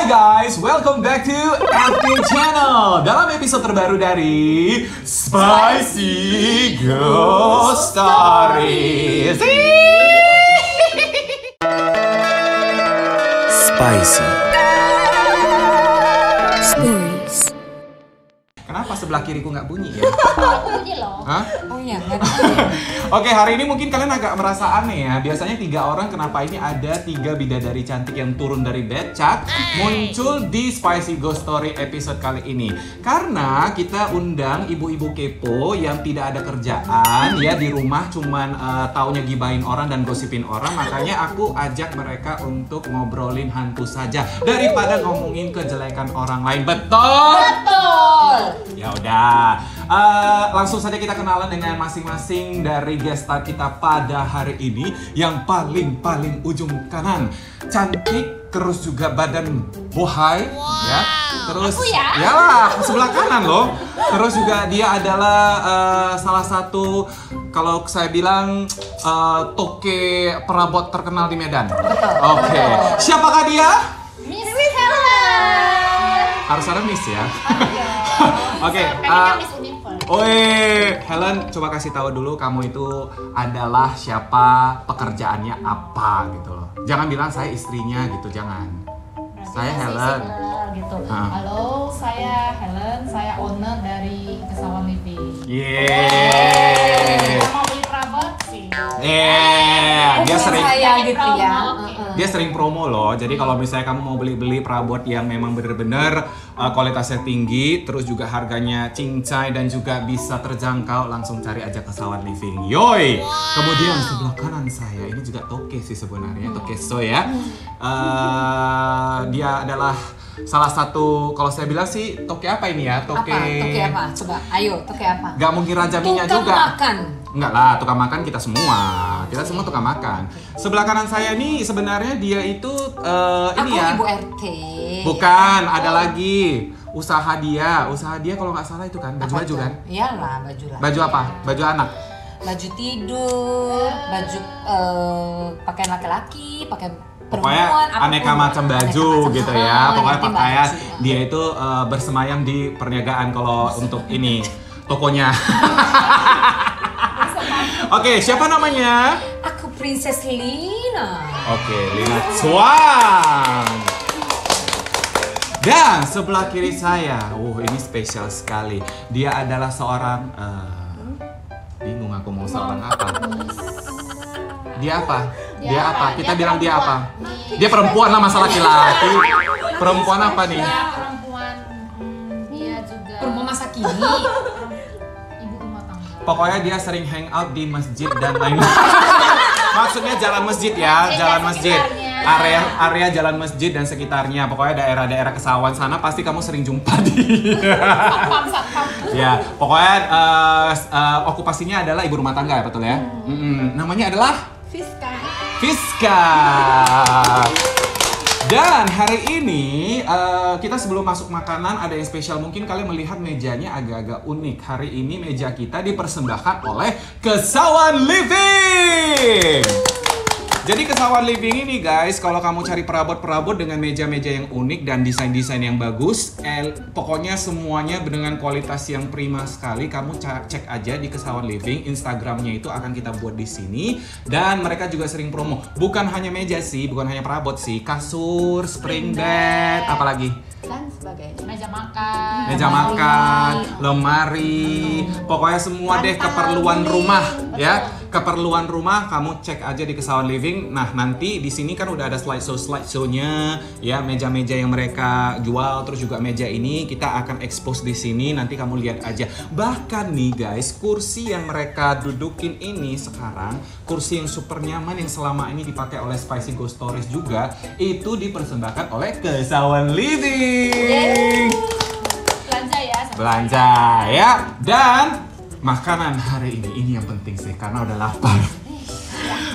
guys, welcome back to FK Channel. Dalam episode terbaru dari Spicy Ghost Stories. Spicy Stories. Kenapa sebelah kiriku nggak bunyi ya? Bunyi loh. Hah? Oh iya, Oke, hari ini mungkin kalian agak merasa aneh ya. Biasanya 3 orang, kenapa ini ada 3 bidadari cantik yang turun dari becak muncul di Spicy Ghost Story episode kali ini. Karena kita undang ibu-ibu kepo yang tidak ada kerjaan ya di rumah, cuman taunya gibahin orang dan gosipin orang. Makanya aku ajak mereka untuk ngobrolin hantu saja daripada ngomongin kejelekan orang lain. Betul? betul. Ya udah, langsung saja kita kenalan dengan masing-masing dari guest star kita pada hari ini. Yang paling ujung kanan, cantik, terus juga badan bohai, ya. Terus, Aku ya? Yalah, sebelah kanan loh. Terus juga dia adalah salah satu, kalau saya bilang toke perabot terkenal di Medan. Betul. Oke, siapakah dia? Miss Helen. Harus ada Miss ya. Oke, Pengennya Miss Universe. Helen, coba kasih tahu dulu kamu itu adalah siapa, pekerjaannya apa gitu loh. Jangan bilang saya istrinya gitu, jangan. Saya Helen. Gitu. Ah. Halo, saya Helen, saya owner dari Kesawan Living. Yeay. Mau beli perabot sih. Dia sering saya gitu ya. Oke. dia sering promo loh. Jadi kalau misalnya kamu mau beli perabot yang memang bener-bener kualitasnya tinggi, terus juga harganya cincai dan juga bisa terjangkau, langsung cari aja Kesawan Living. Yoi. Kemudian sebelah kanan saya ini juga toke sih sebenarnya, toke so ya. Dia adalah salah satu, kalau saya bilang sih toke apa ini ya? Toke apa? Coba, ayo, toke apa? Gak mungkin raja minyak Tukang juga. makan. Enggak lah, tukang makan kita semua. Kita semua tukang makan. Sebelah kanan saya nih sebenarnya dia itu ini Aku ya. ibu RT. Bukan, ada lagi. Usaha dia kalau nggak salah itu kan baju-baju kan? Iyalah, baju lah. Baju apa? Baju anak. Baju tidur, baju pakaian laki-laki, pakaian Pokoknya perempuan, aneka apapun. macam baju Aneka macam. gitu ya. Pokoknya ngerti pakaian baju. dia itu bersemayam di perniagaan kalau untuk ini tokonya. Oke, siapa namanya? Aku Princess Lina. Oke, Lina Chuang. Dan sebelah kiri saya, ini spesial sekali. Dia adalah seorang, bingung aku mau seorang apa. Dia apa? Dia apa? Kita bilang dia apa? Dia perempuan lah, masa laki-laki. Perempuan apa nih? Dia perempuan, dia juga Perempuan masa kini. ibu rumah tangga. Pokoknya dia sering hangout di masjid dan lain-lain. Maksudnya jalan masjid ya, jalan masjid. Area jalan masjid dan sekitarnya. Pokoknya daerah-daerah Kesawan sana pasti kamu sering jumpa dia. Satpam. Ya, pokoknya okupasinya adalah ibu rumah tangga ya, betul ya? Namanya adalah Fiska. Dan hari ini kita sebelum masuk makanan ada yang spesial. Mungkin kalian melihat mejanya agak-agak unik. Hari ini meja kita dipersembahkan oleh Kesawan Living. Jadi Kesawan Living ini guys, kalau kamu cari perabot-perabot dengan meja-meja yang unik dan desain-desain yang bagus, pokoknya semuanya dengan kualitas yang prima sekali. Kamu cek aja di Kesawan Living, Instagramnya itu akan kita buat di sini. Dan mereka juga sering promo. Bukan hanya meja sih, bukan hanya perabot sih, kasur, spring bed, apalagi Dan sebagainya. Meja makan. lemari, pokoknya semua deh keperluan rumah ya. Keperluan rumah kamu cek aja di Kesawan Living. Nah, nanti di sini kan udah ada slideshow-nya ya, meja-meja yang mereka jual, terus juga meja ini kita akan expose di sini, nanti kamu lihat aja. Bahkan nih guys, kursi yang mereka dudukin ini sekarang, kursi yang super nyaman yang selama ini dipakai oleh Spicy Ghost Stories juga, itu dipersembahkan oleh Kesawan Living. Belanja ya. Belanja ya. Dan makanan hari ini yang penting sih karena udah lapar.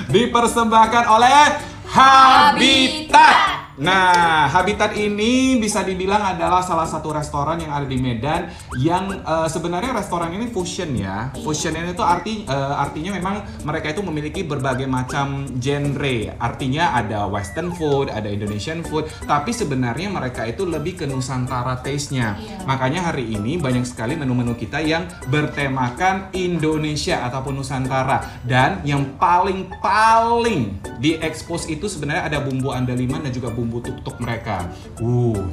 Dipersembahkan oleh Habitat. Nah, Habitat ini bisa dibilang adalah salah satu restoran yang ada di Medan yang sebenarnya restoran ini fusion ya. Fusion ini tuh artinya memang mereka itu memiliki berbagai macam genre. Artinya ada Western food, ada Indonesian food, tapi sebenarnya mereka itu lebih ke Nusantara taste-nya. Makanya hari ini banyak sekali menu-menu kita yang bertemakan Indonesia ataupun Nusantara. Dan yang paling diekspos itu sebenarnya ada bumbu andaliman dan juga bumbu tuk-tuk mereka.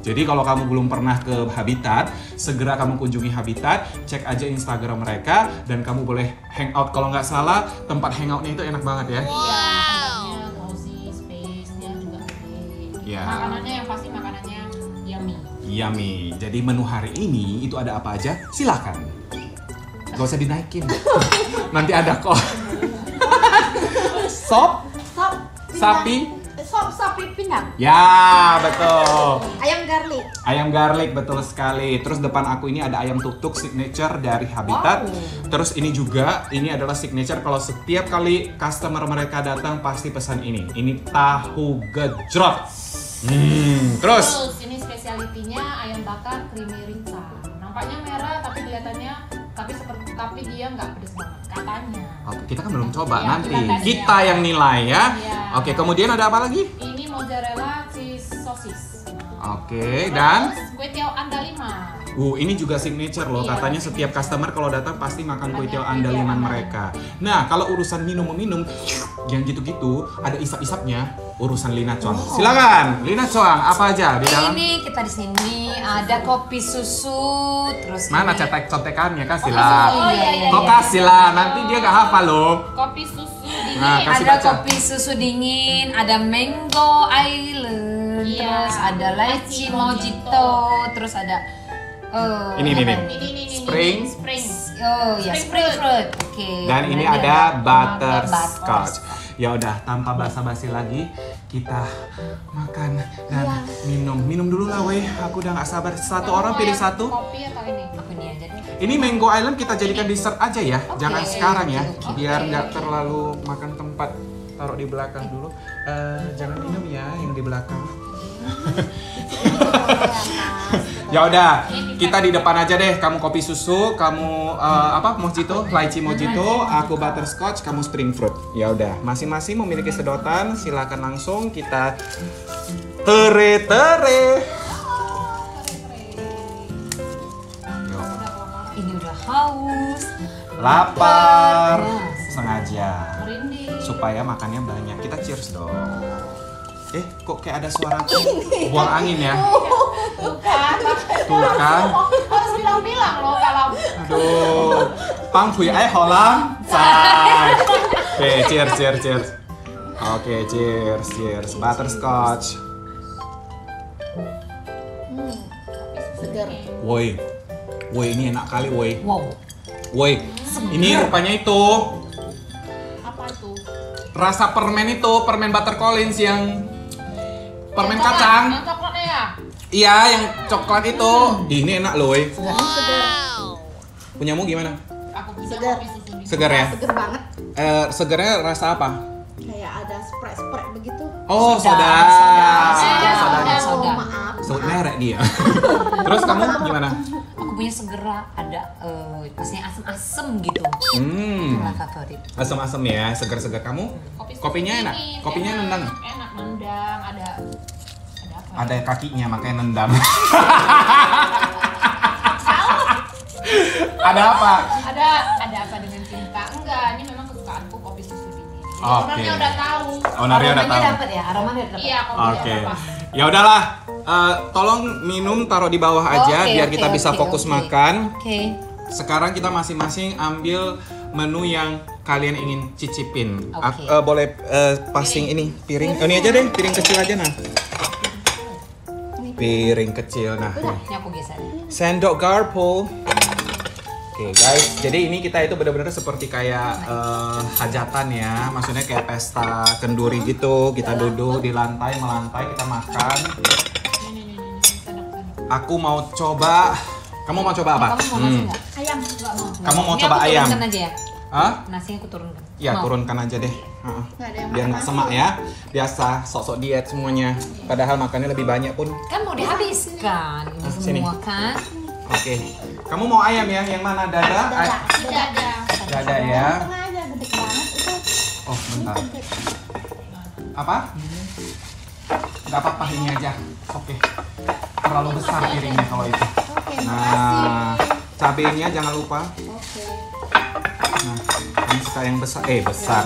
Jadi kalau kamu belum pernah ke Habitat, segera kamu kunjungi Habitat, cek aja Instagram mereka dan kamu boleh hangout. Kalau nggak salah, tempat hangoutnya itu enak banget ya. Tempatnya cozy, space-nya juga gede. Ya. Makanannya yang pasti makanannya yummy. Yummy. Jadi menu hari ini itu ada apa aja? Silakan. Gak usah dinaikin. Nanti ada kok. Sop sapi. Sop sapi pindang. Ya, betul. Ayam garlic. Ayam garlic, betul sekali. Terus depan aku ini ada ayam tuk-tuk signature dari Habitat. Terus ini juga, ini adalah signature kalau setiap kali customer mereka datang pasti pesan ini. Ini tahu gejrot. Terus ini spesialitinya ayam bakar creamy rica. Nampaknya merah tapi kelihatannya tapi dia nggak pedes banget katanya. oke, kita kan belum coba, Iya, nanti kita tes kita ya. yang nilai ya. Iya. Oke, kemudian ada apa lagi? Ini mozzarella cheese sosis. Oke, dan kue tiaw andaliman. ini juga signature loh. Iya. Katanya setiap customer kalau datang pasti makan kue tiaw Kue tiaw andaliman andaliman. mereka. Nah, kalau urusan minum yang gitu-gitu, ada isap-isapnya, urusan Lina Chuang. Silakan, Lina Chuang, apa aja di dalam? Ini kita di sini ada kopi susu, terus Mana ini- cetek-cetekannya? Kasihlah. iya. Kok kasih lah, nanti dia nggak hafal loh. Kopi susu dingin. Nah, kasih ada baca. kopi susu dingin, ada mango island, Iya. terus ada lychee mojito, terus ada Ini. Ini. Spring. Oh ya, spring fruit. Oke. Dan ini kemudian ada butterscotch. butterscotch. Ya udah, tanpa basa-basi lagi, kita makan dan minum dulu lah, weh. Aku udah nggak sabar. Satu orang pilih satu. Kopi atau ini? Aku ini aja nih. Ini Mango Island kita jadikan dessert aja ya, jangan sekarang ya, oke, biar nggak oke. terlalu makan tempat. Taruh di belakang dulu. Jangan minum ya yang di belakang. Ya udah, kita di depan aja deh. Kamu kopi susu, kamu mojito, lychee mojito, aku butterscotch, kamu spring fruit. Ya udah, masing-masing memiliki sedotan. Silakan langsung kita tere. Ini udah haus, Lapar, Nah, sengaja Merinding. supaya makannya banyak. Kita cheers dong. Kok kayak ada suara buang angin ya? Tuh kan. Tuh kan. Harus bilang-bilang loh kalau Aduh, pang hui ai holang sai. Oke, cheers. Oke, cheers. Butterscotch. segar. Woi, ini enak kali, woi. wow. Woi, ini rupanya itu Apa itu? rasa permen butter Collins yang permen Yang coklat, kacang. Yang coklatnya ya? Iya, yang coklat itu. Ini enak loh, woi. Segar. Punyamu gimana? Aku punya Segar. kopi susu di Segar ya? Seger banget, Segernya rasa apa? kayak ada sprite begitu. Oh, soda. Soda. Maaf. Sebut merek dia. Terus kamu gimana? Aku punya segera ada maksudnya asem-asem gitu. Itulah favorit. Asam-asam ya, segar-segar. Kamu? Kopi susu Kopinya enak? dingin, Kopinya nendang? Enak nendang, ada apa? Ada kakinya, makanya nendang. Ada apa? Ada apa dengan cinta? Enggak, ini memang kesukaanku kopi susu dingin. Jadi Oke. ownernya udah tahu. Ownernya udah Aromanya tahu. dapat ya, aromanya dapat. Iya, kopinya Oke. udah pas. Ya udahlah. Tolong minum taruh di bawah aja Oke, biar oke, kita bisa oke, fokus oke. makan. Oke. Sekarang kita masing-masing ambil menu yang kalian ingin cicipin. Oke. Boleh passing ini piring. Ini aja deh, piring kecil aja nah. Piring kecil nah. Udah, ini aku geser. Sendok garpu. Oke guys, jadi ini kita itu benar-benar seperti kayak hajatan ya, maksudnya kayak pesta kenduri gitu. Kita duduk di lantai, melantai, kita makan. Ini, sendok. Aku mau coba. Kamu mau coba apa? Kamu mau nasi nggak? Ayam. Nggak mau. Kamu mau Ini coba aku ayam? turunkan aja ya. Hah? Nasinya aku turunkan. Ya, Mau? turunkan aja deh. Nggak ada yang Biar makan nggak semak ya. Biasa sok-sok diet semuanya. Padahal makannya lebih banyak pun. Kan mau dihabiskan ini Sini. semua kan. Oke. Kamu mau ayam ya? Yang mana? Dada? Tidak ada. Dada ya. Tengah aja gede banget itu. Oh, bentar. Apa? Nggak apa-apa, ini aja. Oke. Terlalu besar piringnya kalau itu. Oke, Nah, makasih. cabenya jangan lupa. Oke. Nah, kamu suka yang besar? Besar.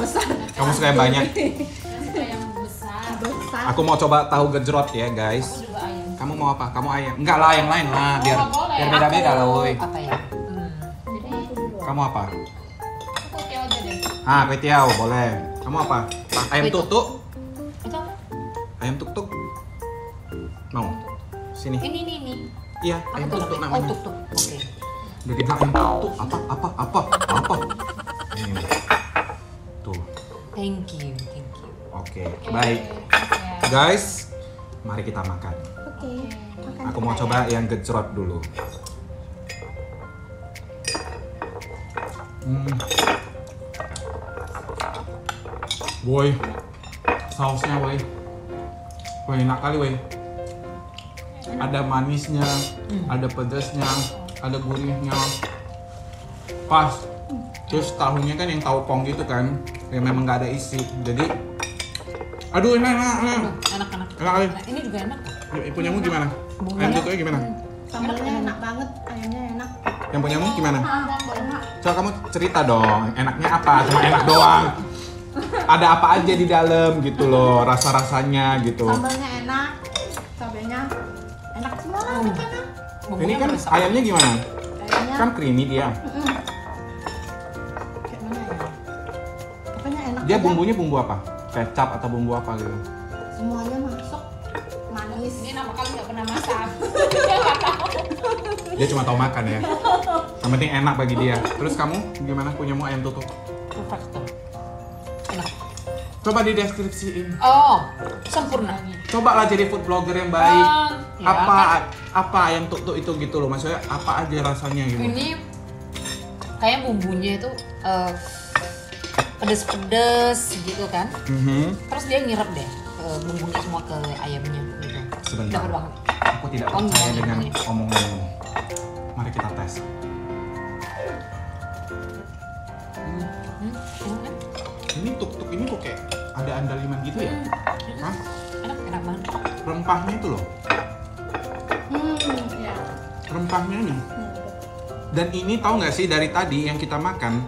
Kamu suka yang banyak? Suka yang besar. Besar. Aku mau coba tahu gejrot ya, guys. Juga ayam. Kamu mau apa? Kamu ayam? Enggak lah, yang lain lah. Biar nggak boleh. biar beda-beda lah, woi. Apa ya? Jadi Kamu apa? aku kayak aja deh. Ah, kue tiaw, boleh. Kamu apa? Ayam Kue tuk. tuk-tuk? Itu apa? Ayam tuk-tuk? Mau? Sini. Ini. Iya, Apa ayam tuh tuk-tuk namanya? namanya. Oh, tuk. Oke. Udah dibilang ayam tuk-tuk. Apa? Ini. Tuh. Thank you. Oke, Oke, baik. ya. Guys, mari kita makan. Oke. Makan Aku mau kita coba yang gejrot dulu. Woi, sausnya woi. Woi, enak kali woi. Ada manisnya, ada pedasnya, ada gurihnya. Pas. Terus tahunya kan yang tahu pong gitu kan, yang memang nggak ada isi. Jadi, aduh enak. Enak. Enak kali. Ini juga enak. Punyamu gimana? Bumbunya. Ayam tutupnya gimana? Sambalnya enak banget, ayamnya enak. Yang punyamu gimana? Enak. Coba kamu cerita dong, enaknya apa? Cuma enak doang. Ada apa aja di dalam gitu loh, rasa-rasanya gitu. Sambalnya enak, cabenya enak semua lah pokoknya. Ini kan ayamnya gimana? Ayamnya Kan creamy dia. kayak mana ya? Pokoknya enak. Dia aja. bumbunya bumbu apa? Kecap atau bumbu apa gitu? Semuanya masuk, manis. Ini nama kali nggak pernah masak. Dia nggak tahu. Dia cuma tahu makan ya. Yang penting enak bagi dia. Terus kamu gimana punyamu ayam tutuk? Perfect tuh. Enak. Coba dideskripsiin. Oh, sempurna. Coba lah jadi food blogger yang baik. Ya, Apa ayam tutuk itu gitu loh? Maksudnya apa aja rasanya gitu? Ini kayak bumbunya itu pedes-pedes gitu kan. Terus dia nyerap deh bumbunya semua ke ayamnya gitu. Sebentar. Dapat banget. Aku tidak Oh, percaya iya, dengan iya. omonganmu. Mari kita tes. Enak kan? Ini tuk-tuk ini kok kayak ada andaliman gitu ya? Hah? Enak banget. Rempahnya itu loh. Ya. Rempahnya nih. Dan ini tahu nggak sih dari tadi yang kita makan,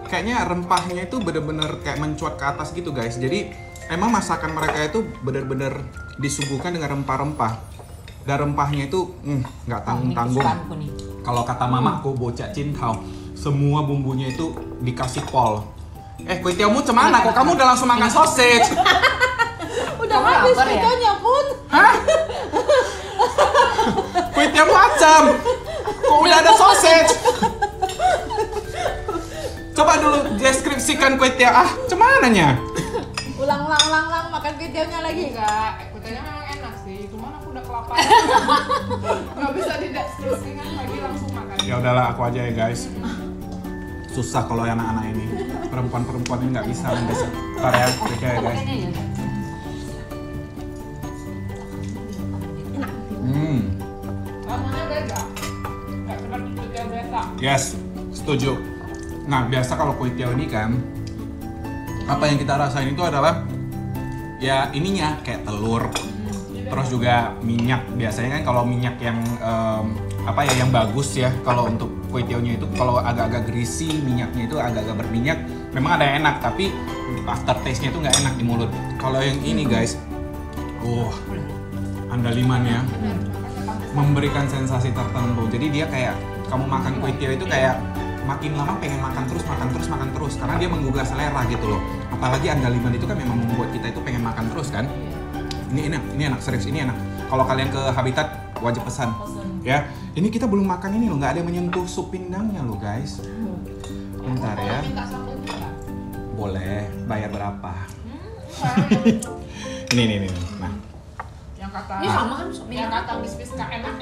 kayaknya rempahnya itu bener-bener kayak mencuat ke atas gitu guys. Jadi emang masakan mereka itu bener-bener disuguhkan dengan rempah-rempah. Dan rempahnya itu nggak tanggung-tanggung. Kesukaanku nih. Kalau kata mamaku bocah cintau, semua bumbunya itu dikasih pol. Kue tiaomu cemana? Kok kamu udah langsung makan sausage? Udah Kamu habis lapar ya? videonya pun. Hah? Kue tiaomu macam. Kok udah ada sausage? Coba dulu deskripsikan kue tiaw. Cemananya? Ulang makan videonya lagi. Enggak, kutanya memang enak sih. Cuman aku udah kelaparan. Nggak bisa dideskripsikan lagi langsung makan. Ya udahlah, aku aja ya guys. Susah kalau anak-anak ini. Perempuan-perempuan ini nggak bisa mendesak. Ntar ya, oke ya guys. Rasanya beda. Nggak seperti kue biasa. Yes, setuju. Nah, biasa kalau kue tiaw ini kan, apa yang kita rasain itu adalah ya ininya kayak telur, terus juga minyak. Biasanya kan kalau minyak yang apa ya yang bagus ya, kalau untuk kue tiawnya itu kalau agak-agak greasy, minyaknya itu agak-agak berminyak, memang ada yang enak, tapi after taste-nya itu nggak enak di mulut. Kalau yang ini guys, andalimannya memberikan sensasi tertentu. Jadi dia kayak kamu makan kue tiaw itu kayak makin lama pengen makan terus karena dia menggugah selera gitu loh. Apalagi andaliman itu kan memang membuat kita itu pengen makan terus kan. Ini enak serius, ini enak. Kalau kalian ke Habitat wajib pesan. Ya, ini kita belum makan ini loh, nggak ada yang menyentuh sup pindangnya loh guys. Bentar ya. Minta sambal juga. Boleh, bayar berapa? Sayang. Ini. Nah, Yang kata Ini sama kan sup yang pindang? kata bis nggak enak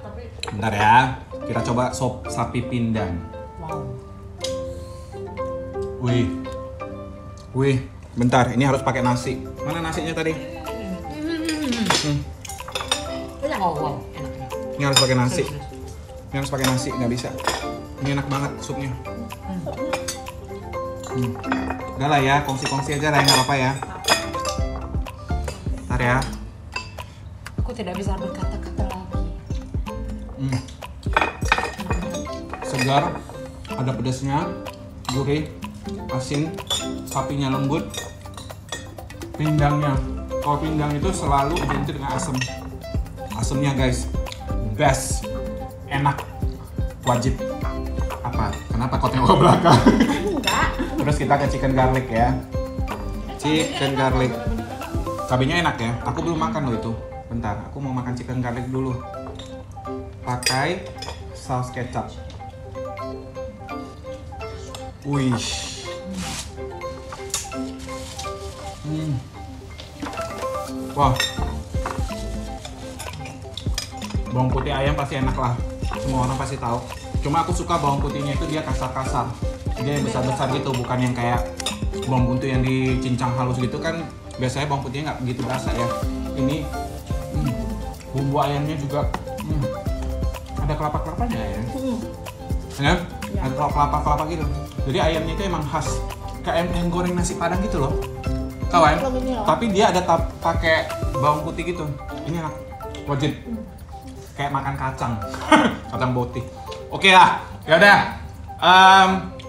tapi bentar ya. Kita coba sop sapi pindang. Wow. Wih, bentar, ini harus pakai nasi. Mana nasinya tadi? Wow, enaknya. Ini harus pakai nasi. Ini harus pakai nasi, nggak bisa. Ini enak banget supnya. Udah lah ya, kongsi-kongsi aja lah, nggak apa-apa ya. Ntar ya. Aku tidak bisa berkata-kata lagi. Segar, ada pedasnya, gurih, asin, sapinya lembut, pindangnya. Kalau pindang itu selalu identik dengan asam. Asamnya guys, best, enak, wajib. Apa? Kenapa kau tengok ke belakang? Enggak. Terus kita ke chicken garlic ya. Chicken garlic. Cabenya enak ya. Aku belum makan loh itu. Bentar, aku mau makan chicken garlic dulu. Pakai saus kecap. Wih. Wah. Bawang putih ayam pasti enak lah. Semua orang pasti tahu. Cuma aku suka bawang putihnya itu dia kasar-kasar. Dia yang besar-besar gitu, bukan yang kayak bawang putih yang dicincang halus gitu kan. Biasanya bawang putihnya nggak begitu berasa ya. Ini bumbu ayamnya juga ada kelapa-kelapanya ya. Ya? Ada kelapa-kelapa gitu. Jadi ayamnya itu emang khas. Kayak ayam goreng nasi padang gitu loh. Tahu kan? Tapi dia ada pakai bawang putih gitu. Ini enak. Wajib. Kayak makan kacang. Kacang putih. Oke lah. Ya udah.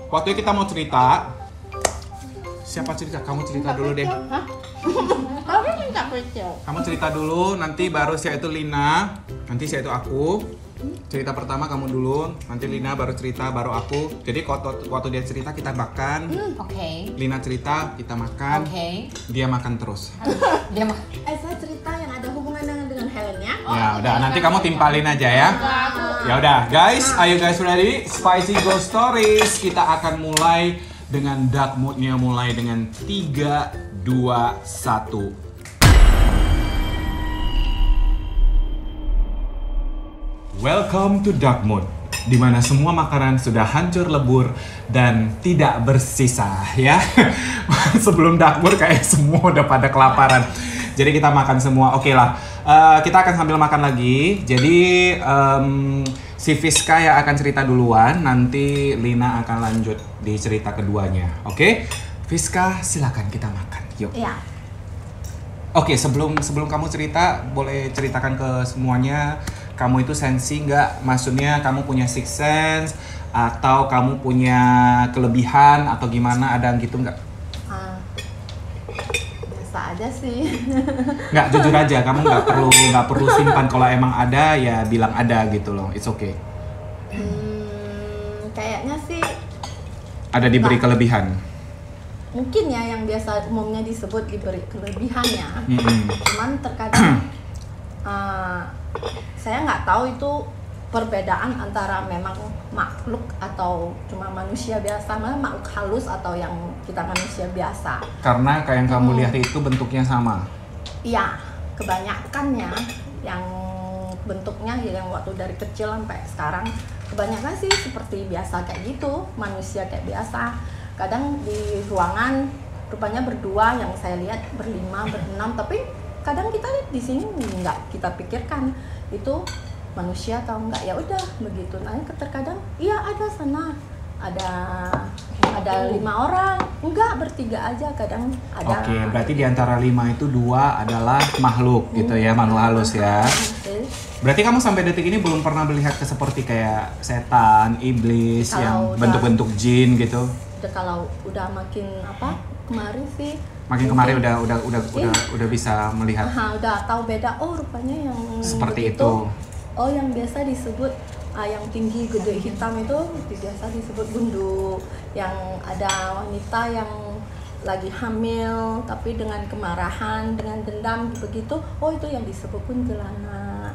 Waktu kita mau cerita. Siapa cerita? Kamu cerita dulu deh. Hah? Kamu minta kecil. Kamu cerita dulu, nanti baru saya itu Lina, nanti saya itu aku. Cerita pertama kamu dulu, nanti Lina baru cerita, baru aku. Jadi waktu dia cerita kita makan. Oke. Lina cerita, kita makan. Oke. Dia makan terus. Dia mah. Saya cerita yang ada hubungan dengan Helennya. Ya udah, nanti kamu timpalin aja ya. Ya udah, guys, ayo guys ready? Spicy Ghost Stories. Kita akan mulai dengan dark mood-nya, mulai dengan 3, 2, 1. Welcome to Dark Mood, di mana semua makanan sudah hancur lebur dan tidak bersisa ya. Sebelum Dark Mood kayak semua udah pada kelaparan. Jadi kita makan semua. Oke lah, kita akan sambil makan lagi. Jadi si Fiska yang akan cerita duluan, nanti Lina akan lanjut di cerita keduanya. Oke? Fiska, silakan kita makan. Yuk. Iya. Oke, sebelum kamu cerita, boleh ceritakan ke semuanya. Kamu itu sensi nggak? Maksudnya kamu punya sixth sense atau kamu punya kelebihan atau gimana? Ada gitu nggak? Biasa aja sih. Nggak, jujur aja. Kamu nggak perlu simpan. Kalau emang ada ya bilang ada gitu loh. It's okay. Kayaknya sih Ada diberi kelebihan. mungkin ya yang biasa umumnya disebut diberi kelebihannya. Cuman terkadang saya nggak tahu itu perbedaan antara memang makhluk atau cuma manusia biasa, makhluk halus atau yang kita manusia biasa. Karena kayak yang kamu lihat itu bentuknya sama. Iya, kebanyakannya yang bentuknya yang waktu dari kecil sampai sekarang kebanyakan sih seperti biasa kayak gitu, manusia kayak biasa. Kadang di ruangan rupanya berdua, yang saya lihat berlima, berenam, tapi kadang kita lihat di sini nggak kita pikirkan itu manusia atau enggak, ya udah begitu. Nah terkadang iya ada sana ada 5 orang, enggak bertiga aja, kadang ada. Oke, berarti di antara 5 itu 2 adalah makhluk gitu ya, makhluk halus ya. Berarti kamu sampai detik ini belum pernah melihat seperti kayak setan, iblis, yang bentuk-bentuk jin gitu? Kalau udah makin kemarin sih. Makin kemarin udah bisa melihat. Udah tahu beda. Oh rupanya yang seperti begitu, itu. Oh yang biasa disebut yang tinggi gede hitam itu biasa disebut gundu. Yang ada wanita yang lagi hamil tapi dengan kemarahan, dengan dendam begitu. Oh itu yang disebut kuntilanak.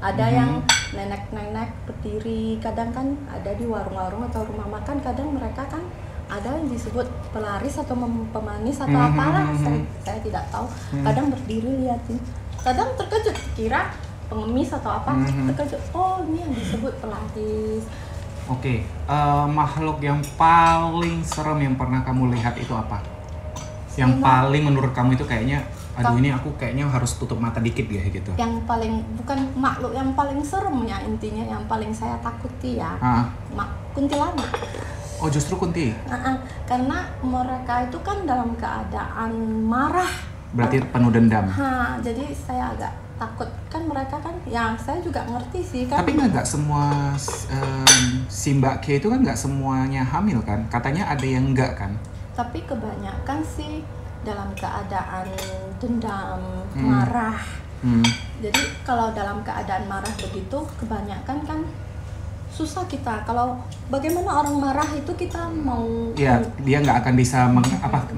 Ada yang nenek-nenek berdiri, kadang kan ada di warung-warung atau rumah makan, kadang mereka kan ada yang disebut pelaris atau pemanis atau apalah, saya tidak tahu. Kadang berdiri liatin, kadang terkejut kira pengemis atau apa, terkejut, oh ini yang disebut pelaris. Oke, makhluk yang paling serem yang pernah kamu lihat itu apa? Yang paling menurut kamu itu kayaknya, aduh ini aku kayaknya harus tutup mata dikit ya gitu. Yang paling, bukan makhluk yang paling serem ya intinya, yang paling saya takuti ya, kuntilanak. Oh justru kunti? Karena mereka itu kan dalam keadaan marah. Berarti penuh dendam? Jadi saya agak takut, kan mereka kan, ya saya juga ngerti sih kan. Tapi nggak semua si Mbak K itu kan nggak semuanya hamil kan? Katanya ada yang enggak kan? Tapi kebanyakan sih dalam keadaan dendam, marah. Jadi kalau dalam keadaan marah begitu, kebanyakan kan susah kita. Kalau bagaimana orang marah itu kita mau, ya dia nggak akan bisa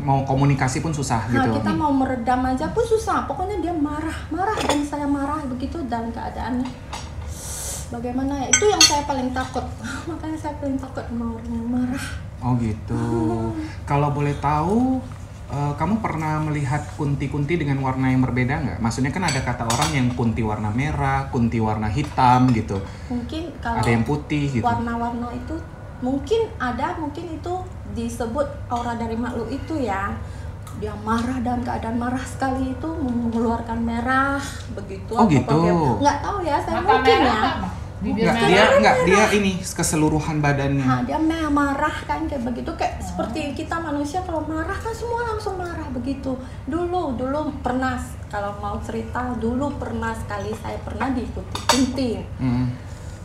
mau komunikasi pun susah gitu. Kita mau meredam aja pun susah. Pokoknya dia marah dan saya marah begitu dalam keadaannya. Bagaimana ya? Itu yang saya paling takut. Makanya saya paling takut sama orang yang marah. Oh gitu. Kalau boleh tahu, kamu pernah melihat kunti-kunti dengan warna yang berbeda nggak? Maksudnya kan ada kata orang yang kunti warna merah, kunti warna hitam gitu. Mungkin kalau ada yang putih gitu. Warna-warna itu mungkin ada, mungkin itu disebut aura dari makhluk itu ya. Dia marah dalam keadaan marah sekali itu mengeluarkan merah begitu. Oh gitu. Nggak tahu ya, saya Mata mungkin merah, ya. Dia ini keseluruhan badannya. Dia marah kan kayak begitu, kayak seperti kita manusia kalau marah kan semua langsung marah begitu. Dulu pernah, kalau mau cerita, dulu pernah sekali saya pernah diikuti kunti.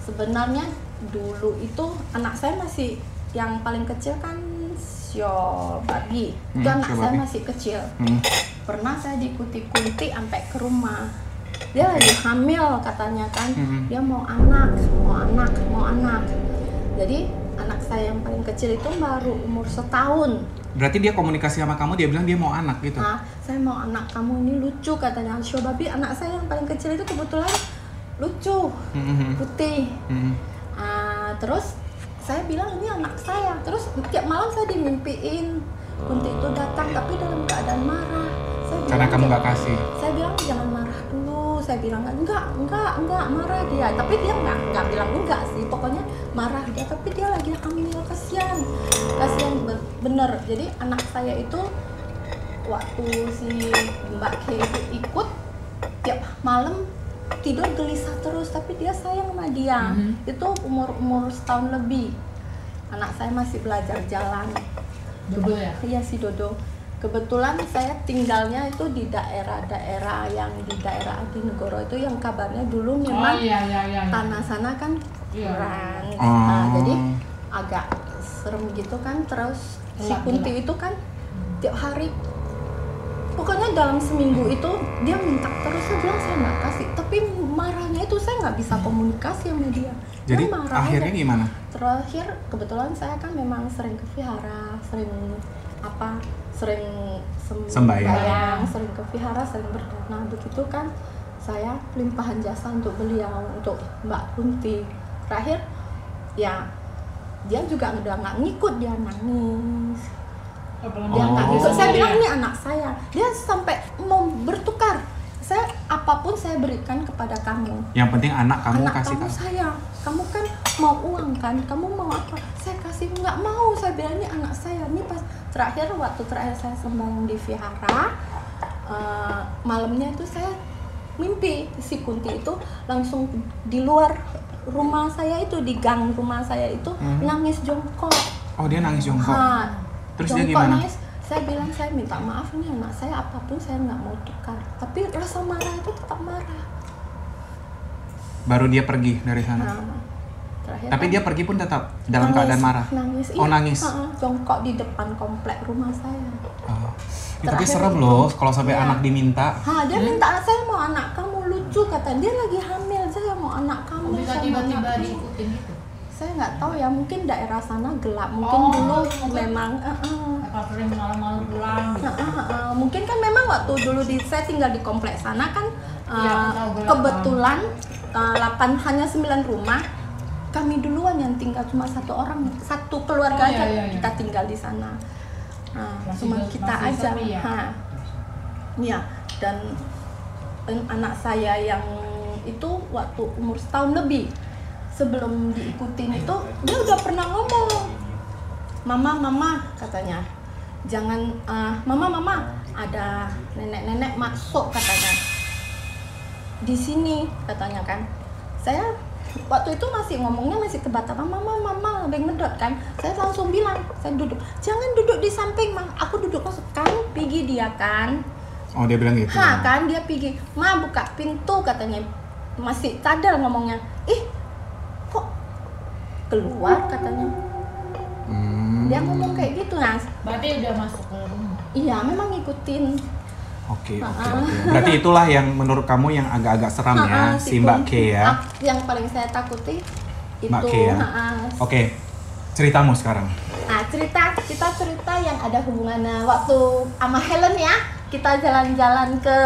Sebenarnya dulu itu anak saya masih yang paling kecil kan Sio Babi. Itu anak saya masih kecil. Pernah saya diikuti kunti sampai ke rumah. Dia lagi hamil katanya kan, dia mau anak. Jadi anak saya yang paling kecil itu baru umur setahun. Berarti dia komunikasi sama kamu, dia bilang dia mau anak gitu? Saya mau anak, kamu ini lucu katanya. Shobabi, anak saya yang paling kecil itu kebetulan lucu, putih. Terus saya bilang ini anak saya. Terus tiap malam saya dimimpiin kunti itu datang, tapi dalam keadaan marah. Karena kamu nggak kasih? Saya bilang jangan marah dulu. Saya bilang enggak marah dia. Tapi dia nggak bilang enggak sih. Pokoknya marah dia. Tapi dia lagi hamil, kasihan bener. Jadi anak saya itu waktu si Mbak K itu ikut tiap malam tidur gelisah terus. Tapi dia sayang sama dia. Itu umur setahun lebih. Anak saya masih belajar jalan. Dodo ya? Iya si Dodo. Kebetulan saya tinggalnya itu di daerah-daerah yang di daerah Adinegoro itu yang kabarnya dulu memang tanah sana kan kurang. Jadi agak serem gitu kan. Terus si Kunti itu kan tiap hari, pokoknya dalam seminggu itu dia minta terus. Saya bilang saya nggak kasih, tapi marahnya itu saya nggak bisa komunikasi sama dia. Jadi akhirnya gimana? Terakhir kebetulan saya kan memang sering ke vihara, sering sembahyang, sering ke vihara, sering berdana begitu kan. Saya limpahan jasa untuk beliau, untuk Mbak Kunti. Terakhir ya dia juga udah nggak ngikut, dia nangis. Dia nggak ngikut. Saya bilang ini anak saya. Dia sampai mau bertukar. Saya apapun saya berikan kepada kamu. Yang penting anak kamu kasih kamu saya. Kamu kan mau uang kan? Kamu mau apa? Saya kasih. Nggak mau. Saya bilang ini anak saya. Ini pas waktu terakhir saya sembahyang di vihara, malamnya itu saya mimpi si Kunti itu langsung di luar rumah saya itu, di gang rumah saya itu nangis jongkok. Oh dia nangis jongkok. Terus jongkok, dia gimana? Nangis. Saya bilang saya minta maaf nih anak saya, apapun saya nggak mau tukar. Tapi rasa marah itu tetap marah. Baru dia pergi dari sana. Tapi dia pergi pun tetap dalam keadaan marah. Nangis. Nangis. Jongkok di depan komplek rumah saya. Tapi serem loh kalau sampai anak diminta. Dia minta, saya mau anak kamu, lucu kata dia lagi hamil, saya mau anak kamu. Bisa tiba-tiba diikutin gitu. Saya nggak tahu ya, mungkin daerah sana gelap, mungkin dulu memang sering malam-malam pulang. Mungkin kan memang waktu dulu saya tinggal di komplek sana kan, kebetulan hanya 9 rumah. Kami duluan yang tinggal, cuma satu keluarga aja kita tinggal di sana. Cuma kita aja. Ya, dan anak saya yang itu waktu umur setahun lebih. sebelum diikutin itu dia udah pernah ngomong, mama katanya, jangan mama ada nenek masuk katanya di sini katanya kan. Saya waktu itu masih ngomongnya masih tebat-tebat, mama lebih medot kan. Saya langsung bilang, saya duduk, jangan duduk di samping, aku duduk masuk kan, pergi dia kan. Oh, dia bilang gitu. Kan dia pergi, buka pintu katanya, masih cadel ngomongnya. Kok keluar katanya. Dia ngomong kayak gitu, Nas. Berarti udah masuk ke rumah. Iya, memang ngikutin. Oke. Berarti itulah yang menurut kamu yang agak-agak seram ya, si Mbak K ya. Yang paling saya takuti itu. Mbak K ya. Oke. Ceritamu sekarang. Nah, kita cerita yang ada hubungannya waktu sama Helen ya. Kita jalan-jalan ke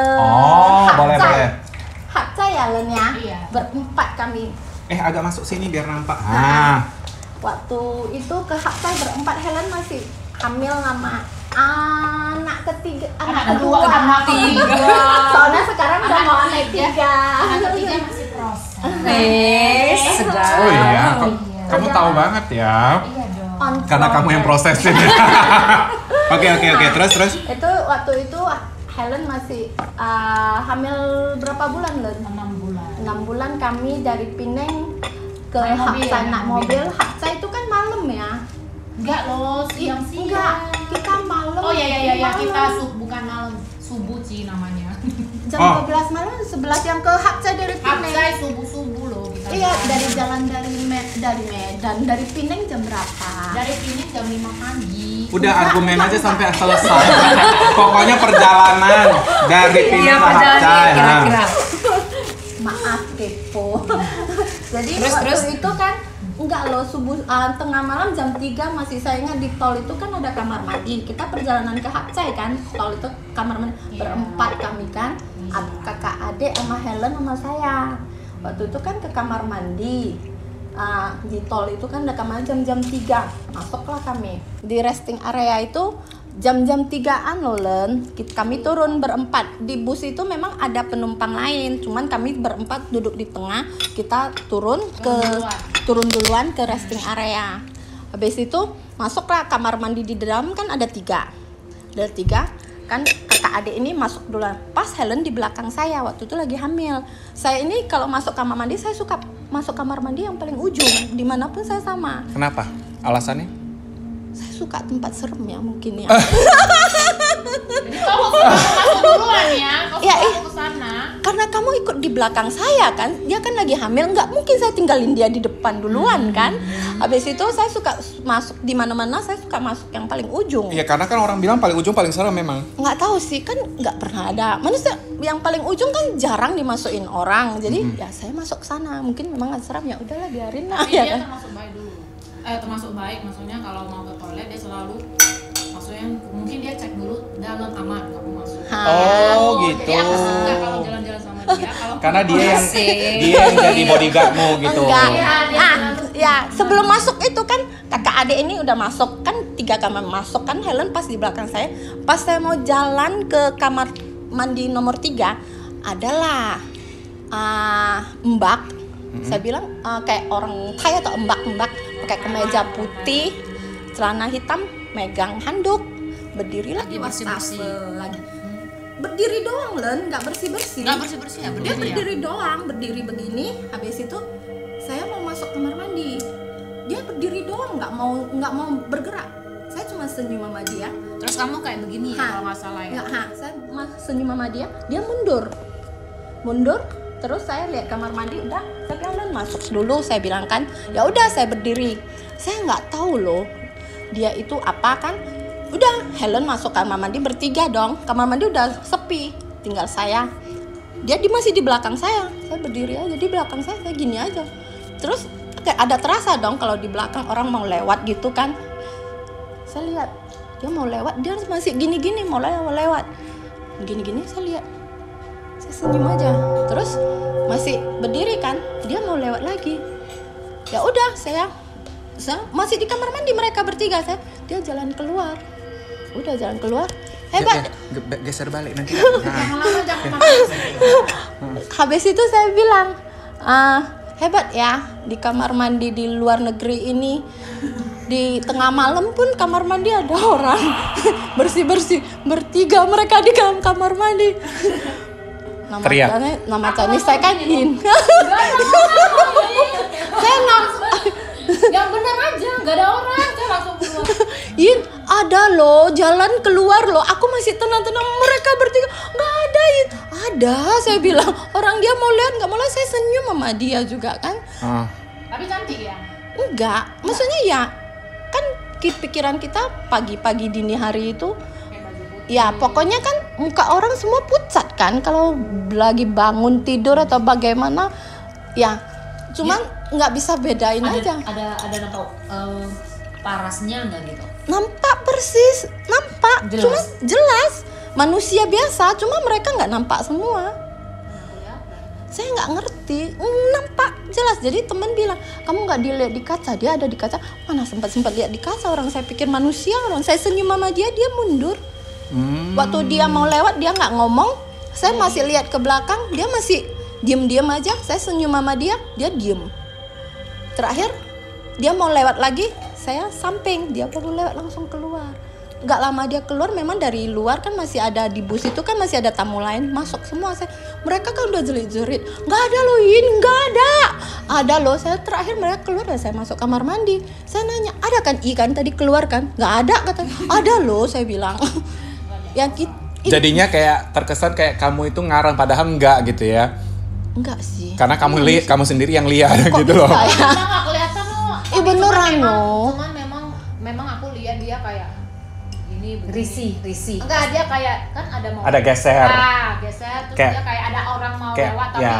boleh. Hatcai ya, Len ya. Iya. Berempat kami. Agak masuk sini biar nampak. Waktu itu ke Hatcai berempat, Helen masih hamil sama anak kedua. Soalnya sekarang udah mau anak ketiga. Anak ketiga masih proses. Sedap. Oh iya, kamu tahu banget ya. Iya dong. Karena kamu yang prosesin. Oke, terus. Itu waktu itu Helen masih hamil berapa bulan, Len? 6 bulan. 6 bulan kami dari Pineng ke Naik mobil, Hatcai ya? naik mobil. Hatcai itu kan malam ya? Enggak loh, siang-siang. Enggak, kita malam. Oh iya, malam. kita bukan malam, subuh sih namanya. Jam 12 malam, 11 yang ke Hatcai dari Pineng. Hatcai subuh-subuh loh kita. Iya, dari jalan dari Medan, dari Pineng jam berapa? Dari sini jam 5 pagi. Udah argumen aja sampai selesai. Pokoknya perjalanan dari Pineng ke Hatcai. Kira-kira. Maaf kepo. Jadi Terus. waktu itu kan enggak loh, subuh tengah malam jam 3 masih saya ingat di tol itu kan ada kamar mandi. Kita perjalanan ke Hatcai kan, tol itu kamar mandi. Berempat kami kan, kakak adik sama Helen sama saya. Waktu itu kan ke kamar mandi. Di tol itu kan ada kamar jam-jam 3. Masuklah kami. Di resting area itu jam-jam 3-an loh, Len. Kami turun berempat. Di bus itu memang ada penumpang lain, cuman kami berempat duduk di tengah. Kita turun duluan ke resting area. Habis itu masuklah kamar mandi, di dalam kan ada 3. Ada 3 kan, kakak adik ini masuk duluan. Pas Helen di belakang saya, waktu itu lagi hamil. Saya ini kalau masuk kamar mandi, saya suka masuk kamar mandi yang paling ujung, dimanapun saya sama. Kenapa? Alasannya? Saya suka tempat serem ya mungkin ya. Jadi kamu masuk duluan ya, kamu ke sana. Karena kamu ikut di belakang saya kan, dia kan lagi hamil, nggak mungkin saya tinggalin dia di depan duluan kan. Habis itu saya suka masuk di mana-mana, saya suka masuk yang paling ujung. Iya, karena kan orang bilang paling ujung paling serem memang. Nggak tahu sih, kan nggak pernah ada manusia yang paling ujung, kan jarang dimasukin orang. Jadi ya saya masuk ke sana, mungkin memang nggak serem, ya udahlah biarin lah. Tapi Ya dia kan? termasuk baik dulu. Termasuk baik, maksudnya kalau mau ke toilet dia selalu, maksudnya mungkin dia cek dulu dalam aman kamu masuk. Oh gitu. Jadi aku suka kalau jalan-jalan sama dia. Kalau Karena dia yang jadi bodyguardmu gitu. Enggak. Iya, Ya sebelum masuk itu kan kakak adik ini udah masuk kan, 3 kamar masuk kan, Helen pas di belakang saya. Pas saya mau jalan ke kamar mandi nomor 3, adalah mbak. Saya bilang kayak orang Thai atau mbak pakai kemeja putih, celana hitam, megang handuk, berdiri lagi bersih-bersih. lagi. Berdiri doang, Len, nggak bersih-bersih. Nggak bersih-bersih ya, Dia berdiri ya? berdiri doang, berdiri begini. Habis itu saya mau masuk kamar mandi. Dia berdiri doang, nggak mau bergerak. Saya cuma senyum sama dia. Terus kamu kayak begini ya kalau nggak salah ya? Nggak, saya senyum sama dia. Dia mundur. Terus saya lihat kamar mandi, udah, saya bilang masuk dulu. Saya bilang kan, ya udah saya berdiri. Saya nggak tahu loh, dia itu apa kan. Udah, Helen masuk kamar mandi bertiga dong. Kamar mandi udah sepi, tinggal saya. Dia masih di belakang saya. Saya berdiri aja di belakang saya gini aja. Terus kayak ada terasa dong kalau di belakang orang mau lewat gitu kan. Saya lihat dia mau lewat, dia masih gini-gini mau lewat. Gini-gini saya lihat. Saya senyum aja. Terus masih berdiri kan, dia mau lewat lagi. Ya udah, saya masih di kamar mandi mereka bertiga. Dia jalan keluar. Udah jalan keluar. Hebat. Geser balik nanti. jangan lama, jangan makan. Habis itu saya bilang, hebat ya di kamar mandi di luar negeri ini. Di tengah malam pun kamar mandi ada orang bersih-bersih, bertiga mereka di dalam kamar mandi. Teriak. Nama Chinese saya kan Hin. Saya Yang benar aja, nggak ada orang, saya langsung keluar. Yin, ada loh, jalan keluar loh. Aku masih tenang-tenang, mereka bertiga nggak ada. Yin, ada. Saya bilang orang dia mau lihat nggak mau lihat, saya senyum sama dia juga kan. Tapi cantik ya? Enggak, maksudnya ya kan pikiran kita pagi-pagi dini hari itu. Ya pokoknya kan muka orang semua pucat kan kalau lagi bangun tidur atau bagaimana. Ya cuman nggak bisa bedain aja. Ada nampak parasnya nggak gitu? Nampak persis, nampak. Jelas. Cuma jelas manusia biasa, cuma mereka nggak nampak semua. Saya nggak ngerti, nampak jelas. Jadi teman bilang, kamu nggak dilihat di kaca, dia ada di kaca. Mana sempat lihat di kaca, orang saya pikir manusia, orang saya senyum sama dia mundur. Waktu dia mau lewat dia nggak ngomong, saya masih lihat ke belakang, dia masih diem aja. Saya senyum sama dia diem. Terakhir dia mau lewat lagi, saya samping, dia baru lewat langsung keluar. Gak lama dia keluar, memang dari luar kan masih ada di bus itu kan masih ada tamu lain masuk semua. Mereka kan udah jerit-jerit, nggak ada loh Yin, nggak ada loh. Saya terakhir mereka keluar dan saya masuk kamar mandi. Saya nanya, ada kan ikan tadi keluar kan? Nggak ada katanya. Ada loh, saya bilang. Jadinya kayak terkesan kayak kamu itu ngarang padahal enggak gitu ya? Enggak sih. Karena kamu sendiri yang lihat gitu loh. Memang nggak kelihatan loh. Beneran loh. Cuman memang aku lihat dia kayak ini Risi. Enggak, dia kayak kan ada geser. Geser terus Kayak- dia kayak ada orang mau kayak- lewat tapi ya.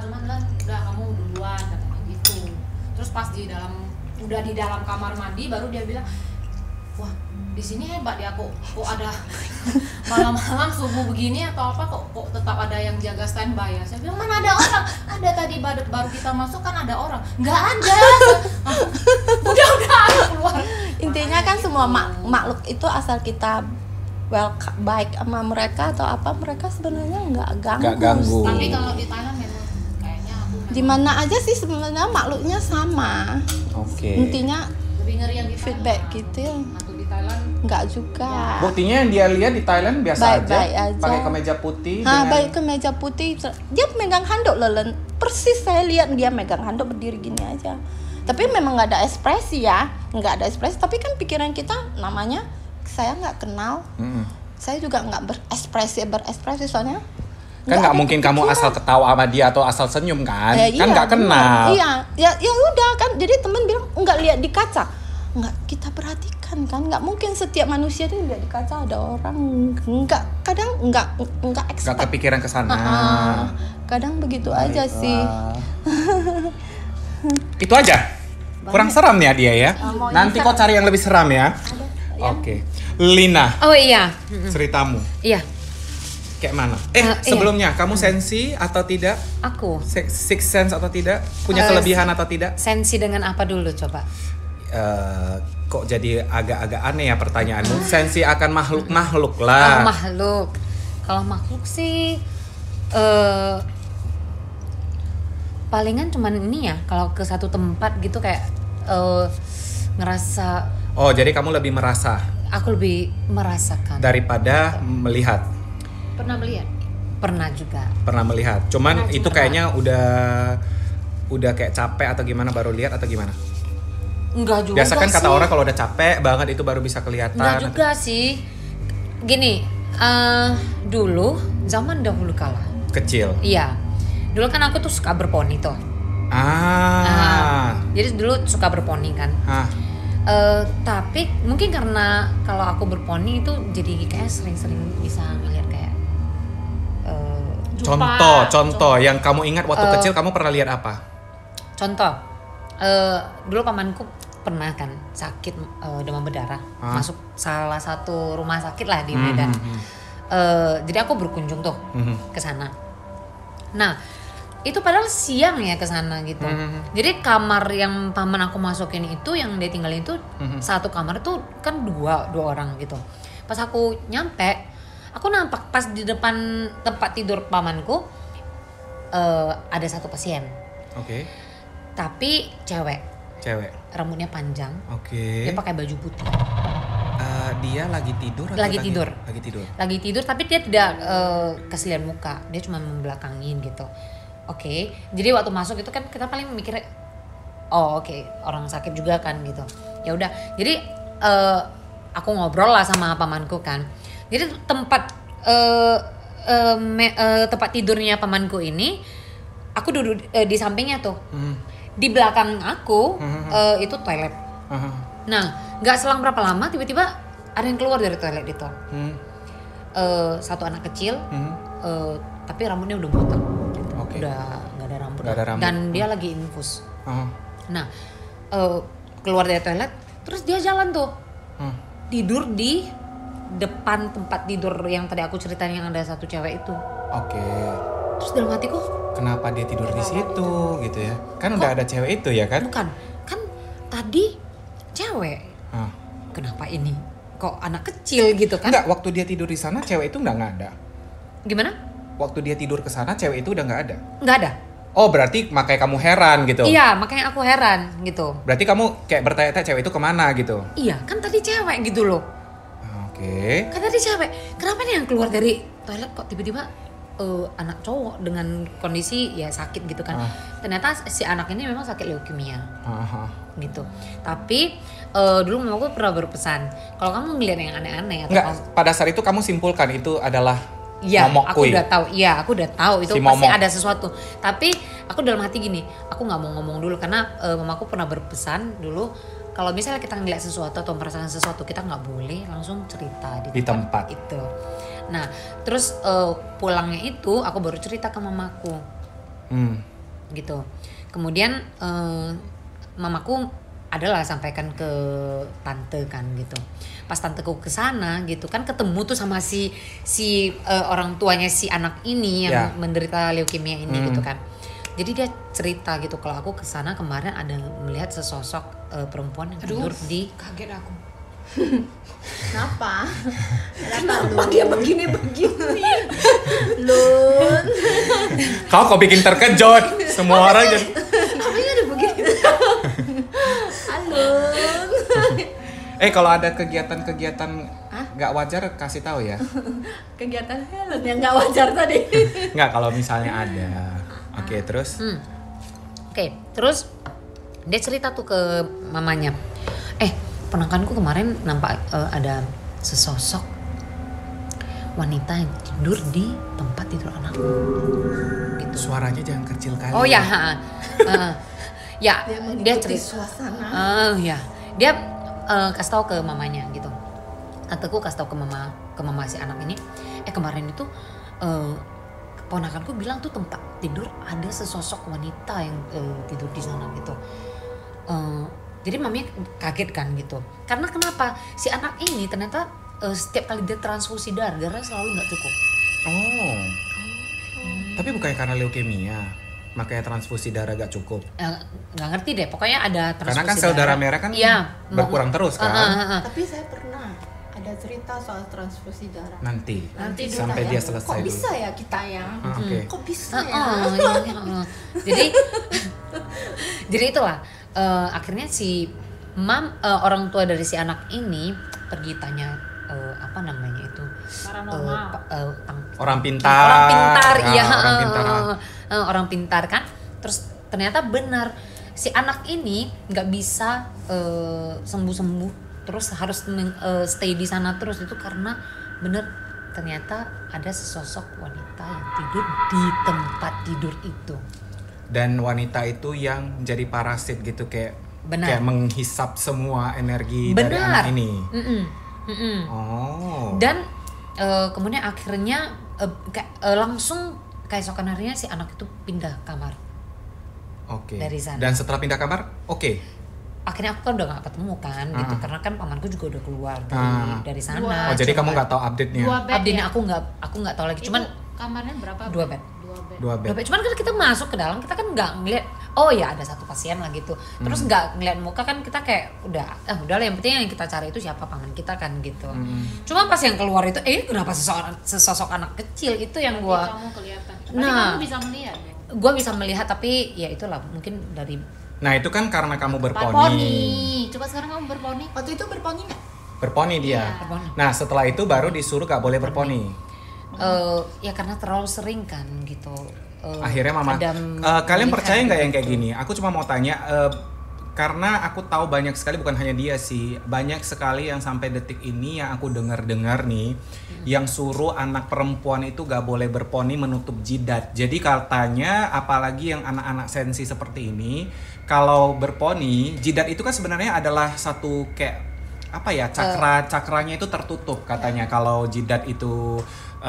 cuman kan udah kamu duluan katanya gitu. Terus pas udah di dalam kamar mandi baru dia bilang, wah di sini hebat ya, kok ada malam-malam subuh begini atau apa kok tetap ada yang jaga standby ya. Saya bilang mana ada orang, ada tadi baru kita masuk kan ada orang, nggak ada. udah aku keluar. Intinya kan semua makhluk itu asal kita baik sama mereka atau apa, mereka sebenarnya nggak ganggu. Tapi sih. kalau di Thailand memang kayaknya aku Di mana aja sih sebenarnya makhluknya sama. Oke. Intinya lebih ngeri yang di feedback Thailand. gitu ya. Atau di Thailand Nggak juga. Buktinya yang dia lihat di Thailand biasa Baik-baik aja, aja. pakai kemeja putih. Baik kemeja putih. Dia megang handuk lelen. Persis saya lihat dia megang handuk berdiri gini aja. Tapi memang nggak ada ekspresi ya, nggak ada ekspresi. Tapi kan pikiran kita namanya saya nggak kenal. Saya juga nggak berekspresi soalnya. Kan nggak ada mungkin kamu kepikiran. asal ketawa sama dia atau asal senyum kan? Kan Iya, nggak kenal. bener. Iya, ya udah kan. Jadi teman bilang nggak lihat di kaca. Nggak kita perhatikan kan. Nggak mungkin setiap manusia itu lihat di kaca ada orang. Nggak, kadang nggak Nggak expect. kepikiran ke sana. Kadang begitu aja sih. Itu aja. Kurang seram ya dia ya. Mau Nanti yang kau cari yang lebih seram ya. Oke. Lina, Oh iya. ceritamu Iya, kayak mana? Iya. Sebelumnya kamu sensi atau tidak? aku Six sense atau tidak? Punya kelebihan atau tidak? sensi dengan apa dulu coba? Kok jadi agak-agak aneh ya pertanyaanmu? Sensi akan makhluk-makhluk lah. Makhluk. Kalau makhluk sih palingan cuman ini ya, kalau ke satu tempat gitu kayak ngerasa, Oh, jadi kamu lebih merasa aku lebih merasakan. daripada melihat. pernah melihat. Pernah juga. Pernah melihat. Cuman Pernah itu juga. kayaknya udah kayak capek atau gimana baru lihat atau gimana? Enggak juga Biasa kan sih. kata orang kalau udah capek banget itu baru bisa kelihatan. Enggak juga sih. Gini, dulu zaman dahulu kala. Kecil. Iya. Dulu kan aku tuh suka berponi tuh. Jadi dulu suka berponi kan. Tapi mungkin karena kalau aku berponi itu jadi kayak sering-sering bisa ngeliat kayak Contoh yang kamu ingat waktu kecil kamu pernah lihat apa? contoh. Dulu pamanku pernah kan sakit demam berdarah, masuk salah satu rumah sakit lah di Medan. Jadi aku berkunjung tuh ke sana. Nah, itu padahal siang ya ke sana gitu. Jadi kamar yang paman aku masukin itu, yang dia tinggalin itu satu kamar itu kan dua orang gitu. Pas aku nyampe, aku nampak pas di depan tempat tidur pamanku ada satu pasien. Oke. Tapi cewek, rambutnya panjang. Oke. Dia pakai baju putih. Dia lagi tidur atau Lagi tidur. Lagi tidur, tapi dia tidak kasih lihat muka. Dia cuma membelakangin gitu. Oke. Jadi waktu masuk itu kan kita paling mikir, oh oke, orang sakit juga kan gitu. Ya udah. Jadi aku ngobrol lah sama pamanku kan. Jadi tempat tempat tidurnya pamanku ini, aku duduk di sampingnya tuh. Di belakang aku itu toilet. Nah, nggak selang berapa lama tiba-tiba ada yang keluar dari toilet itu. Satu anak kecil, tapi rambutnya udah botak. Oke. Udah nggak ada rambut. Dan dia lagi infus. Nah, keluar dari toilet, terus dia jalan tuh. Tidur di depan tempat tidur yang tadi aku ceritain yang ada satu cewek itu. Oke. Terus dalam hatiku, kenapa dia tidur di situ gitu ya? Kan udah ada cewek itu ya kan? bukan, kan tadi cewek. Kenapa ini kok anak kecil gitu kan? Enggak, waktu dia tidur di sana cewek itu nggak ada. Gimana? Waktu dia tidur ke sana cewek itu udah nggak ada. Nggak ada. Oh, berarti makanya kamu heran gitu. Iya, makanya aku heran gitu. Berarti kamu kayak bertanya-tanya cewek itu kemana gitu. Iya, kan tadi cewek gitu loh. Oke. Kan tadi cewek. Kenapa nih yang keluar dari toilet kok tiba-tiba anak cowok dengan kondisi ya sakit gitu kan. Ternyata si anak ini memang sakit leukemia. Gitu. Tapi dulu mamaku pernah berpesan, kalau kamu ngeliat yang aneh-aneh atau Enggak, pada saat itu kamu simpulkan itu adalah iya, momokku. aku udah tahu. Iya, aku udah tahu itu Si pasti momok. ada sesuatu. Tapi aku dalam hati gini, aku nggak mau ngomong dulu karena mamaku pernah berpesan dulu, kalau misalnya kita ngeliat sesuatu atau merasakan sesuatu, kita nggak boleh langsung cerita Di tempat. itu. Nah, terus pulangnya itu aku baru cerita ke mamaku, gitu. Kemudian mamaku adalah sampaikan ke tante kan gitu. Pas tanteku ke sana gitu kan ketemu tuh sama si orang tuanya si anak ini yang menderita leukemia ini gitu kan. Jadi dia cerita gitu kalau aku ke sana kemarin ada melihat sesosok perempuan yang tidur di Kaget aku. Kenapa? Kenapa dia begini-begini? Lun. Kau bikin terkejut semua orang jadi. Apanya ada begini? Halo. Kalau ada kegiatan-kegiatan nggak wajar kasih tahu ya. Kegiatan Helen yang nggak wajar tadi. Nggak, kalau misalnya ada. Oke, terus? Oke, terus dia cerita tuh ke mamanya. Ponakanku kemarin nampak ada sesosok wanita yang tidur di tempat tidur anakku. Gitu. Suaranya jangan kecil kali. Oh ya, ya dia cerita suasana. Ya, dia kasih tahu ke mamanya gitu. Tanteku kasih tahu ke mama si anak ini. Kemarin itu ponakanku bilang tuh tempat tidur ada sesosok wanita yang tidur di sana gitu. Jadi mami kaget kan gitu. Karena kenapa? Si anak ini ternyata setiap kali dia transfusi darah selalu nggak cukup. Tapi bukannya karena leukemia, makanya transfusi darah gak cukup. Nggak ngerti deh. Pokoknya ada transfusi karena kan sel darah merah kan berkurang terus kan. Tapi saya pernah ada cerita soal transfusi darah. Nanti dulu sampai ya. dia selesai Kok dulu. bisa ya kita ya? Kok bisa ya? Jadi itulah akhirnya si orang tua dari si anak ini pergi tanya apa namanya itu Paranormal. Orang pintar. Iya, Orang pintar. orang pintar kan. Terus ternyata benar si anak ini nggak bisa sembuh terus harus stay di sana terus itu karena benar ternyata ada sesosok wanita yang tidur di tempat tidur itu. Dan wanita itu yang jadi parasit gitu kayak menghisap semua energi dari anak ini. Dan kemudian akhirnya langsung keesokan harinya si anak itu pindah kamar. Oke. Dari sana. Dan setelah pindah kamar, Akhirnya aku kan udah gak ketemu kan gitu karena kan pamanku juga udah keluar dari sana. Jadi kamu nggak tahu update-nya? Update-nya aku nggak tahu lagi. Cuman kamarnya berapa? 2 bed. 2 bed. Cuman kan kita masuk ke dalam kita kan nggak ngeliat. Oh ya ada satu pasien lah gitu. Terus nggak ngeliat muka kan kita kayak udahlah yang penting yang kita cari itu siapa paman kita kan gitu. Cuma pas yang keluar itu kenapa sesosok anak kecil itu yang gua. Kamu kelihatan. Tapi kamu bisa melihat. gue bisa melihat, tapi ya itulah mungkin dari Nah itu kan karena kamu berponi. Berponi. Coba sekarang kamu berponi. Waktu itu berponi nggak? Berponi dia. berponi. Nah setelah itu baru disuruh gak boleh berponi. Ya karena terlalu sering kan gitu. Akhirnya mama, Adam kalian melihat percaya nggak gitu. yang kayak gini? Aku cuma mau tanya, karena aku tahu banyak sekali, bukan hanya dia sih, banyak sekali yang sampai detik ini yang aku dengar nih, yang suruh anak perempuan itu gak boleh berponi menutup jidat. Jadi katanya, apalagi yang anak-anak sensi seperti ini, kalau berponi, jidat itu kan sebenarnya adalah satu kayak apa ya, cakranya itu tertutup katanya kalau jidat itu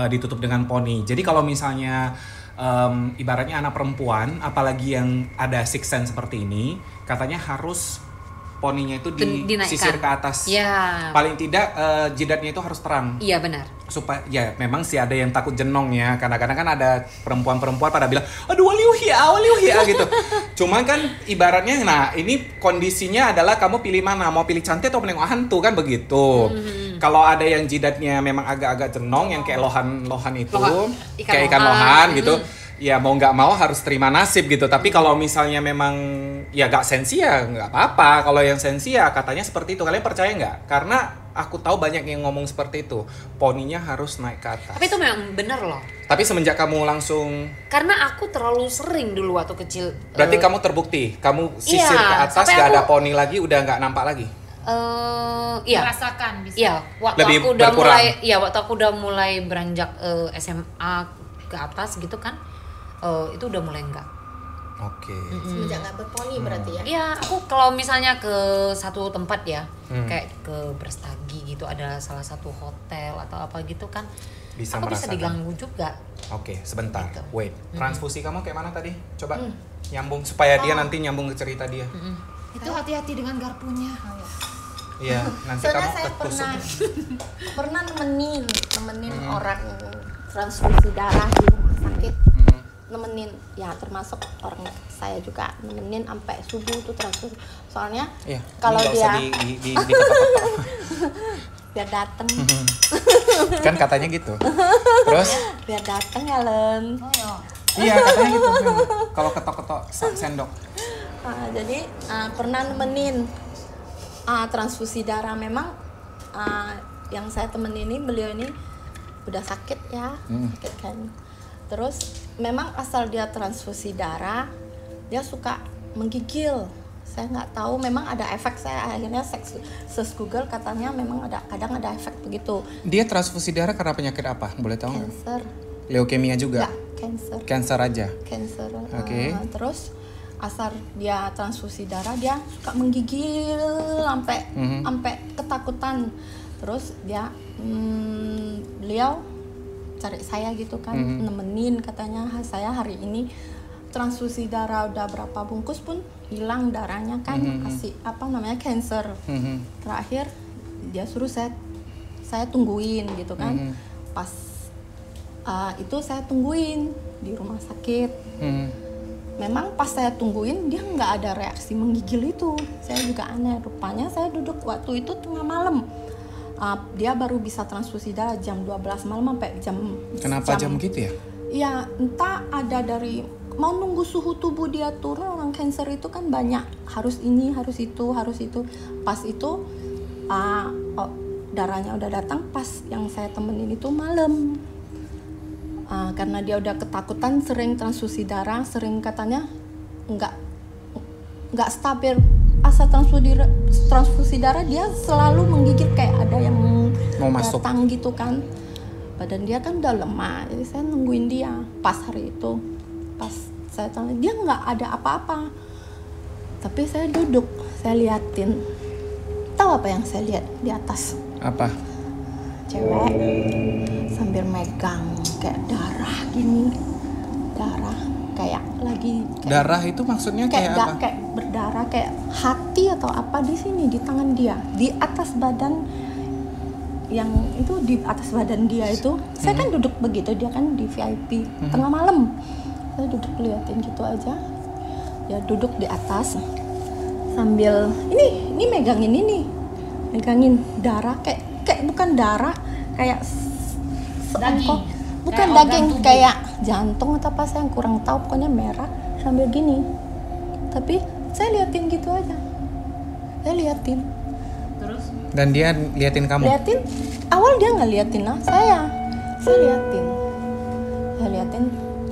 ditutup dengan poni. Jadi kalau misalnya ibaratnya anak perempuan, apalagi yang ada six sense seperti ini, katanya harus poninya itu Dinaikkan. disisir ke atas. Ya. Paling tidak jidatnya itu harus terang. Iya benar. Supaya ya memang sih ada yang takut jenong ya. Kadang-kadang kan ada perempuan-perempuan pada bilang, aduh waliuhia gitu. Cuman kan ibaratnya, nah ini kondisinya adalah kamu pilih mana, mau pilih cantik atau menengok hantu kan begitu. Kalau ada yang jidatnya memang agak-agak jenong, yang kayak lohan itu, Ikan kayak ikan lohan. lohan gitu. Ya mau nggak mau harus terima nasib gitu. Tapi kalau misalnya memang ya nggak sensi ya nggak apa-apa. Kalau yang sensi ya katanya seperti itu. Kalian percaya nggak? Karena aku tahu banyak yang ngomong seperti itu. Poninya harus naik ke atas. Tapi itu memang bener loh. Tapi semenjak kamu langsung, Karena aku terlalu sering dulu waktu kecil. berarti kamu terbukti, kamu sisir iya, ke atas sampai nggak ada aku- poni lagi, udah nggak nampak lagi. Iya. Merasakan bisa. Iya, waktu Lebih aku udah berkurang. waktu aku udah mulai beranjak SMA ke atas gitu kan, itu udah mulai enggak. Oke. Semenjak nggak berponi berarti ya? Iya, aku kalau misalnya ke satu tempat ya, Hmm. kayak ke Brastagi gitu, ada salah satu hotel atau apa gitu kan, Bisa aku bisa merasakan. diganggu juga. Oke, sebentar. Gitu. Wait, transfusi kamu kayak mana tadi? Coba nyambung supaya dia nanti nyambung ke cerita dia. Itu hati-hati dengan garpunya. Iya, nanti Soalnya kamu saya ketusuk. pernah nemenin orang transfusi darah di rumah sakit. Nemenin, ya termasuk orang saya juga nemenin sampai subuh tuh transfusi. Soalnya Iya. kalau ini nggak dia usah diketok-ketok. biar dateng, Kan katanya gitu. Terus? biar dateng ya Len. Oh ya. Iya, katanya gitu. Kalau ketok-ketok sendok. Jadi pernah nemenin transfusi darah. Memang yang saya temenin ini, beliau ini udah sakit ya, sakit kan. Terus memang asal dia transfusi darah, dia suka menggigil. Saya nggak tahu, memang ada efek. Saya akhirnya search Google, katanya memang kadang ada efek begitu. Dia transfusi darah karena penyakit apa? Boleh tahu nggak? Cancer, Leukemia juga? nggak cancer. Cancer aja? Cancer. Oke. Terus asal dia transfusi darah, dia suka menggigil sampai ketakutan. Terus dia beliau cari saya gitu kan, nemenin, katanya saya hari ini transfusi darah udah berapa bungkus pun hilang darahnya kan, kasih apa namanya cancer. Terakhir dia suruh saya tungguin gitu kan. Pas itu saya tungguin di rumah sakit. Memang pas saya tungguin dia nggak ada reaksi menggigil itu. Saya juga aneh, rupanya saya duduk waktu itu tengah malam. Dia baru bisa transfusi darah jam 12 malam sampai jam. Kenapa jam gitu ya? Ya entah, ada dari mau nunggu suhu tubuh dia turun. Orang cancer itu kan banyak, harus ini, harus itu. Pas itu darahnya udah datang pas yang saya temenin itu malam. Karena dia udah ketakutan, sering transfusi darah, sering katanya nggak stabil. Asal transfusi darah dia selalu menggigil, kayak ada yang Mau masuk. datang gitu kan. Badan dia kan udah lemah, jadi saya nungguin dia. Pas hari itu, pas saya tanya, dia nggak ada apa-apa. Tapi saya duduk, saya liatin. Tahu apa yang saya lihat di atas? Apa? Cewek sambil megang kayak darah gini, darah kayak lagi Darah itu maksudnya kayak apa? kayak berdarah, kayak hati atau apa di sini, di tangan dia, di atas badan. Yang itu di atas badan dia itu, saya kan duduk begitu, dia kan di VIP tengah malam, saya duduk liatin gitu aja. Dia duduk di atas sambil ini megangin darah, kayak bukan darah, kayak Daging. bukan Kayak organ daging tubuh. kayak jantung atau apa, saya kurang tahu, pokoknya merah sambil gini. Tapi saya liatin gitu aja, saya liatin. Terus Dan dia liatin kamu. Liatin, awal dia nggak liatin saya liatin.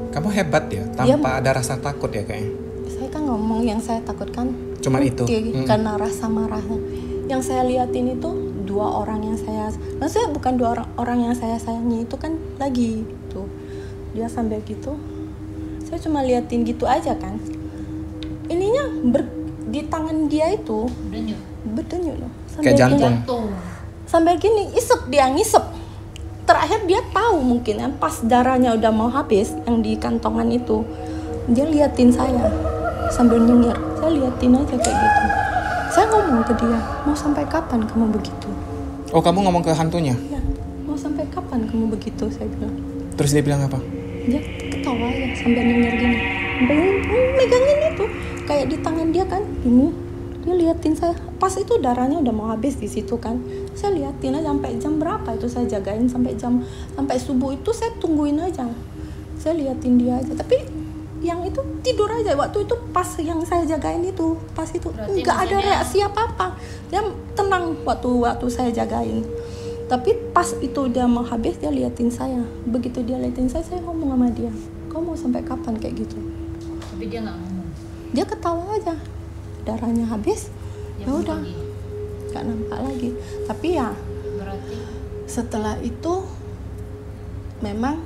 Kamu hebat ya, tanpa ada rasa takut ya kayaknya. Saya kan ngomong yang saya takutkan Cuman itu. karena rasa marahnya. Yang saya liatin itu dua orang yang saya, maksudnya bukan dua orang yang saya sayangi itu kan lagi tuh. Dia sambil gitu, saya cuma liatin gitu aja kan. Ininya di tangan dia itu berdenyut loh. Kayak jantung. jantung. Sambil gini, dia ngisep. Terakhir dia tahu mungkin kan pas darahnya udah mau habis yang di kantongan itu, dia liatin saya sambil nyengir. Saya liatin aja kayak gitu. Saya ngomong ke dia, mau sampai kapan kamu begitu? Oh, kamu ngomong ke hantunya? Ya, mau sampai kapan kamu begitu? Saya bilang. Terus dia bilang apa? Dia ketawa aja sambil nyengir gini. Megangin itu kayak di tangan dia kan, ini. Dia liatin saya. Pas itu darahnya udah mau habis di situ kan. Saya liatin aja sampai jam berapa itu saya jagain sampai subuh itu saya tungguin aja. Saya liatin dia aja. Tapi yang itu tidur aja waktu itu pas yang saya jagain itu, pas itu Berarti nggak ada maksudnya- reaksi apa-apa. Dia tenang waktu saya jagain. Tapi pas itu dia mau habis dia liatin saya. Begitu dia liatin saya ngomong sama dia, "Kau mau sampai kapan kayak gitu?" Tapi dia nggak ngomong. Dia ketawa aja. Darahnya habis, Dia ya udah, pergi. nggak nampak lagi. Tapi ya Berarti setelah itu memang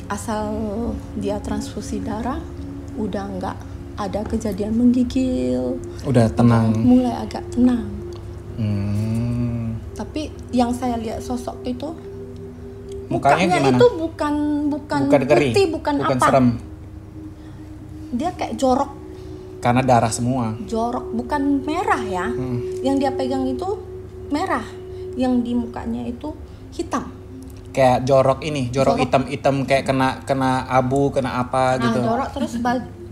asal dia transfusi darah udah nggak ada kejadian menggigil, Udah tenang. mulai agak tenang. Hmm. Tapi yang saya lihat sosok itu Mukanya gimana? itu bukan Bukan ngeri, putih, bukan apa, serem. dia kayak jorok, Karena darah semua. bukan merah ya. Yang dia pegang itu merah, yang di mukanya itu hitam. Kayak jorok Jorok. hitam-hitam kayak kena abu, kena apa Nah, gitu. jorok terus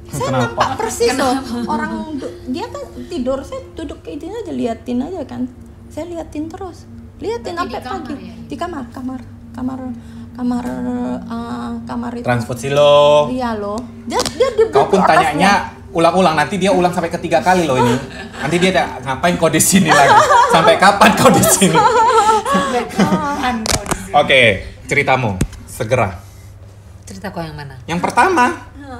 saya Kenapa? nampak persis loh orang dia kan tidur, saya duduk kayak gini aja liatin aja kan, saya liatin terus, liatin Berarti sampai di kamar pagi ya? di kamar itu. Transfusi lo. Iya loh, dia duduk Kau pun atasnya. tanyanya ulang-ulang, nanti dia ulang sampai ketiga kali loh ini. Nanti dia ngapain kau di sini lagi? Sampai kapan kau di sini? Oke, ceritamu segera. Ceritaku yang mana? Yang pertama,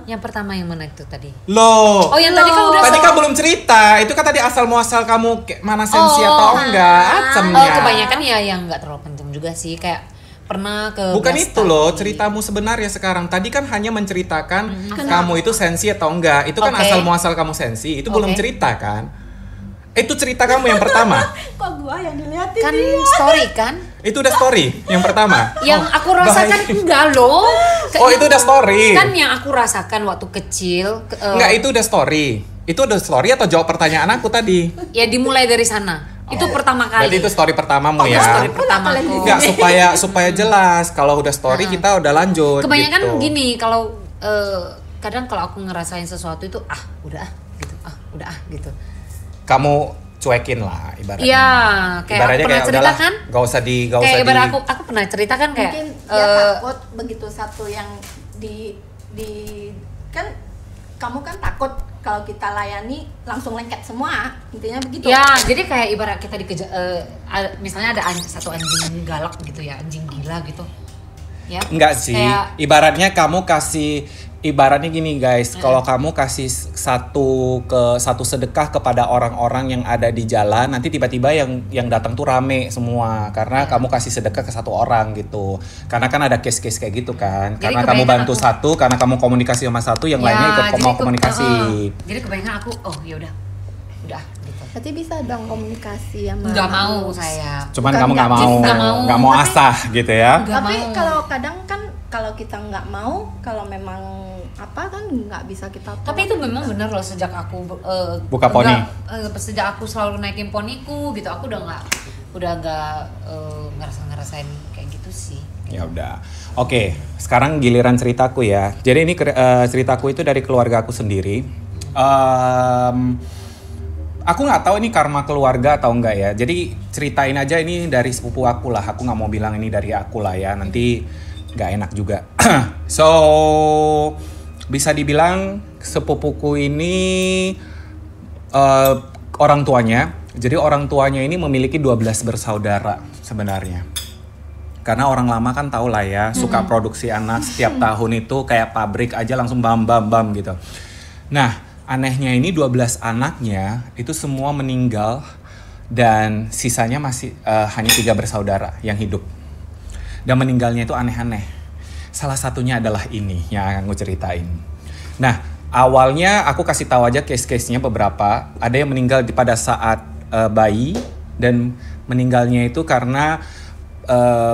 Yang pertama yang mana itu tadi? loh. Oh, yang tadi kan udah Tadi kan belum cerita. Itu kan tadi asal muasal kamu kayak mana sensi atau enggak, acemnya. Oh, kebanyakan ya yang nggak terlalu penting juga sih, kayak pernah ke Bukan belas itu loh tahun. ceritamu sebenarnya sekarang. Tadi kan hanya menceritakan kamu itu sensi atau enggak. Itu kan Oke. asal muasal kamu sensi. Itu belum Oke. cerita kan? Itu cerita kamu yang pertama. Kok gua yang diliatin Kan dia? story kan? Itu udah story yang pertama. Yang aku rasakan bahaya. enggak loh. Oh, itu udah story. Kan yang aku rasakan waktu kecil. Enggak, itu udah story. Itu udah story atau jawab pertanyaan aku tadi? Ya dimulai dari sana. Itu pertama kali. Berarti itu story pertamamu ya. Story pertamaku. Enggak, supaya jelas. Kalau udah story kita udah lanjut. Kebanyakan gitu. gini, kalau kadang kalau aku ngerasain sesuatu itu udah gitu. Udah gitu. Kamu cuekin lah ibaratnya. Iya, kayak Ibaratnya aku pernah kayak cerita udahlah, kan? Gak usah Kayak ibarat aku pernah cerita kan kayak Mungkin dia takut begitu satu yang di kan kamu kan takut kalau kita layani langsung lengket semua, intinya begitu. ya, jadi kayak ibarat kita dikejar misalnya ada satu anjing galak gitu ya, anjing gila gitu. Ya. Enggak sih, Kayak ibaratnya kamu kasih, ibaratnya gini guys, kalau kamu kasih satu sedekah kepada orang-orang yang ada di jalan, nanti tiba-tiba yang datang tuh rame semua karena kamu kasih sedekah ke satu orang gitu. Karena kan ada case-case kayak gitu kan. Jadi Karena kamu kebanyakan bantu aku- satu, karena kamu komunikasi sama satu, yang lainnya ikut jadi mau komunikasi. jadi kebanyakan aku ya udah gitu. Berarti bisa dong komunikasi sama Nggak mau saya. Cuman Bukan kamu nggak nggak mau, bisa. nggak mau Tapi- asah gitu ya. Nggak Tapi mau. kalau kadang kan kalau kita nggak mau, kalau memang apa kan nggak bisa kita tolak. Tapi itu memang benar loh, sejak aku Buka poni. sejak aku selalu naikin poniku gitu, aku udah nggak ngerasain kayak gitu sih. Ya udah. Oke, sekarang giliran ceritaku ya. Jadi ini ceritaku itu dari keluarga aku sendiri. Aku nggak tahu ini karma keluarga atau enggak ya. Jadi ceritain aja ini dari sepupu aku lah. Aku nggak mau bilang ini dari aku lah ya. Nanti nggak enak juga. So bisa dibilang sepupuku ini orang tuanya. Jadi orang tuanya ini memiliki 12 bersaudara sebenarnya. Karena orang lama kan tahu lah ya, suka produksi anak setiap tahun itu kayak pabrik aja langsung bam gitu. Nah, anehnya ini 12 anaknya itu semua meninggal dan sisanya masih hanya 3 bersaudara yang hidup. Dan meninggalnya itu aneh-aneh. Salah satunya adalah ini yang akan gue ceritain. Nah, awalnya aku kasih tahu aja case-case-nya beberapa. Ada yang meninggal pada saat bayi dan meninggalnya itu karena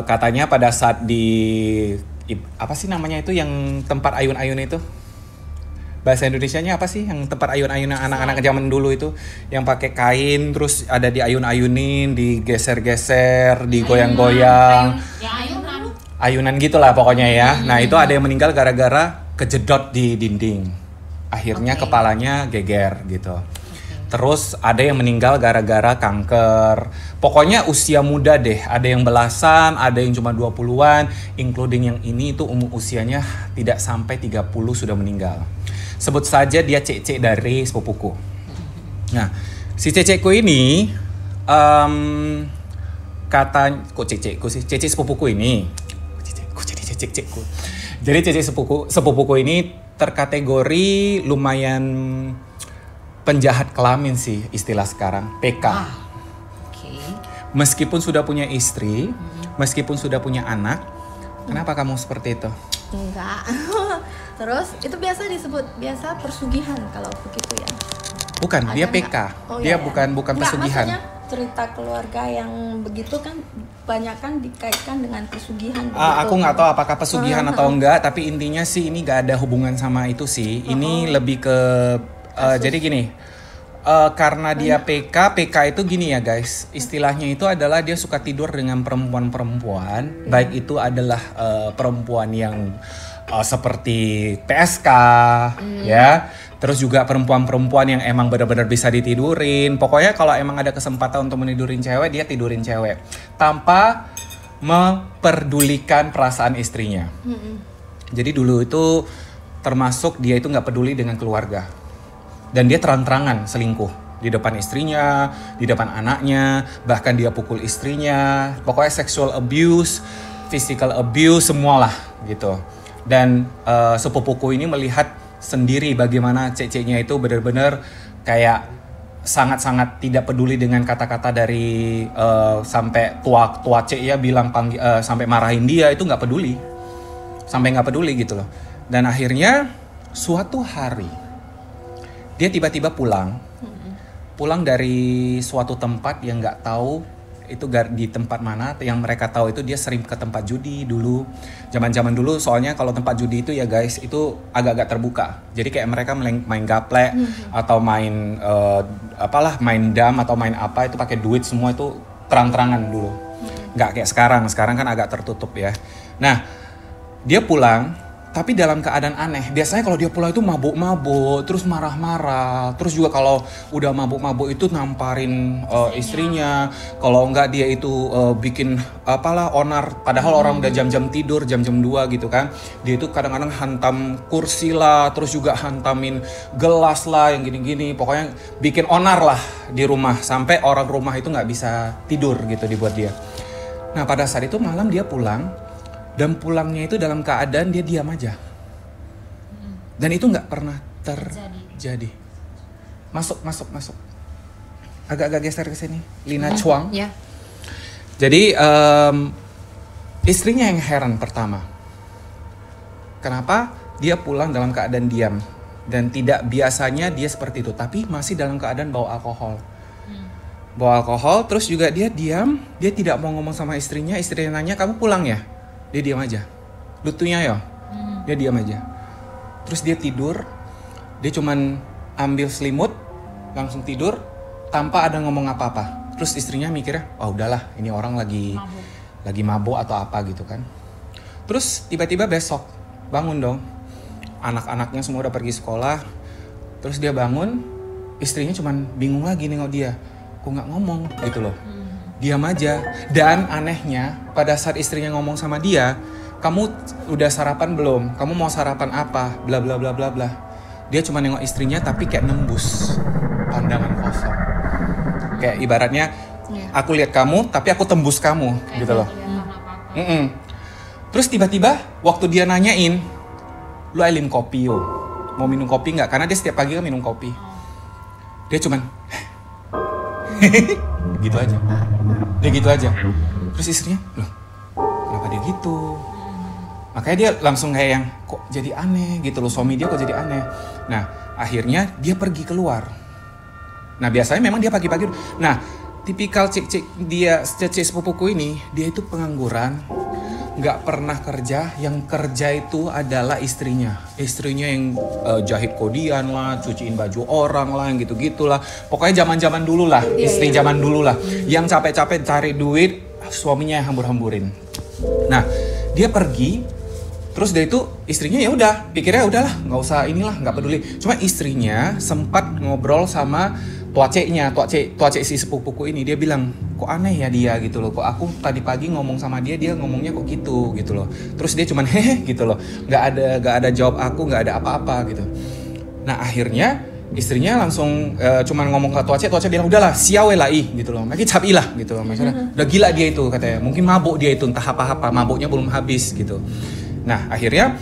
katanya pada saat di apa sih namanya itu yang tempat ayun-ayun itu? Bahasa Indonesianya apa sih yang tempat ayun-ayun anak-anak zaman dulu itu yang pakai kain terus ada di ayun-ayunin, digeser-geser, digoyang-goyang. Ayunan gitulah pokoknya ya. Nah, itu ada yang meninggal gara-gara kejedot di dinding. Akhirnya kepalanya geger gitu. Terus ada yang meninggal gara-gara kanker. Pokoknya usia muda deh. Ada yang belasan, ada yang cuma 20-an, including yang ini itu usianya tidak sampai 30 sudah meninggal. Sebut saja dia cece dari sepupuku. Nah, si ceceku ini kok ceceku sih? Cece sepupuku ini. Ceceku. Jadi cece sepupuku ini terkategori lumayan penjahat kelamin sih istilah sekarang, PK. Meskipun sudah punya istri, meskipun sudah punya anak, kenapa kamu seperti itu? Enggak. Terus itu biasa disebut persugihan kalau begitu ya. Bukan, Ada dia enggak? PK. Oh, Dia iya, bukan Enggak, pesugihan. maksudnya cerita keluarga yang begitu kan banyak kan dikaitkan dengan pesugihan. Aku nggak tahu apakah pesugihan atau enggak, tapi intinya sih ini nggak ada hubungan sama itu sih. Ini lebih ke jadi gini. Karena dia PK itu gini ya guys, istilahnya itu adalah dia suka tidur dengan perempuan-perempuan, baik itu adalah perempuan yang seperti PSK, ya, terus juga perempuan-perempuan yang emang benar-benar bisa ditidurin. Pokoknya kalau emang ada kesempatan untuk menidurin cewek, dia tidurin cewek, tanpa memperdulikan perasaan istrinya. Jadi dulu itu termasuk dia itu nggak peduli dengan keluarga. Dan dia terang-terangan selingkuh di depan istrinya, di depan anaknya, bahkan dia pukul istrinya. Pokoknya sexual abuse, physical abuse, semualah gitu. Dan sepupuku ini melihat sendiri bagaimana cece-nya itu benar-benar kayak sangat-sangat tidak peduli dengan kata-kata dari sampai tua cek ya bilang sampai marahin dia, itu nggak peduli. Sampai nggak peduli gitu loh. Dan akhirnya suatu hari dia tiba-tiba pulang dari suatu tempat yang nggak tahu itu di tempat mana. Yang mereka tahu itu dia sering ke tempat judi dulu, zaman dulu. Soalnya kalau tempat judi itu ya guys itu agak-agak terbuka. Jadi kayak mereka main gaplek atau main main dam atau main apa itu pakai duit semua, itu terang-terangan dulu. Nggak kayak sekarang. Sekarang kan agak tertutup ya. Nah, dia pulang. Tapi dalam keadaan aneh. Biasanya kalau dia pulang itu mabuk-mabuk, terus marah-marah. Terus juga kalau udah mabuk-mabuk itu namparin istrinya. Kalau enggak dia itu bikin onar. Padahal orang udah jam-jam tidur, jam-jam 2 gitu kan. Dia itu kadang-kadang hantam kursi lah, terus juga hantamin gelas lah yang gini-gini. Pokoknya bikin onar lah di rumah. Sampai orang rumah itu nggak bisa tidur gitu dibuat dia. Nah pada saat itu malam dia pulang. Dan pulangnya itu dalam keadaan dia diam aja. Dan itu nggak pernah terjadi. Masuk. Agak-agak geser ke sini. Lina Chuang. Ya. Jadi istrinya yang heran pertama. Kenapa dia pulang dalam keadaan diam. Dan tidak biasanya dia seperti itu. Tapi masih dalam keadaan bawa alkohol. Bawa alkohol, terus juga dia diam. Dia tidak mau ngomong sama istrinya. Istrinya nanya, kamu pulang ya? Dia diam aja. Lutunya ya. Dia diam aja. Terus dia tidur. Dia cuman ambil selimut, langsung tidur tanpa ada ngomong apa-apa. Terus istrinya mikirnya, "Oh, udahlah, ini orang lagi mabuk atau apa gitu kan." Terus tiba-tiba besok bangun dong. Anak-anaknya semua udah pergi sekolah. Terus dia bangun, istrinya cuman bingung lagi nengok dia. Kok nggak ngomong gitu loh. Diam aja. Dan anehnya pada saat istrinya ngomong sama dia, kamu udah sarapan belum? Kamu mau sarapan apa? Bla bla bla bla bla. Dia cuma nengok istrinya tapi kayak nembus pandangan kosong. Kayak ibaratnya aku lihat kamu tapi aku tembus kamu gitu loh. Terus tiba-tiba waktu dia nanyain, lu alim kopi yo, mau minum kopi nggak? Karena dia setiap pagi kan minum kopi. Dia cuman gitu aja. Dia gitu aja. Terus istrinya, loh kenapa dia gitu? Makanya dia langsung kayak yang kok jadi aneh gitu loh, suami dia kok jadi aneh. Nah akhirnya dia pergi keluar. Nah biasanya memang dia pagi-pagi. Nah tipikal cik-cik dia, cik sepupuku ini, dia itu pengangguran, nggak pernah kerja. Yang kerja itu adalah istrinya yang jahit kodian lah, cuciin baju orang lah, yang gitu-gitulah. Pokoknya zaman dulu lah, istri zaman dulu lah, yang capek-capek cari duit, suaminya yang hambur-hamburin. Nah dia pergi, terus dari itu istrinya ya udah pikirnya udahlah nggak usah inilah, nggak peduli. Cuma istrinya sempat ngobrol sama tuacek si sepupuku ini. Dia bilang kok aneh ya dia gitu loh, kok aku tadi pagi ngomong sama dia ngomongnya kok gitu loh. Terus dia cuman hehe gitu loh, nggak ada jawab aku, nggak ada apa-apa gitu. Nah akhirnya istrinya langsung cuman ngomong ke tuacek bilang udahlah siawe lah gitu loh, lagi capi lah gitu loh, maksudnya udah gila dia itu katanya, mungkin mabuk dia itu entah apa mabuknya belum habis gitu. Nah akhirnya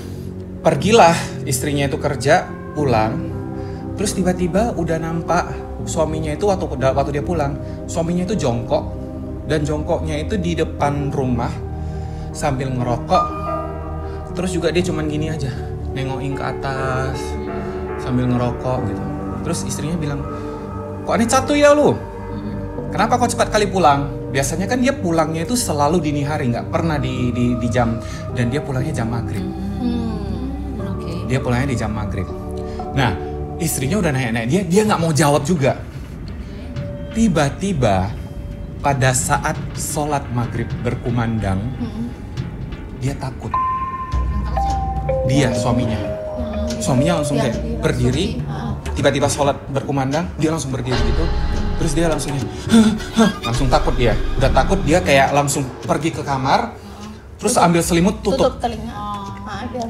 pergilah istrinya itu kerja pulang, terus tiba-tiba udah nampak suaminya itu waktu dia pulang, suaminya itu jongkok, dan jongkoknya itu di depan rumah sambil ngerokok. Terus juga dia cuman gini aja, nengokin ke atas sambil ngerokok gitu. Terus istrinya bilang, kok aneh catu ya lu? Kenapa kok cepat kali pulang? Biasanya kan dia pulangnya itu selalu dini hari, nggak pernah di jam, dan dia pulangnya jam maghrib. Dia pulangnya di jam maghrib. Nah istrinya udah nanya-nanya, dia nggak mau jawab juga. Tiba-tiba pada saat sholat maghrib berkumandang, dia takut. Dia suaminya langsung kayak berdiri. Tiba-tiba sholat berkumandang, dia langsung berdiri gitu. Terus dia langsung takut dia. Udah takut dia kayak langsung pergi ke kamar. Terus ambil selimut tutup telinga.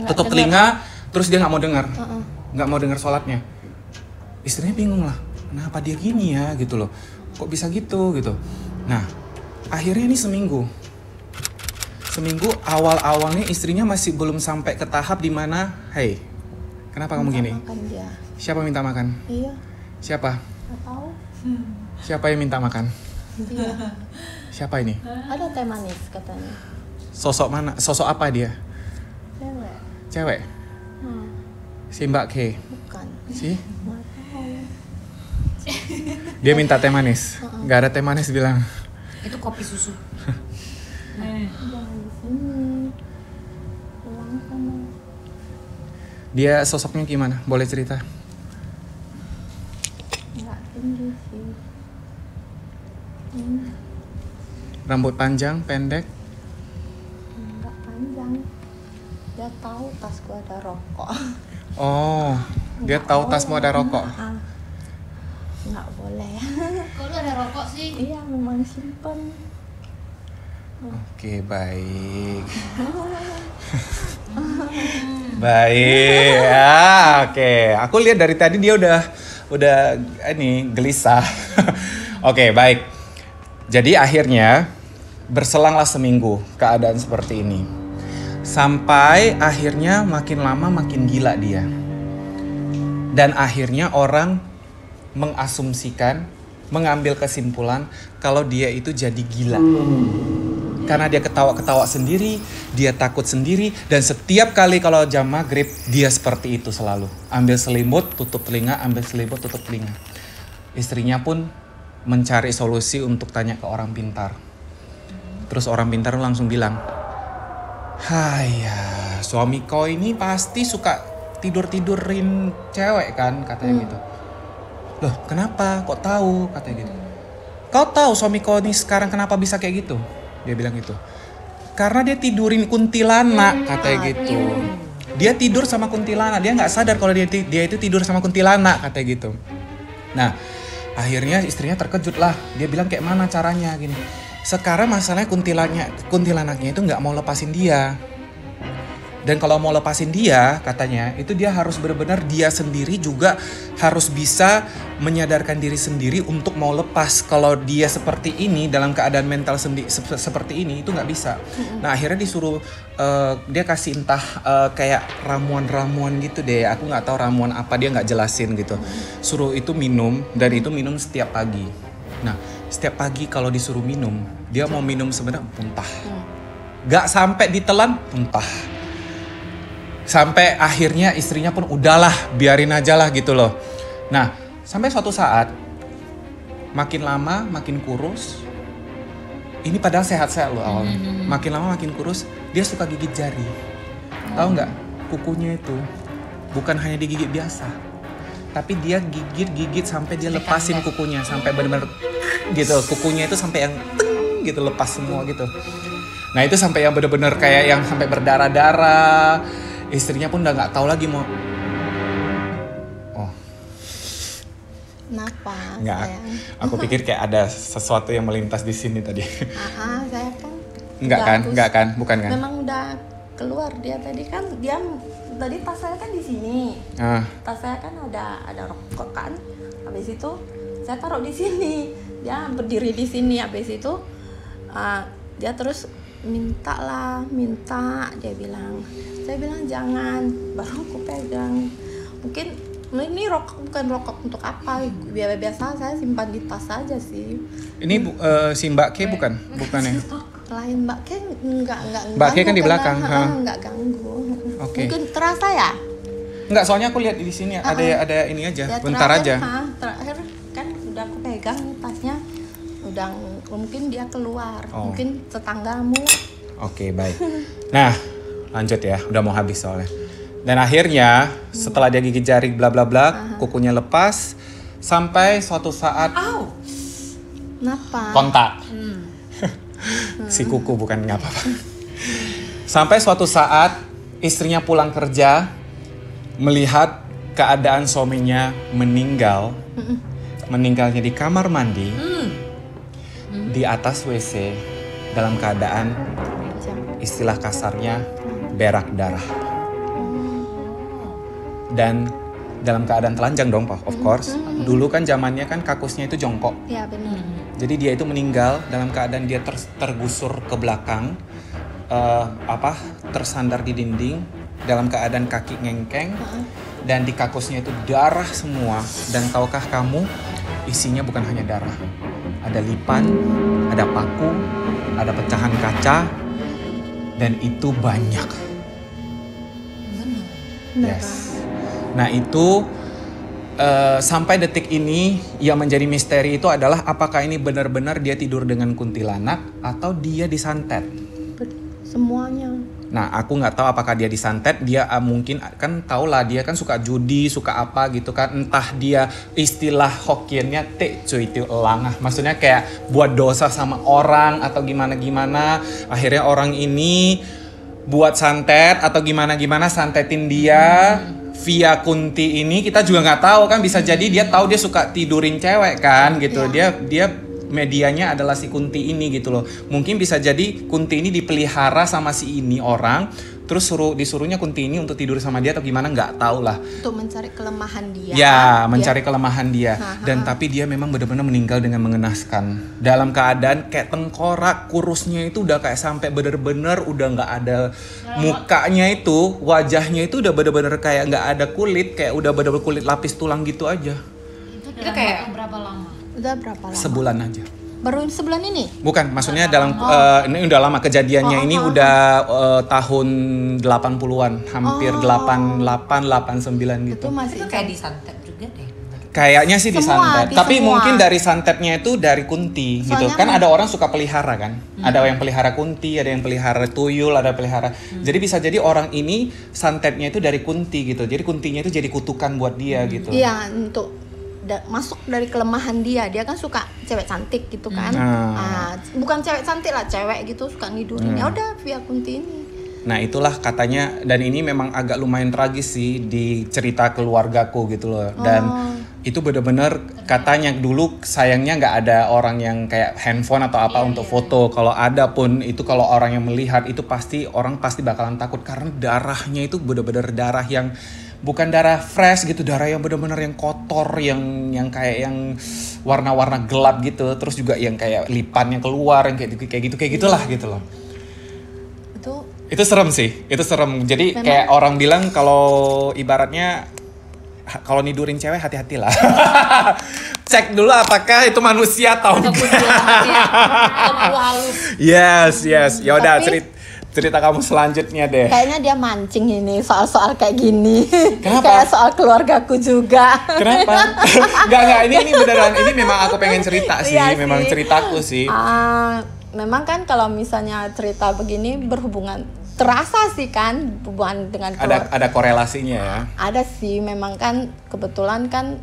Tutup telinga. Terus dia nggak mau dengar, nggak mau dengar sholatnya. Istrinya bingung lah, kenapa dia gini ya gitu loh, kok bisa gitu. Nah akhirnya ini seminggu awalnya istrinya masih belum sampai ke tahap dimana, hey kenapa kamu gini? Dia. Siapa minta makan? Iya. Siapa? Nggak tahu. Siapa yang minta makan? Dia. Siapa ini? Ada teh manis katanya. Sosok mana? Sosok apa dia? Cewek? Si Mbak K? Bukan. Si? Nggak tahu. Dia minta teh manis? Nggak ada teh manis bilang. Itu kopi susu. Jangan di sini. Pulang sana. Dia sosoknya gimana? Boleh cerita? Nggak tinggi sih. Rambut panjang, pendek? Nggak panjang. Dia tahu tasku ada rokok. Oh, dia tahu tasmu ada rokok. Nggak boleh. Kok lu ada rokok sih? Iya, memang simpen. Oke, baik. Baik. Ya, oke. Aku lihat dari tadi dia udah ini gelisah. Oke, baik. Jadi akhirnya berselanglah seminggu keadaan seperti ini. Sampai akhirnya makin lama makin gila dia. Dan akhirnya orang mengasumsikan, mengambil kesimpulan kalau dia itu jadi gila. Karena dia ketawa-ketawa sendiri, dia takut sendiri, dan setiap kali kalau jam maghrib dia seperti itu selalu. Ambil selimut, tutup telinga, ambil selimut, tutup telinga. Istrinya pun mencari solusi untuk tanya ke orang pintar. Terus orang pintar langsung bilang, "Haya, suami kau ini pasti suka tidur-tidurin cewek kan?" katanya gitu. "Loh, kenapa? Kok tahu?" katanya gitu. "Kau tahu suami kau ini sekarang kenapa bisa kayak gitu?" Dia bilang gitu. "Karena dia tidurin kuntilanak," katanya gitu. Dia tidur sama kuntilanak, dia nggak sadar kalau dia itu tidur sama kuntilanak, katanya gitu. Nah, akhirnya istrinya terkejut lah. Dia bilang, "Kayak mana caranya?" Gini. "Sekarang masalahnya kuntilanaknya itu nggak mau lepasin dia." Dan kalau mau lepasin dia, katanya itu dia harus benar-benar dia sendiri juga harus bisa menyadarkan diri sendiri untuk mau lepas. Kalau dia seperti ini dalam keadaan mental seperti ini itu nggak bisa. Nah akhirnya disuruh dia kasih entah kayak ramuan-ramuan gitu deh. Aku nggak tahu ramuan apa, dia nggak jelasin gitu. Suruh itu minum dan itu minum setiap pagi. Nah setiap pagi kalau disuruh minum, dia mau minum sebenarnya muntah. Gak sampai ditelan muntah. Sampai akhirnya istrinya pun udahlah biarin aja lah gitu loh. Nah sampai suatu saat makin lama makin kurus. Ini padahal sehat-sehat loh awalnya. Makin lama makin kurus, dia suka gigit jari. Tahu nggak? Kukunya itu bukan hanya digigit biasa, tapi dia gigit sampai dia lepasin kukunya, sampai benar-benar gitu. Kukunya itu sampai yang gitu lepas semua gitu. Nah itu sampai yang benar-benar kayak yang sampai berdarah-darah. Istrinya pun udah nggak tahu lagi mau. Oh. Kenapa? Nggak. Sayang? Aku pikir kayak ada sesuatu yang melintas di sini tadi. Saya kan. Nggak kan, bukan kan? Memang udah keluar dia tadi kan, dia tadi tas saya kan di sini. Tas saya kan ada rokok kan. Habis itu saya taruh di sini. Dia berdiri di sini. Habis itu dia terus minta dia bilang. Saya bilang jangan, baru aku pegang. Mungkin ini rokok bukan rokok untuk apa? Biasa saya simpan di tas aja sih. Ini si Mbak K bukan ya? Lain Mbak K enggak Mbak K kan di belakang. Enggak ganggu. Okay. Mungkin terasa ya? Enggak, soalnya aku lihat di sini ada ini aja, ya, bentar aja. Terakhir kan udah aku pegang tasnya, udah mungkin dia keluar, mungkin tetanggamu. Oke, baik. Nah, lanjut ya, udah mau habis soalnya. Dan akhirnya setelah dia gigit jari bla bla bla, kukunya lepas sampai suatu saat Kenapa? kontak. Si kuku bukan apa-apa. Sampai suatu saat istrinya pulang kerja melihat keadaan suaminya meninggal. Meninggalnya di kamar mandi. Di atas WC dalam keadaan istilah kasarnya berak darah. Dan dalam keadaan telanjang dong, of course. Dulu kan zamannya kan kakusnya itu jongkok. Iya benar. Jadi dia itu meninggal dalam keadaan dia tergusur ke belakang, tersandar di dinding dalam keadaan kaki ngengkeng, dan di kakusnya itu darah semua. Dan tahukah kamu, isinya bukan hanya darah, ada lipan, ada paku, ada pecahan kaca, dan itu banyak. Yes. Nah itu sampai detik ini yang menjadi misteri itu adalah apakah ini benar-benar dia tidur dengan kuntilanak atau dia disantet? Semuanya. Nah aku nggak tahu apakah dia disantet. Dia mungkin kan tau lah, dia kan suka judi, suka apa gitu kan. Entah dia istilah Hokkiennya cuy itu langah. Maksudnya kayak buat dosa sama orang atau gimana-gimana. Akhirnya orang ini buat santet atau gimana-gimana santetin dia via Kunti ini. Kita juga nggak tahu kan, bisa jadi dia tahu dia suka tidurin cewek kan gitu. Dia medianya adalah si Kunti ini gitu loh. Mungkin bisa jadi Kunti ini dipelihara sama si ini orang, terus disuruhnya Kunti ini untuk tidur sama dia atau gimana, nggak tahu lah. Untuk mencari kelemahan dia. Ya, mencari kelemahan dia. Dan tapi dia memang benar-benar meninggal dengan mengenaskan. Dalam keadaan kayak tengkorak, kurusnya itu udah kayak sampai benar-benar udah nggak ada mukanya itu, wajahnya itu udah benar-benar kayak nggak ada kulit, kayak udah benar-benar kulit lapis tulang gitu aja. Itu kayak berapa lama? Udah berapa lama? Sebulan aja. Baru sebulan ini? Bukan, maksudnya dalam ini udah lama kejadiannya. Ini udah tahun 80-an, hampir 88, 89 gitu. Itu masih kayak disantet juga deh. Kayaknya sih disantet. Tapi mungkin dari santetnya itu dari Kunti gitu. Kan ada orang suka pelihara kan. Ada yang pelihara Kunti, ada yang pelihara tuyul, ada pelihara. Jadi bisa jadi orang ini santetnya itu dari Kunti gitu. Jadi Kuntinya itu jadi kutukan buat dia gitu. Iya, untuk masuk dari kelemahan dia kan suka cewek cantik gitu kan. Bukan cewek cantik lah, cewek gitu suka ngidurin. Ya udah via Kunti ini. Nah itulah katanya, dan ini memang agak lumayan tragis sih di cerita keluargaku gitu loh. Dan itu benar-benar katanya dulu sayangnya nggak ada orang yang kayak handphone atau apa untuk foto. Kalau ada pun itu kalau orang yang melihat itu orang pasti bakalan takut karena darahnya itu benar-benar darah yang bukan darah fresh gitu, darah yang benar-benar yang kotor, yang kayak yang warna-warna gelap gitu, terus juga yang kayak lipannya keluar, yang kayak gitulah gitu loh. Itu serem sih, itu serem. Jadi memang, kayak orang bilang kalau ibaratnya kalau nidurin cewek hati-hatilah. Cek dulu apakah itu manusia atau enggak. Yes. Ya udah cerita kamu selanjutnya deh. Kayaknya dia mancing ini soal-soal kayak gini. Kenapa? Kayak soal keluargaku juga. Kenapa? Enggak, ini beneran, ini memang aku pengen cerita sih, Iya memang sih. ceritaku sih. Memang kan kalau misalnya cerita begini berhubungan, terasa sih kan hubungan dengan ada korelasinya ya. Ada sih, memang kan kebetulan kan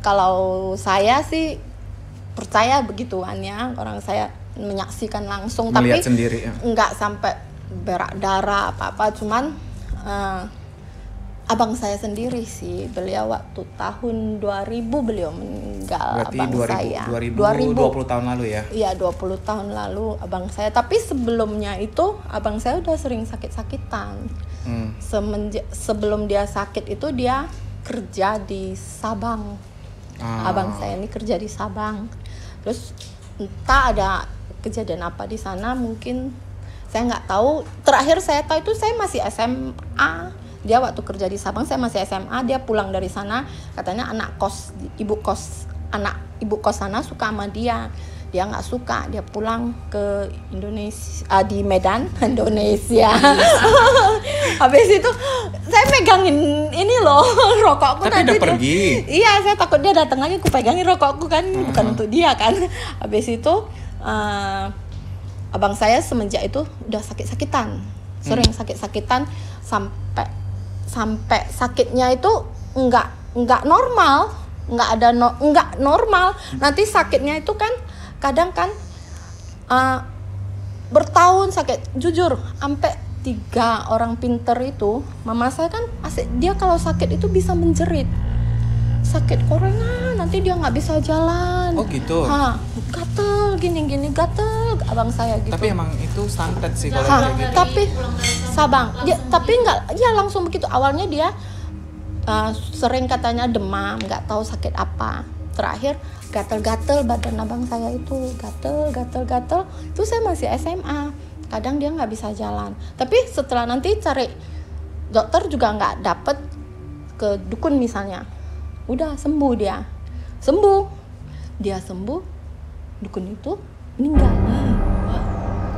kalau saya sih percaya begituannya, orang saya menyaksikan langsung, melihat tapi sendiri ya. Enggak sampai berak darah apa-apa, cuman abang saya sendiri sih, beliau waktu tahun 2000 beliau meninggal. Berarti abang 2020 tahun lalu ya? Iya, 20 tahun lalu abang saya. Tapi sebelumnya itu abang saya udah sering sakit-sakitan. Sebelum dia sakit itu dia kerja di Sabang. Abang saya ini kerja di Sabang. Terus entah ada kejadian apa di sana, mungkin saya nggak tahu. Terakhir saya tahu itu saya masih SMA. Dia waktu kerja di Sabang, saya masih SMA. Dia pulang dari sana, katanya ibu kos sana suka sama dia. Dia nggak suka, dia pulang ke Indonesia, di Medan, Indonesia. Habis itu saya megangin ini loh, rokokku. Tapi udah pergi. Iya, saya takut dia datang lagi, aku pegangin rokokku kan, bukan untuk dia kan. Habis itu abang saya semenjak itu udah sakit-sakitan, sering sakit-sakitan sampai sakitnya itu nggak normal, nggak normal. Nanti sakitnya itu kan kadang kan bertahun sakit. Jujur, sampai 3 orang pinter itu, mama saya kan dia kalau sakit itu bisa menjerit, sakit korengan, nanti dia nggak bisa jalan. Oh gitu. Gatel gini gatel abang saya gitu. Tapi emang itu santet sih kalau kayak gitu. Tapi Sabang, tapi nggak, ya langsung begitu. Awalnya dia sering katanya demam, nggak tahu sakit apa. Terakhir gatel-gatel badan abang saya itu, gatel. Itu saya masih SMA. Kadang dia nggak bisa jalan. Tapi setelah nanti cari dokter juga nggak dapet, ke dukun misalnya. Udah sembuh dia. Sembuh, dukun itu meninggal.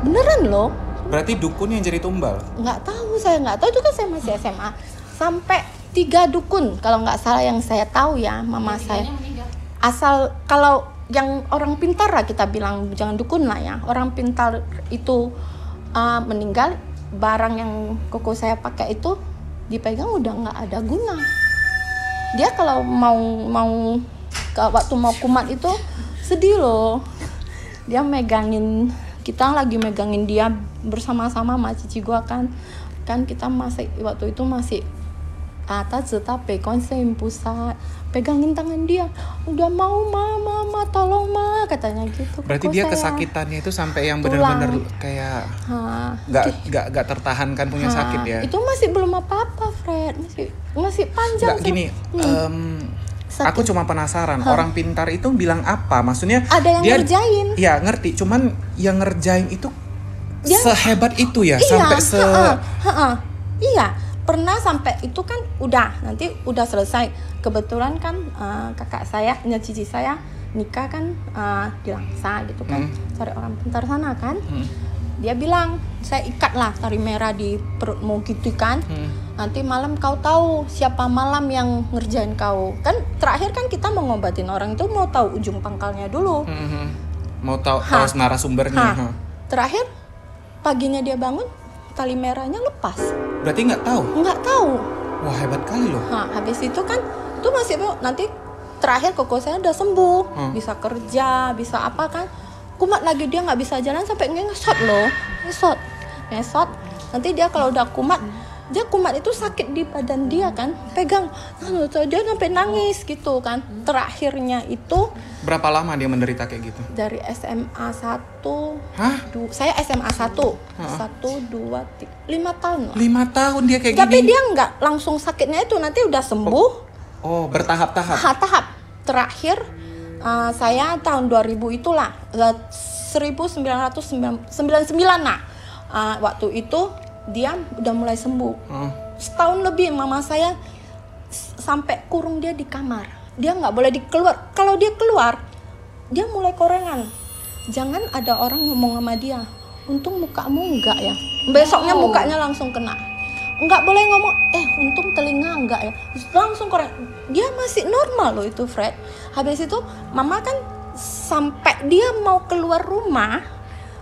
Beneran loh. Berarti dukun yang jadi tumbal? Saya nggak tahu, itu kan saya masih SMA. Sampai 3 dukun kalau nggak salah yang saya tahu ya, mama saya. Asal kalau yang orang pintar lah, kita bilang jangan dukun lah ya. Orang pintar itu meninggal, barang yang koko saya pakai itu dipegang udah nggak ada guna. Dia kalau mau waktu mau kumat itu sedih loh. Dia kita lagi megangin dia bersama-sama sama cici gua kan kita waktu itu masih atas tapi konsen pusat, pegangin tangan dia, udah mau mama tolong ma, katanya gitu. Berarti dia kesakitannya itu sampai yang benar-benar kayak nggak tertahankan punya sakit ya? Itu masih belum apa-apa, Fred, masih panjang. Nggak gini, aku cuma penasaran, orang pintar itu bilang apa? Maksudnya ada yang ngerjain. Iya ngerti, cuman yang ngerjain itu sehebat itu ya, sampai Iya, pernah sampai itu kan nanti udah selesai. Kebetulan kan kakak saya, cici saya nikah kan di Langsa gitu kan, cari orang pintar sana kan. Dia bilang, saya ikat lah tali merah di perutmu gitu kan. Nanti malam kau tahu siapa malam yang ngerjain kau. Kan terakhir kan kita mau ngobatin orang itu mau tahu ujung pangkalnya dulu. Mau tahu narasumbernya. Terakhir paginya dia bangun, tali merahnya lepas. Berarti nggak tahu? Nggak tahu. Wah hebat kali loh. Habis itu kan itu masih nanti terakhir koko saya udah sembuh, bisa kerja, bisa apa kan. Kumat lagi dia nggak bisa jalan sampai ngesot loh, ngesot. Nanti dia kalau udah kumat dia kumat itu sakit di badan dia kan, pegang, dia sampai nangis gitu kan. Terakhirnya itu Berapa lama dia menderita kayak gitu? dari SMA 1, Hah? saya SMA 1, 2, 5 tahun lah. 5 tahun dia kayak Tapi gini? dia nggak langsung sakitnya itu, nanti udah sembuh. Oh, bertahap-tahap. Tahap terakhir saya tahun 2000 itulah 1999 nah. Waktu itu dia udah mulai sembuh. Setahun lebih mama saya sampai kurung dia di kamar. Dia nggak boleh dikeluar. Kalau dia keluar, dia mulai korengan. Jangan ada orang ngomong sama dia. Untung mukamu enggak ya. Besoknya mukanya langsung kena. Nggak boleh ngomong, untung telinga enggak ya. Langsung koreng. Dia masih normal loh itu Fred. Habis itu mama kan sampai dia mau keluar rumah,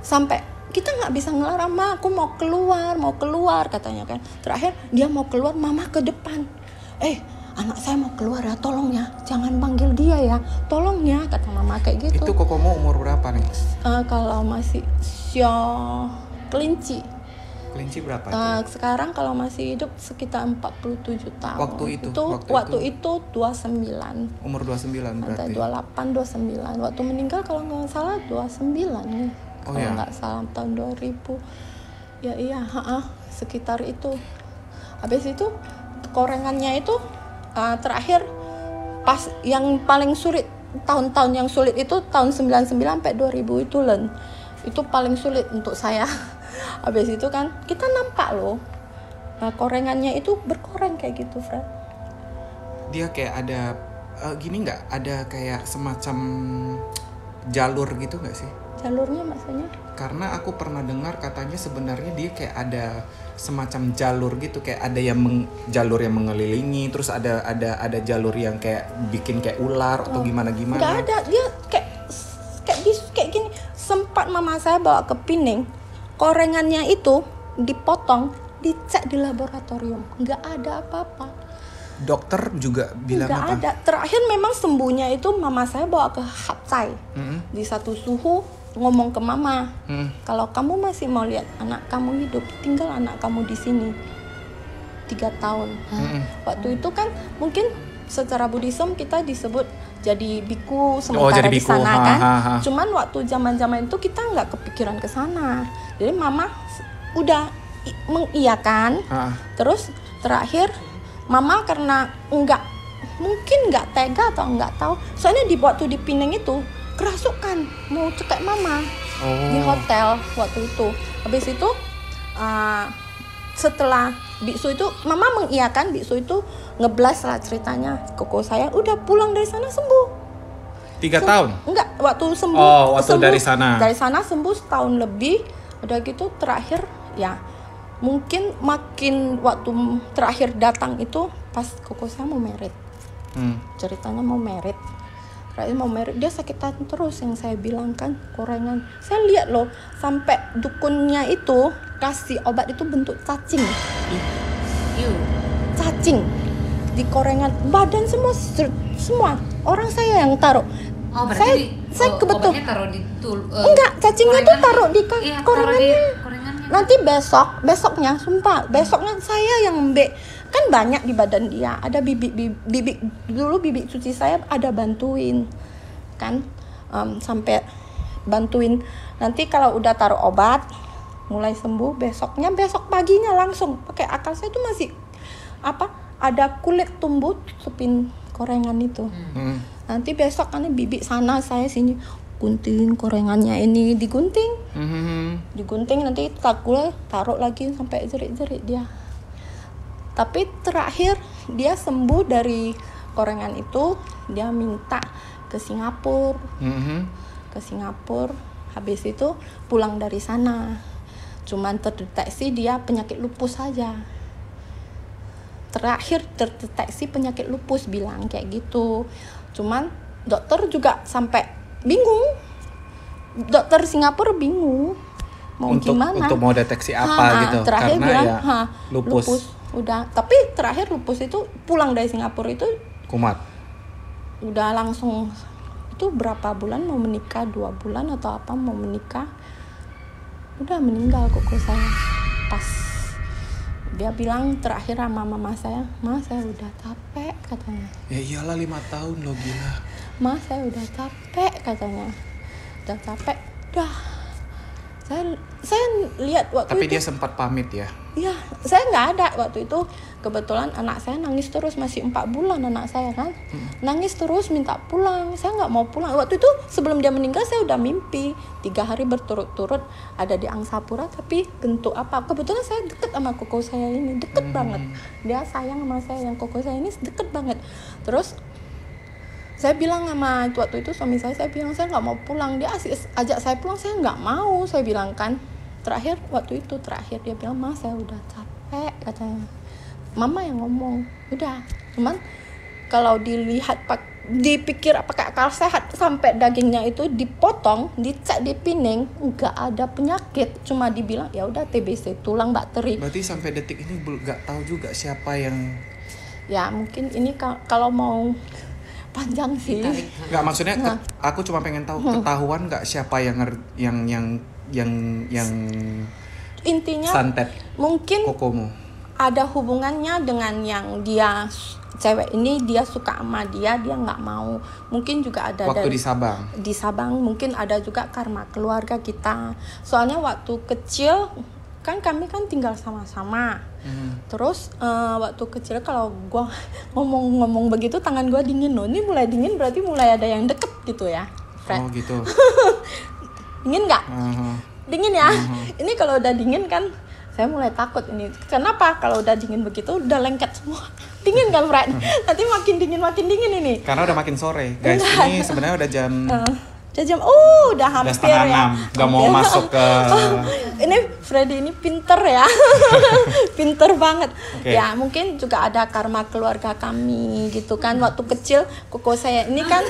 sampai kita nggak bisa ngelarang, Ma, aku mau keluar katanya kan. Terakhir dia mau keluar, mama ke depan, anak saya mau keluar ya, tolong ya, jangan panggil dia ya, tolong ya, kata mama kayak gitu. Itu kokomo umur berapa nih? Kalau masih kelinci berapa? sekarang kalau masih hidup sekitar 47 tahun. Waktu itu 29. Umur 29 berarti. 28, 29. Waktu meninggal kalau nggak salah 29 nih. Kalau nggak salah tahun 2000. Ya iya, sekitar itu. Habis itu korengannya itu terakhir pas yang paling sulit, tahun-tahun yang sulit itu tahun 99 sampai 2000 itu Len. Itu paling sulit untuk saya. Habis itu kan kita nampak loh, korengannya itu berkoreng kayak gitu, Fred. Dia kayak ada gini nggak? Ada kayak semacam jalur gitu nggak sih? Jalurnya maksudnya? Karena aku pernah dengar katanya sebenarnya dia kayak ada semacam jalur gitu, kayak ada yang jalur yang mengelilingi, terus ada jalur yang kayak bikin kayak ular atau gimana. Nggak ada, dia kayak gini. Sempat mama saya bawa ke Pining, korengannya itu dipotong, dicek di laboratorium, nggak ada apa-apa. Dokter juga bilang nggak apa? ada. Terakhir memang sembuhnya itu mama saya bawa ke Hapsai. Di satu suhu ngomong ke mama, kalau kamu masih mau lihat anak kamu hidup, tinggal anak kamu di sini 3 tahun. Waktu itu kan mungkin secara Buddhism kita disebut jadi biku sementara di sana kan. Cuman waktu zaman-zaman itu kita nggak kepikiran ke sana. Jadi mama udah mengiyakan. Terus terakhir mama karena mungkin nggak tega atau nggak tahu. Soalnya waktu di Pineng itu kerasukan mau cekek mama di hotel waktu itu. Habis itu setelah biksu itu mama mengiyakan, biksu itu ngeblas lah ceritanya. Koko saya udah pulang dari sana sembuh. 3 tahun? Enggak, waktu sembuh. Waktu dari sana. Dari sana sembuh setahun lebih. Udah gitu terakhir ya mungkin makin waktu terakhir datang itu pas koko saya mau merit. Ceritanya mau merit. Terakhir mau merit dia sakitan terus yang saya bilang kan, korengan. Saya lihat loh sampai dukunnya itu kasih obat itu bentuk cacing. Cacing di korengan, badan semua orang saya yang taruh. Saya kebetul. Enggak, cacingnya tuh taruh di korengannya. Nanti besoknya saya yang kan banyak di badan dia. Ada bibik dulu bibik cuci saya ada bantuin kan, sampai bantuin. Nanti kalau udah taruh obat mulai sembuh, besok paginya langsung pakai akal saya tuh masih ada kulit tumbuh tutupin korengan itu. Nanti besok kan bibik sana saya sini gunting korengannya ini digunting. Digunting nanti taruh lagi sampai jerit-jerit dia. Tapi terakhir dia sembuh dari korengan itu, dia minta ke Singapura. Ke Singapura, habis itu pulang dari sana. Cuman terdeteksi dia penyakit lupus saja. Terakhir terdeteksi penyakit lupus, bilang kayak gitu. Cuman dokter juga sampai bingung. Dokter Singapura bingung mau gimana. Untuk mau deteksi apa gitu. Terakhir karena bilang ya lupus. Udah, tapi terakhir lupus itu pulang dari Singapura itu kumat. Udah langsung itu berapa bulan mau menikah, 2 bulan atau apa mau menikah. Udah meninggal koko saya pas dia bilang terakhir sama mama saya, "Ma, saya udah capek," katanya. Ya iyalah 5 tahun loh, gila. "Ma, saya udah capek," katanya. Udah capek. Dah. Saya lihat waktu Tapi itu. dia sempat pamit ya. Iya, saya nggak ada waktu itu. Kebetulan anak saya nangis terus, masih 4 bulan anak saya kan. Nangis terus minta pulang. Saya nggak mau pulang. Waktu itu sebelum dia meninggal saya udah mimpi 3 hari berturut-turut ada di Angsapura, tapi bentuk apa? Kebetulan saya deket sama koko saya ini, deket banget. Dia sayang sama saya, yang koko saya ini deket banget. Terus saya bilang sama waktu itu suami saya bilang saya nggak mau pulang. Dia ajak saya pulang, saya nggak mau. Saya bilang kan, waktu itu terakhir dia bilang, "Ma, saya udah capek," katanya. Mama yang ngomong, udah. Cuman kalau dipikir pakai akal sehat, sampai dagingnya itu dipotong, dicek, dipining, nggak ada penyakit. Cuma dibilang ya udah TBC, tulang bakteri. Berarti sampai detik ini nggak tahu juga siapa yang. Ya mungkin ini kalau mau panjang sih. Nggak, maksudnya aku cuma pengen tahu ketahuan nggak siapa yang Intinya santet mungkin kokomu. ada hubungannya dengan yang dia cewek ini, dia suka sama dia nggak mau. Mungkin juga ada Waktu dari, di Sabang mungkin ada juga karma keluarga kita. Soalnya waktu kecil kan kami kan tinggal sama-sama. Terus waktu kecil kalau gua ngomong begitu tangan gua dingin loh. Ini mulai dingin berarti mulai ada yang deket gitu ya, Fred. Oh gitu. Dingin nggak? Dingin ya. Ini kalau udah dingin kan saya mulai takut ini. Kenapa? Kalau udah dingin begitu udah lengket semua. Dingin kan, Fred? Nanti makin dingin ini. Karena udah makin sore, guys. Ini sebenarnya udah jam. Udah hampir setengah ya. 6. Gak mau masuk ke. Ini Freddy ini pinter ya. Pinter banget. Okay. Ya mungkin juga ada karma keluarga kami gitu kan. Waktu kecil koko saya ini kan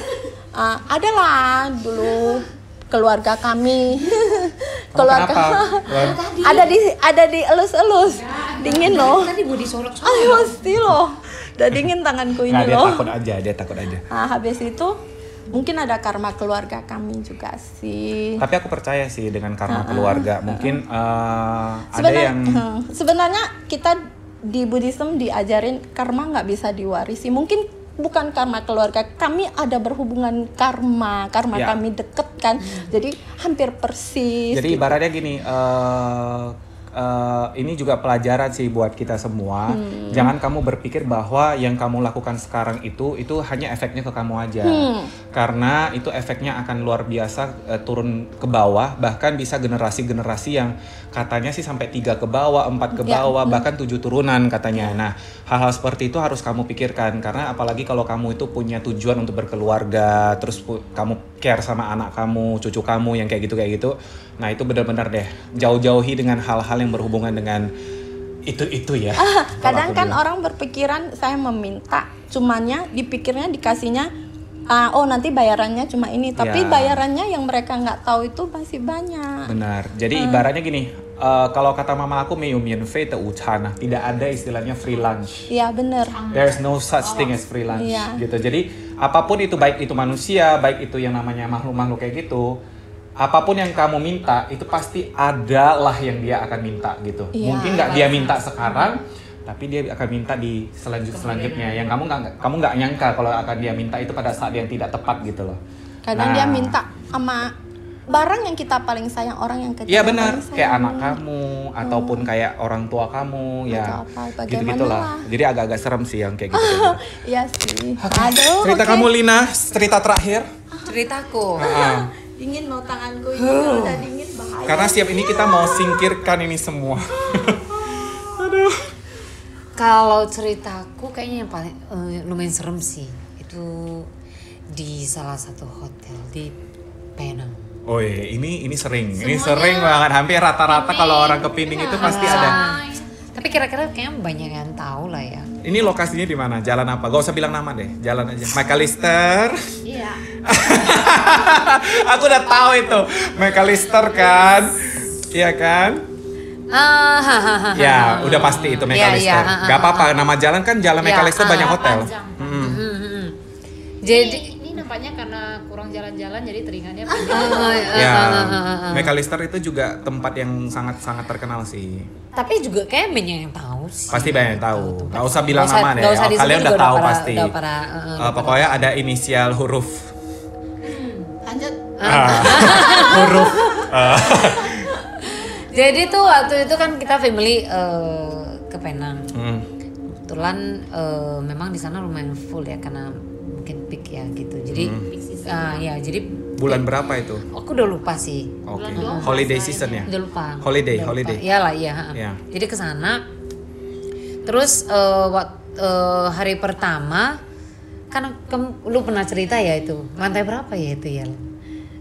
adalah dulu keluarga kami. Keluarga ada di elus-elus. Dingin loh. Tadi body solok. Ayo pasti loh. Udah dingin tanganku ini Dia loh. takut aja. Habis itu mungkin ada karma keluarga kami juga sih. Tapi aku percaya sih dengan karma keluarga. Mungkin sebenarnya kita di Buddhism diajarin karma nggak bisa diwarisi. Mungkin bukan karma keluarga, kami ada berhubungan karma Ya. kami deket kan. Jadi hampir persis. Jadi gitu. ibaratnya gini, ini juga pelajaran sih buat kita semua. Jangan kamu berpikir bahwa yang kamu lakukan sekarang itu hanya efeknya ke kamu aja. Karena itu efeknya akan luar biasa turun ke bawah, bahkan bisa generasi-generasi yang katanya sih sampai 3 ke bawah, 4 ke bawah, bahkan 7 turunan katanya. Nah, hal-hal seperti itu harus kamu pikirkan, karena apalagi kalau kamu itu punya tujuan untuk berkeluarga, terus kamu care sama anak kamu, cucu kamu yang kayak gitu. Nah, itu benar-benar deh jauh-jauhi dengan hal-hal yang berhubungan dengan itu ya. Kadang kan orang berpikiran saya meminta, cumannya dipikirnya dikasihnya nanti bayarannya cuma ini, tapi bayarannya yang mereka nggak tahu itu masih banyak. Benar. Jadi ibaratnya gini, kalau kata mama aku tidak ada istilahnya free lunch. Iya benar. There's no such thing as free lunch. Gitu. Jadi apapun itu, baik itu manusia, baik itu yang namanya makhluk-makhluk kayak gitu, apapun yang kamu minta itu pasti adalah yang dia akan minta gitu. Mungkin nggak dia minta sekarang, tapi dia akan minta di selanjutnya yang kamu nggak nyangka kalau akan dia minta itu pada saat yang tidak tepat gitu loh. Kadang dia minta sama barang yang kita paling sayang, orang yang kita Iya benar, paling sayang. kayak anak kamu ataupun kayak orang tua kamu ya, gitu-gitulah. Jadi agak-agak serem sih yang kayak gitu. Iya sih. Aduh. Cerita kamu Lina, cerita terakhir. Ceritaku. Dingin loh tanganku ini, udah dingin bahaya. Karena siap ini kita mau singkirkan ini semua. Kalau ceritaku kayaknya yang paling lumayan serem sih. Itu di salah satu hotel di Penang. Oh iya, ini sering. Ini sering banget. Hampir rata-rata kalau orang ke Pining itu pasti ada. Tapi kira-kira kayaknya banyak yang tahu lah ya. Ini lokasinya di mana? Jalan apa? Gak usah bilang nama deh. Jalan aja. McAllister. Iya. Aku udah tahu itu. McAllister kan? Iya kan? Ya, udah pasti itu McAllister. Gak apa-apa, nama jalan kan Jalan McAllister banyak hotel. Jadi Ini nama nampaknya karena kurang jalan-jalan jadi teringatnya Ya, McAllister itu juga tempat yang sangat-sangat terkenal sih. Tapi juga kayak banyak yang tahu sih. Pasti banyak yang tahu. Gak usah bilang Nggak usah- nama deh. nggak usah Oh, disebut kalian udah juga tahu udah para- pasti. udah para- Pokoknya ada inisial huruf. Lanjut. Huruf. Jadi tuh waktu itu kan kita family ke Penang. Kebetulan memang di sana lumayan full ya karena mungkin peak ya gitu. Jadi ya jadi Bulan berapa itu? aku udah lupa sih. Oke. Holiday season ya? Udah lupa. Holiday, Udah lupa. holiday. Iyalah, iya. Iya. Jadi ke sana. Terus hari pertama kan lu pernah cerita ya itu. Lantai berapa ya itu ya?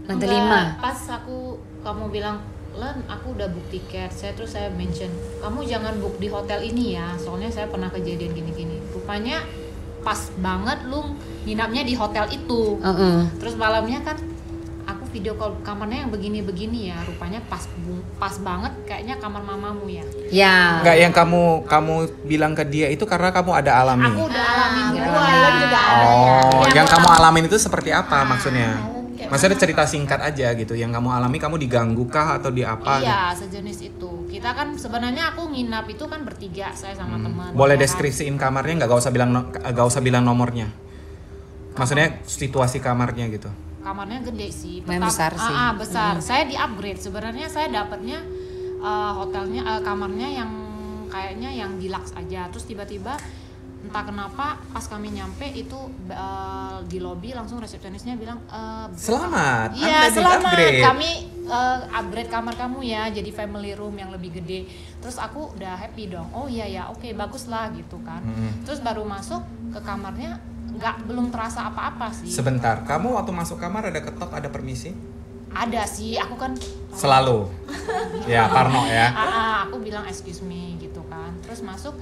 Lantai 5. Pas kamu bilang, Len, aku udah book tiket. Terus saya mention, kamu jangan book di hotel ini ya. Soalnya saya pernah kejadian gini-gini. Rupanya pas banget lu nginapnya di hotel itu. Terus malamnya kan aku video call kamarnya yang begini-begini ya. Rupanya pas banget kayaknya kamar mamamu ya. Ya. Enggak, yang kamu bilang ke dia itu karena kamu ada alami. Aku udah alamin Belum juga ada ya. Oh, Iya, yang aku kamu alamin itu seperti apa maksudnya? Maksudnya cerita singkat aja gitu. Yang kamu alami, kamu diganggu kah atau di apa? Iya, sejenis itu. Kita kan sebenarnya aku nginap itu kan bertiga, saya sama teman. Boleh ya kan? deskripsiin kamarnya nggak? Gak usah bilang nomornya. Maksudnya situasi kamarnya gitu. Kamarnya gede sih. Main besar sih. Besar. Saya di upgrade. Sebenarnya saya dapatnya hotelnya kamarnya yang kayaknya yang deluxe aja. Terus tiba-tiba entah kenapa pas kami nyampe itu di lobby langsung resepsionisnya bilang Selamat, iya Anda selamat di-upgrade. kami upgrade kamar kamu ya jadi family room yang lebih gede. Terus aku udah happy dong, oh iya ya oke, bagus lah gitu kan. Terus baru masuk ke kamarnya belum terasa apa-apa sih. Sebentar, kamu waktu masuk kamar ada ketok, ada permisi? Ada sih, aku kan Selalu. Ya, Parno ya. aku bilang excuse me gitu kan. Terus masuk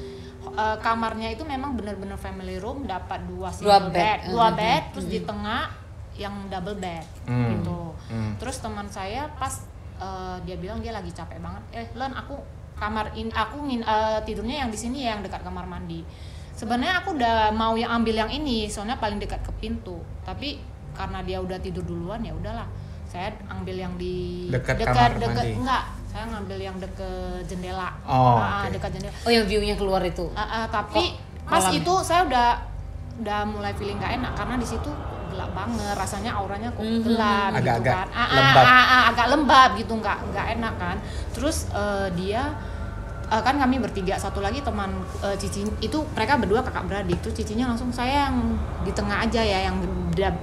kamarnya itu memang benar-benar family room, dapat dua bed, terus di tengah yang double bed gitu. Terus teman saya pas dia bilang dia lagi capek banget. Len, aku tidurnya yang di sini ya, yang dekat kamar mandi. Sebenarnya aku udah mau yang ambil yang ini, soalnya paling dekat ke pintu. Tapi karena dia udah tidur duluan ya udahlah. Saya ambil yang di Dekat kamar mandi. Enggak, saya ngambil yang deket jendela. Oh, oke. Dekat jendela. Oh, yang view-nya keluar itu. Tapi pas malam itu saya udah mulai feeling gak enak karena di situ gelap banget, rasanya auranya kok gelap gitu Agak-agak kan. lembab. Agak lembab gitu, nggak enak kan. Terus dia kan kami bertiga, satu lagi teman Cici itu, mereka berdua kakak beradik. Terus Cicinya langsung, saya yang di tengah aja ya, yang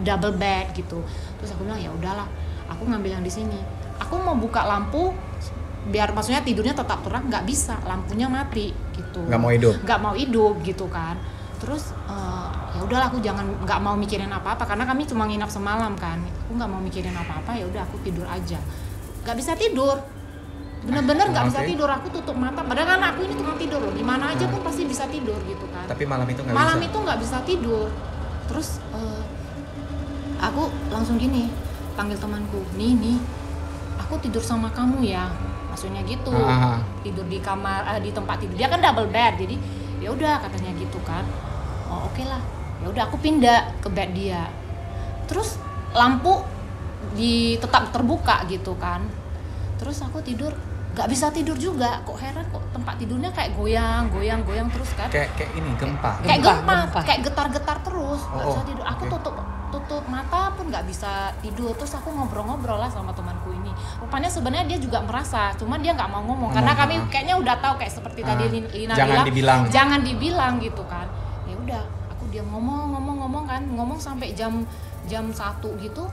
double bed gitu. Terus aku bilang ya udahlah, aku ngambil yang di sini. Aku mau buka lampu biar maksudnya tidurnya tetap terang, nggak bisa, lampunya mati gitu. Nggak mau hidup gitu kan. Terus ya udahlah, aku nggak mau mikirin apa-apa karena kami cuma nginap semalam kan. Aku nggak mau mikirin apa-apa, ya udah aku tidur aja. Nggak bisa tidur, bener-bener nggak bisa tidur. Aku tutup mata, padahal kan aku ini tukang tidur loh, dimana aja pun pasti bisa tidur gitu kan. Tapi malam itu nggak Malam bisa. itu nggak bisa tidur. Terus aku langsung gini, panggil temanku, nih aku tidur sama kamu ya, maksudnya gitu. Tidur di kamar, di tempat tidur dia kan double bed, jadi ya udah katanya gitu kan. Oh oke lah, ya udah aku pindah ke bed dia. Terus lampu tetap terbuka gitu kan. Terus aku tidur nggak bisa tidur juga, kok heran kok tempat tidurnya kayak goyang terus kan. Kayak ini gempa. Kayak Gempa. kayak getar-getar terus, nggak bisa tidur. Aku oke. tutup mata pun nggak bisa tidur. Terus aku ngobrol-ngobrol lah sama temanku ini. Rupanya sebenarnya dia juga merasa, cuman dia nggak mau ngomong karena kami kayaknya udah tahu kayak seperti tadi Lina jangan dibilang gitu kan. Ya udah, aku diam ngomong kan, ngomong sampai jam 1 gitu.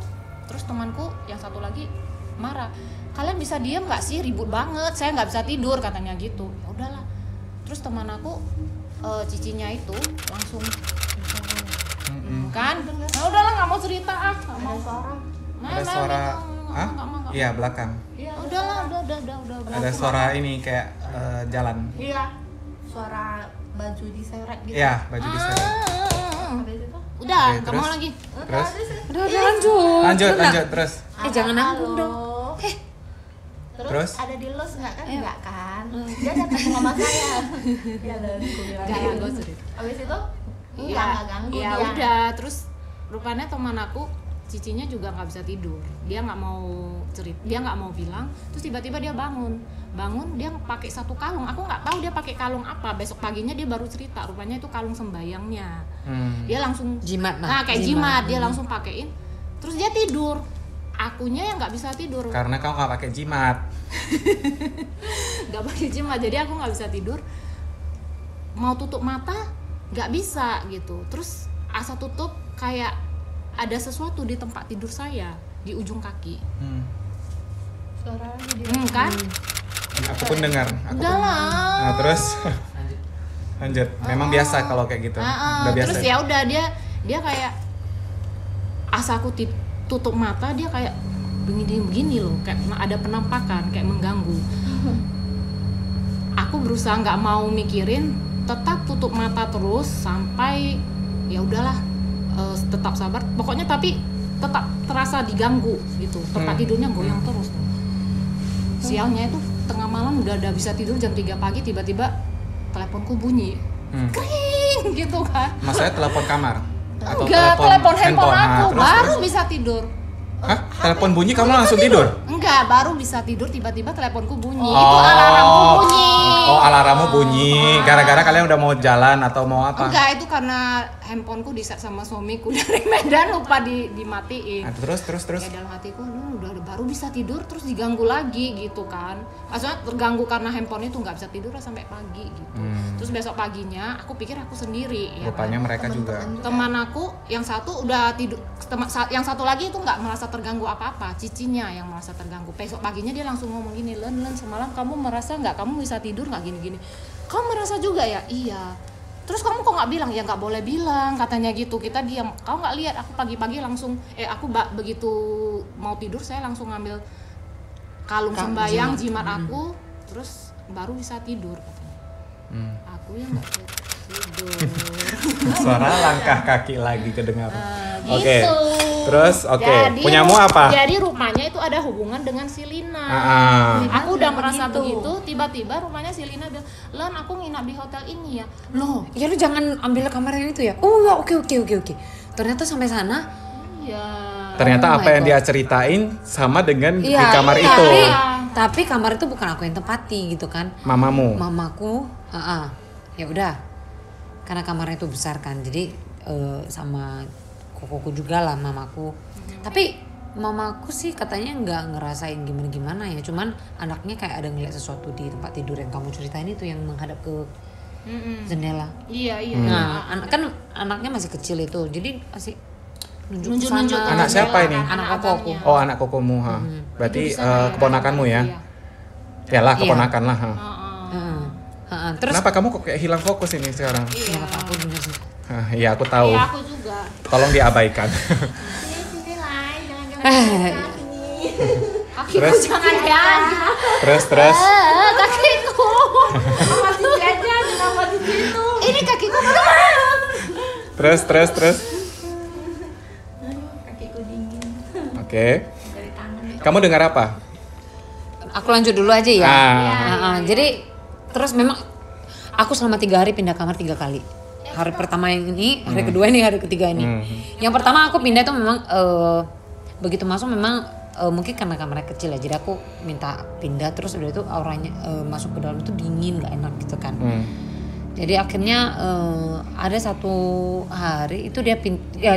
Terus temanku yang satu lagi marah, kalian bisa diam nggak sih, ribut banget, saya nggak bisa tidur katanya gitu. Ya udahlah. Terus teman aku Cicinya itu langsung kan, nah udahlah nggak mau cerita nggak mau. Ada suara, iya belakang. Ya udahlah, udah. Ada suara ini kayak jalan. Iya. Suara baju diseret gitu. Iya, baju diseret. Habis itu Udah, Oke, nggak mau terus? lagi. Terus? Udah lanjut. Lanjut terus. Jangan nanggung dong. Terus? ada di los nggak kan? Enggak kan? Dia datang ke mama saya. Iya dan aku bilang Nggak, gitu. nggak usah. Habis itu Iya, nggak ganggu ya dia. udah. Terus rupanya teman aku cicinya juga nggak bisa tidur, dia nggak mau cerita, dia nggak mau bilang. Terus tiba-tiba dia bangun dia pakai satu kalung, aku nggak tahu dia pakai kalung apa. Besok paginya dia baru cerita, rupanya itu kalung sembayangnya. Dia langsung Jimat, nah kayak jimat, dia langsung pakein, terus dia tidur. Akunya yang nggak bisa tidur Karena kau nggak pakai jimat. nggak pakai jimat, jadi aku nggak bisa tidur. Mau tutup mata nggak bisa gitu. Terus asa tutup kayak ada sesuatu di tempat tidur saya, di ujung kaki. Kan? Aku pun dengar. Udah lah. Nah, terus lanjut. Memang biasa kalau kayak gitu. Udah biasa. Terus ya udah dia kayak asa aku tutup mata, dia kayak begini loh, kayak ada penampakan, kayak mengganggu. Aku berusaha nggak mau mikirin, tetap tutup mata terus sampai ya udahlah, tetap sabar. Pokoknya tapi tetap terasa diganggu gitu. Tempat tidurnya goyang terus. Sialnya itu tengah malam udah bisa tidur jam 3 pagi, tiba-tiba teleponku bunyi. Kring gitu kan. Maksudnya telepon kamar? Atau Enggak, telepon handphone aku Terus, baru bisa tidur. Hah? Telepon bunyi kamu langsung tidur? Enggak, baru bisa tidur tiba-tiba teleponku bunyi. Itu alarmku bunyi. Oh, alarmmu bunyi. Gara-gara kalian udah mau jalan atau mau apa? Enggak, itu karena handphoneku di-set sama suamiku dari Medan, lupa dimatiin. Nah, terus. Ya dalam hatiku, udah baru bisa tidur terus diganggu lagi gitu kan. Maksudnya terganggu karena handphone itu nggak bisa tidur sampai pagi gitu. Terus besok paginya aku pikir aku sendiri. Rupanya ya kan? mereka juga. Teman aku yang satu udah tidur, yang satu lagi itu nggak merasa terganggu apa-apa, cicinya yang merasa terganggu. Besok paginya dia langsung ngomong gini, Len semalam kamu merasa nggak, kamu bisa tidur nggak gini-gini? Kamu merasa juga ya? Iya. Terus kamu kok nggak bilang? Ya nggak boleh bilang, katanya gitu. Kita diam. Kau nggak lihat aku pagi-pagi langsung, aku begitu mau tidur saya langsung ngambil kalung sembayang jimat aku, terus baru bisa tidur katanya. Aku yang nggak bisa tidur. Suara langkah kaki lagi kedengaran. Gitu. Oke. Terus Jadi, punyamu apa? Jadi rupanya itu ada hubungan dengan si Lina. Aku udah merasa begitu, tiba-tiba rupanya si Lina bilang, Lan aku nginap di hotel ini ya. Loh, Ya lu jangan ambil kamar yang itu ya. Oh ya, oke. Ternyata sampai sana. iya. Ternyata Oh apa my yang God. dia ceritain sama dengan di Iya, kamar iya. itu. Tapi kamar itu bukan aku yang tempati gitu kan. Mamamu. Mamaku, ya udah. Karena kamarnya itu besar kan. Jadi sama kokoku juga lah mamaku. Tapi mamaku sih katanya nggak ngerasain gimana ya. Cuman anaknya kayak ada ngeliat sesuatu di tempat tidur yang kamu ceritain itu yang menghadap ke jendela. Iya. Nah, kan anaknya masih kecil itu. Jadi masih nunjuk Nunjuk-nunjuk sana. ke Anak siapa jendela, ini? Anak abangnya. kokoku. Oh, anak kokomu. Berarti Itu di sana ya, keponakanmu ya? Iya. Yalah, Iya. keponakan lah. Terus Kenapa kamu kok kayak hilang fokus ini sekarang? ya aku bener sih. Iya, aku tahu. Iya, aku juga. Tolong diabaikan. Sini lah, jangan kakiku Terus? jangan ya. terus. Kakiku. Masih aja, kenapa di situ? Ini kakiku Terus. Kakiku dingin Oke. dari tangan. Kamu dengar apa? Aku lanjut dulu aja ya. Ah. Jadi terus memang aku selama 3 hari pindah kamar 3 kali. Hari pertama yang ini, hari kedua ini, hari ketiga ini. Yang pertama aku pindah itu memang begitu masuk memang mungkin karena kamarnya kecil ya. Jadi aku minta pindah, terus udah itu auranya masuk ke dalam itu dingin, nggak enak gitu kan. Jadi akhirnya ada satu hari itu dia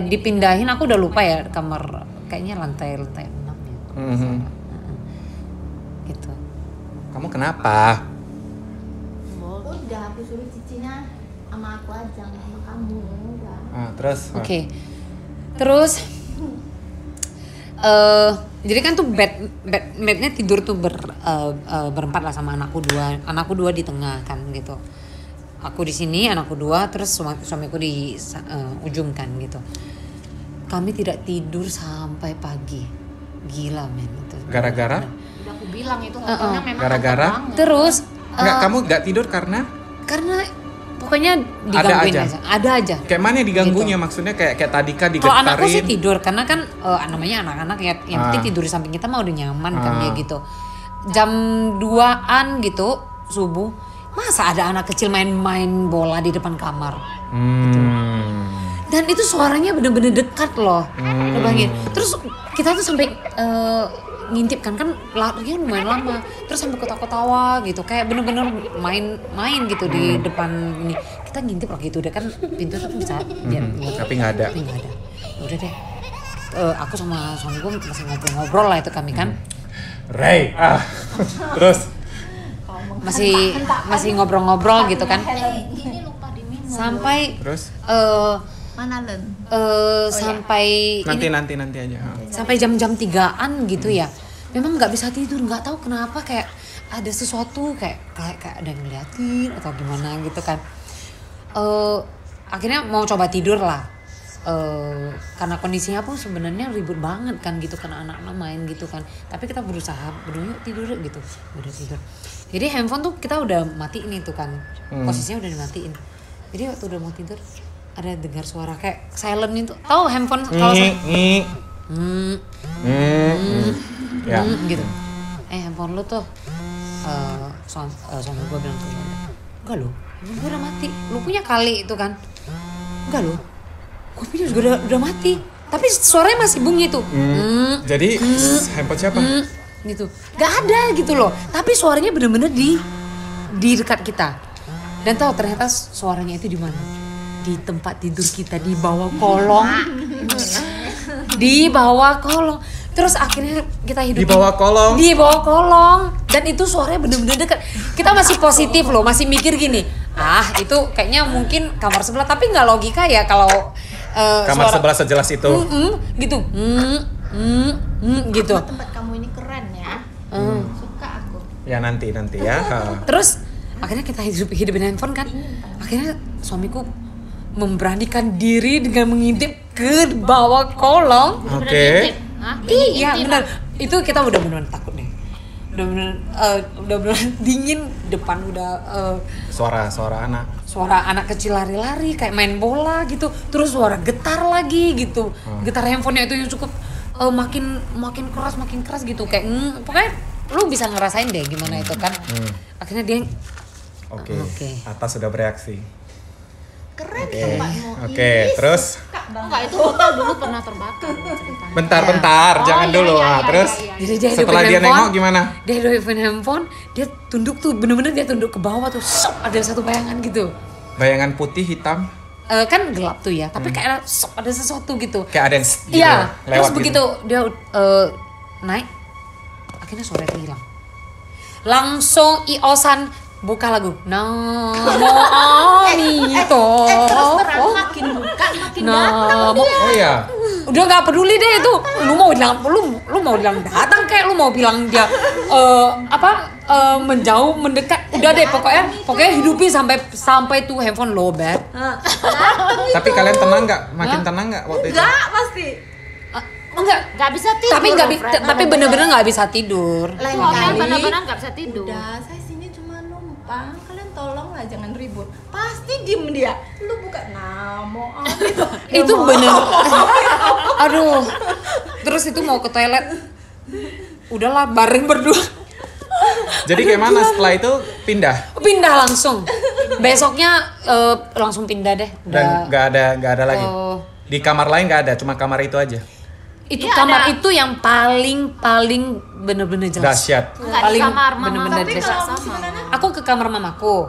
dipindahin, aku udah lupa ya kamar, kayaknya lantai 6 ya. Gitu. Kamu kenapa? Udah aku suruh cicinya sama aku aja, sama kamu udah. Terus. Oke. Terus jadi kan tuh bednya tidur tuh berempat lah sama anakku dua di tengah kan gitu. Aku di sini, anakku 2, terus suamiku di ujung kan gitu. Kami tidak tidur sampai pagi, gila men itu. Gara-gara? Udah aku bilang itu hotelnya memang Gara-gara? mantap banget. Terus Enggak, kamu nggak tidur karena pokoknya digangguin aja. ada aja. kayak mana diganggunya, maksudnya kayak tadi kan Kalau anakku sih digetarin. tidur karena kan namanya anak-anak ya, yang penting tidur di samping kita mah udah nyaman kan dia gitu. Jam 2-an gitu subuh, masa ada anak kecil main-main bola di depan kamar. Dan itu suaranya bener-bener dekat loh. Lo bayangin. Terus kita tuh sampai ngintip kan larinya lumayan lama. Terus sampai ketawa-ketawa gitu. Kayak bener-bener main gitu di depan ini. Kita ngintip lagi gitu. Udah kan pintu tuh bisa Tapi nggak ada. Tapi nggak ada. Udah deh. Aku sama suami gue masih ngobrol-ngobrol lah itu kami kan. Ray, terus masih ngobrol-ngobrol gitu kan. Ini lupa diminum. Sampai terus Mana Len? sampai nanti aja. sampai jam-jam 3-an gitu ya. Memang nggak bisa tidur, nggak tahu kenapa kayak ada sesuatu kayak ada yang ngeliatin atau gimana gitu kan. Akhirnya mau coba tidur lah. Karena kondisinya pun sebenarnya ribut banget kan gitu, karena anak-anak main gitu kan. Tapi kita berusaha berdua yuk tidur gitu, udah tidur. Jadi handphone tuh kita udah matiin itu kan, posisinya udah dimatiin. Jadi waktu udah mau tidur ada dengar suara kayak silent itu, tahu handphone kalau ya. gitu. Handphone lu tuh suami gue bilang tuh, enggak lo, handphone gue udah mati. Lu punya kali itu kan? Enggak lo, gue punya juga udah mati. Tapi suaranya masih bunyi tuh. Jadi handphone siapa? Gitu, nggak ada gitu loh. Tapi suaranya bener-bener di dekat kita. Dan tahu ternyata suaranya itu di mana? Di tempat tidur kita, di bawah kolong. Di bawah kolong. Terus akhirnya kita hidup Di bawah kolong. Di bawah kolong. Dan itu suaranya bener-bener dekat. Kita masih positif loh, masih mikir gini. Itu kayaknya mungkin kamar sebelah, tapi nggak logika ya kalau Kamar sebelah sejelas itu. Gitu. Gitu. Tempat kamu ini keren ya. Suka aku. Ya nanti ya. Terus akhirnya kita hidupin handphone kan. Akhirnya suamiku memberanikan diri dengan mengintip ke bawah kolong. Oke. Iya benar. Itu kita udah beneran takut deh. Udah beneran dingin depan udah Suara anak. suara anak kecil lari-lari kayak main bola gitu. Terus suara getar lagi gitu. Getar handphonenya itu yang cukup makin keras gitu kayak pokoknya lu bisa ngerasain deh gimana itu kan. Akhirnya dia Oke. Atas sudah bereaksi. Keren tempatmu. Oke, terus Enggak, itu hotel dulu pernah terbakar ceritanya. bentar, jangan dulu. Terus Jadi dia setelah hidupin dia handphone, nengok gimana? Dia hidupin handphone, dia tunduk tuh, bener-bener dia tunduk ke bawah tuh, ada satu bayangan gitu. Bayangan putih hitam. Kan gelap tuh ya, tapi kayak ada sesuatu gitu. Kayak ada yang gitu, Iya, lewat terus gitu. begitu dia naik, akhirnya suara itu hilang. Langsung Iosan buka lagu Namo Amito. Terus terang makin buka makin datang Namo. Oh iya. Udah nggak peduli deh itu. Lu mau bilang datang kayak lu mau bilang dia menjauh mendekat. Udah deh pokoknya hidupi sampai tuh handphone lowbat. Tapi kalian tenang nggak? Makin tenang nggak waktu itu? Enggak pasti. Nggak bisa tidur. Tapi bener-bener nggak bisa tidur. Lain Itu hotel kali. benar-benar nggak bisa tidur. Udah, saya sini cuma numpang. Kalian tolonglah jangan ribut. Pasti diem dia. Lu buka namo gitu. Itu bener. Aduh. Terus itu mau ke toilet. Udahlah bareng berdua. Jadi kayak mana setelah itu pindah? Pindah langsung. Besoknya langsung pindah deh. Dan nggak ada lagi. Di kamar lain nggak ada, cuma kamar itu aja. Itu Iya, kamar ada. itu yang paling bener-bener jelas. Dahsyat. Enggak di Paling kamar mama. bener-bener Tapi dahsyat. kalau misalnya Aku ke kamar mamaku.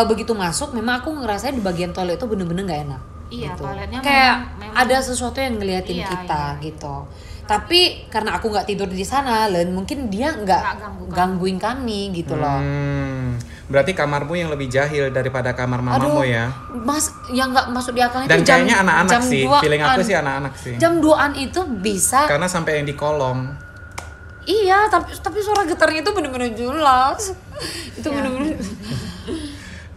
Begitu masuk, memang aku ngerasain di bagian toilet itu bener-bener nggak enak. Iya, gitu. toiletnya Kayak memang ada sesuatu yang ngeliatin Iya, kita gitu. Tapi karena aku nggak tidur di sana, Len, mungkin dia nggak Nggak gangguin kami gitu loh. Berarti kamarmu yang lebih jahil daripada kamar mamamu ya. Mas, yang nggak masuk di akalnya Dan itu jam, kayaknya anak-anak jam sih. 2-an. Feeling aku sih anak-anak sih. Jam 2-an itu bisa. Karena sampai yang di kolong. Iya, tapi suara getarnya itu bener-bener jelas. Itu bener-bener.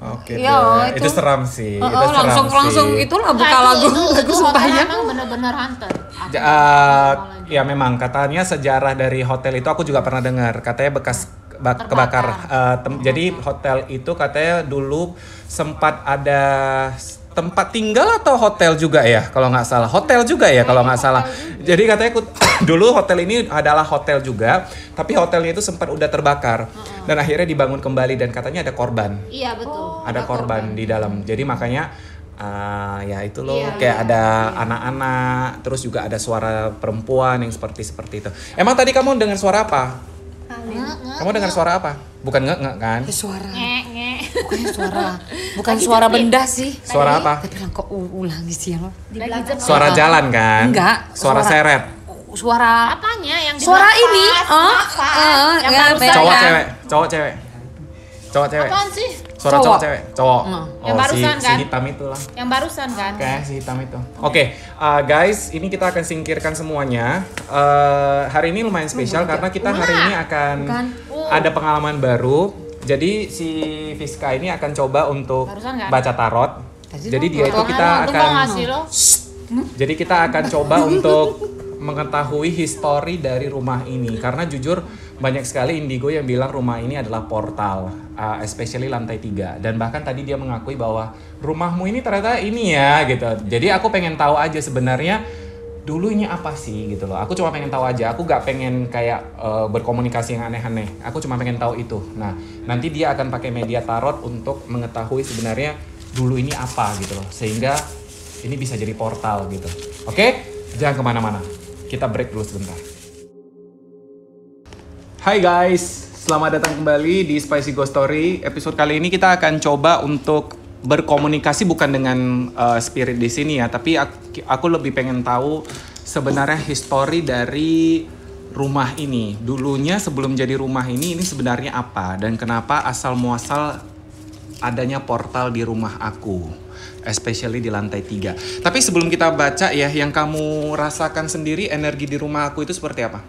Oke, Iya, deh. Itu seram sih. Itu Oh, seram langsung sih. itulah Enggak, buka lagu itu sembahyang. emang benar-benar haunted. Ya memang katanya sejarah dari hotel itu aku juga pernah dengar. Katanya bekas kebakar. Jadi hotel itu katanya dulu sempat ada tempat tinggal atau hotel juga ya kalau nggak salah. Hotel juga ya kalau nggak salah. Jadi katanya dulu hotel ini adalah hotel juga, tapi hotelnya itu sempat udah terbakar dan akhirnya dibangun kembali dan katanya ada korban. Iya betul. Ada korban di dalam. Jadi makanya Ya itu loh, Iya, kayak iya, ada anak-anak, terus juga ada suara perempuan yang seperti itu. Emang tadi kamu dengar suara apa? Kamu dengar suara apa? Bukan nge kan? Suara. Nge. Bukan suara. Bukan suara benda sih. Suara apa? Dia bilang kok ulang sih ya. Di belakang Suara jalan kan? Enggak, Suara seret. Suara Apanya yang di suara nafas, ini. nafas. Yang enggak, barusan beda. Cowok kan? cewek, cowok cewek. Cowok cewek. Apaan sih? Suara Cowok. cowok cewek, cowok. Yang barusan si kan? hitam itu lah. Yang barusan kan? Oke, si hitam itu. Oke, guys, ini kita akan singkirkan semuanya. Hari ini lumayan spesial karena kita hari ini akan ada pengalaman baru. Jadi si Fiska ini akan coba untuk Barusan nggak? baca tarot. Jadi dia itu kita akan ngasih lo. jadi kita akan coba untuk mengetahui histori dari rumah ini karena jujur banyak sekali indigo yang bilang rumah ini adalah portal, especially lantai 3, dan bahkan tadi dia mengakui bahwa rumahmu ini ternyata ini ya gitu. Jadi aku pengen tahu aja sebenarnya dulu ini apa sih gitu loh. Aku cuma pengen tahu aja. Aku gak pengen kayak berkomunikasi yang aneh-aneh. Aku cuma pengen tahu itu. Nah, nanti dia akan pakai media tarot untuk mengetahui sebenarnya dulu ini apa gitu loh. Sehingga ini bisa jadi portal gitu. Oke? Jangan kemana-mana. Kita break dulu sebentar. Hai guys, selamat datang kembali di Spicy Ghost Story. Episode kali ini kita akan coba untuk berkomunikasi bukan dengan spirit di sini ya, tapi aku lebih pengen tahu sebenarnya histori dari rumah ini. Dulunya sebelum jadi rumah ini sebenarnya apa dan kenapa asal muasal adanya portal di rumah aku, especially di lantai 3. Tapi sebelum kita baca ya, yang kamu rasakan sendiri energi di rumah aku itu seperti apa?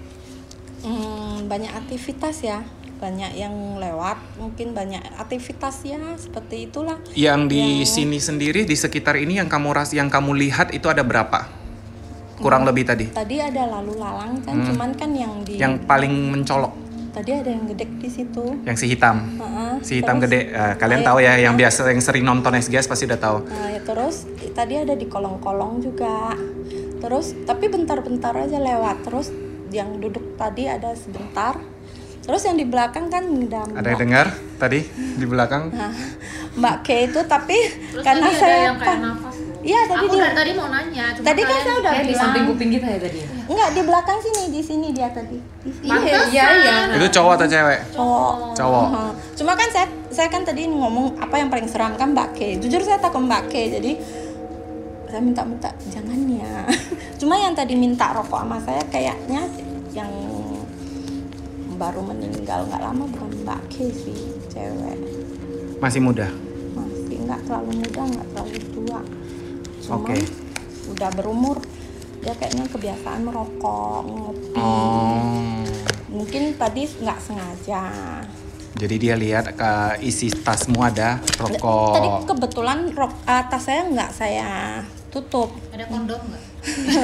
banyak aktivitas ya, banyak yang lewat, mungkin banyak aktivitas ya, seperti itulah. Yang di sini sendiri di sekitar ini yang kamu lihat itu ada berapa? Kurang lebih tadi. Tadi ada lalu lalang kan, cuman kan yang di Yang paling mencolok, tadi ada yang gede di situ. yang si hitam. Si hitam Terus, gede. Kalian tahu ya, yang biasa yang sering nonton SGS pasti udah tahu. ya terus tadi ada di kolong-kolong juga. Terus tapi bentar-bentar aja lewat. Terus yang duduk tadi ada sebentar. Terus yang di belakang kan Ada yang dengar tadi di belakang? Mbak K itu, tapi Terus karena tadi saya ada yang kayak nafas loh. Iya tadi Aku dia dari tadi mau nanya. Cuma tadi kan kalian- saya udah Kayak di bilang. samping kuping kita ya tadi. Enggak, di belakang sini, di sini dia tadi. Di sini. Pantesan. Itu cowok atau cewek? Cowok. Cowok. Cuma kan saya kan tadi ngomong apa yang paling seram kan Mbak K. Jujur saya takut Mbak K. Jadi saya minta jangan ya. Cuma yang tadi minta rokok sama saya kayaknya yang baru meninggal nggak lama bukan Mbak K sih, cewek. Masih muda. Masih nggak terlalu muda, nggak terlalu tua. Cuma Oke. udah berumur. Dia kayaknya kebiasaan merokok, ngopi. Mungkin tadi nggak sengaja. Jadi dia lihat ke isi tasmu ada Tadi rokok. kebetulan tas saya nggak saya tutup. Ada kondom nggak?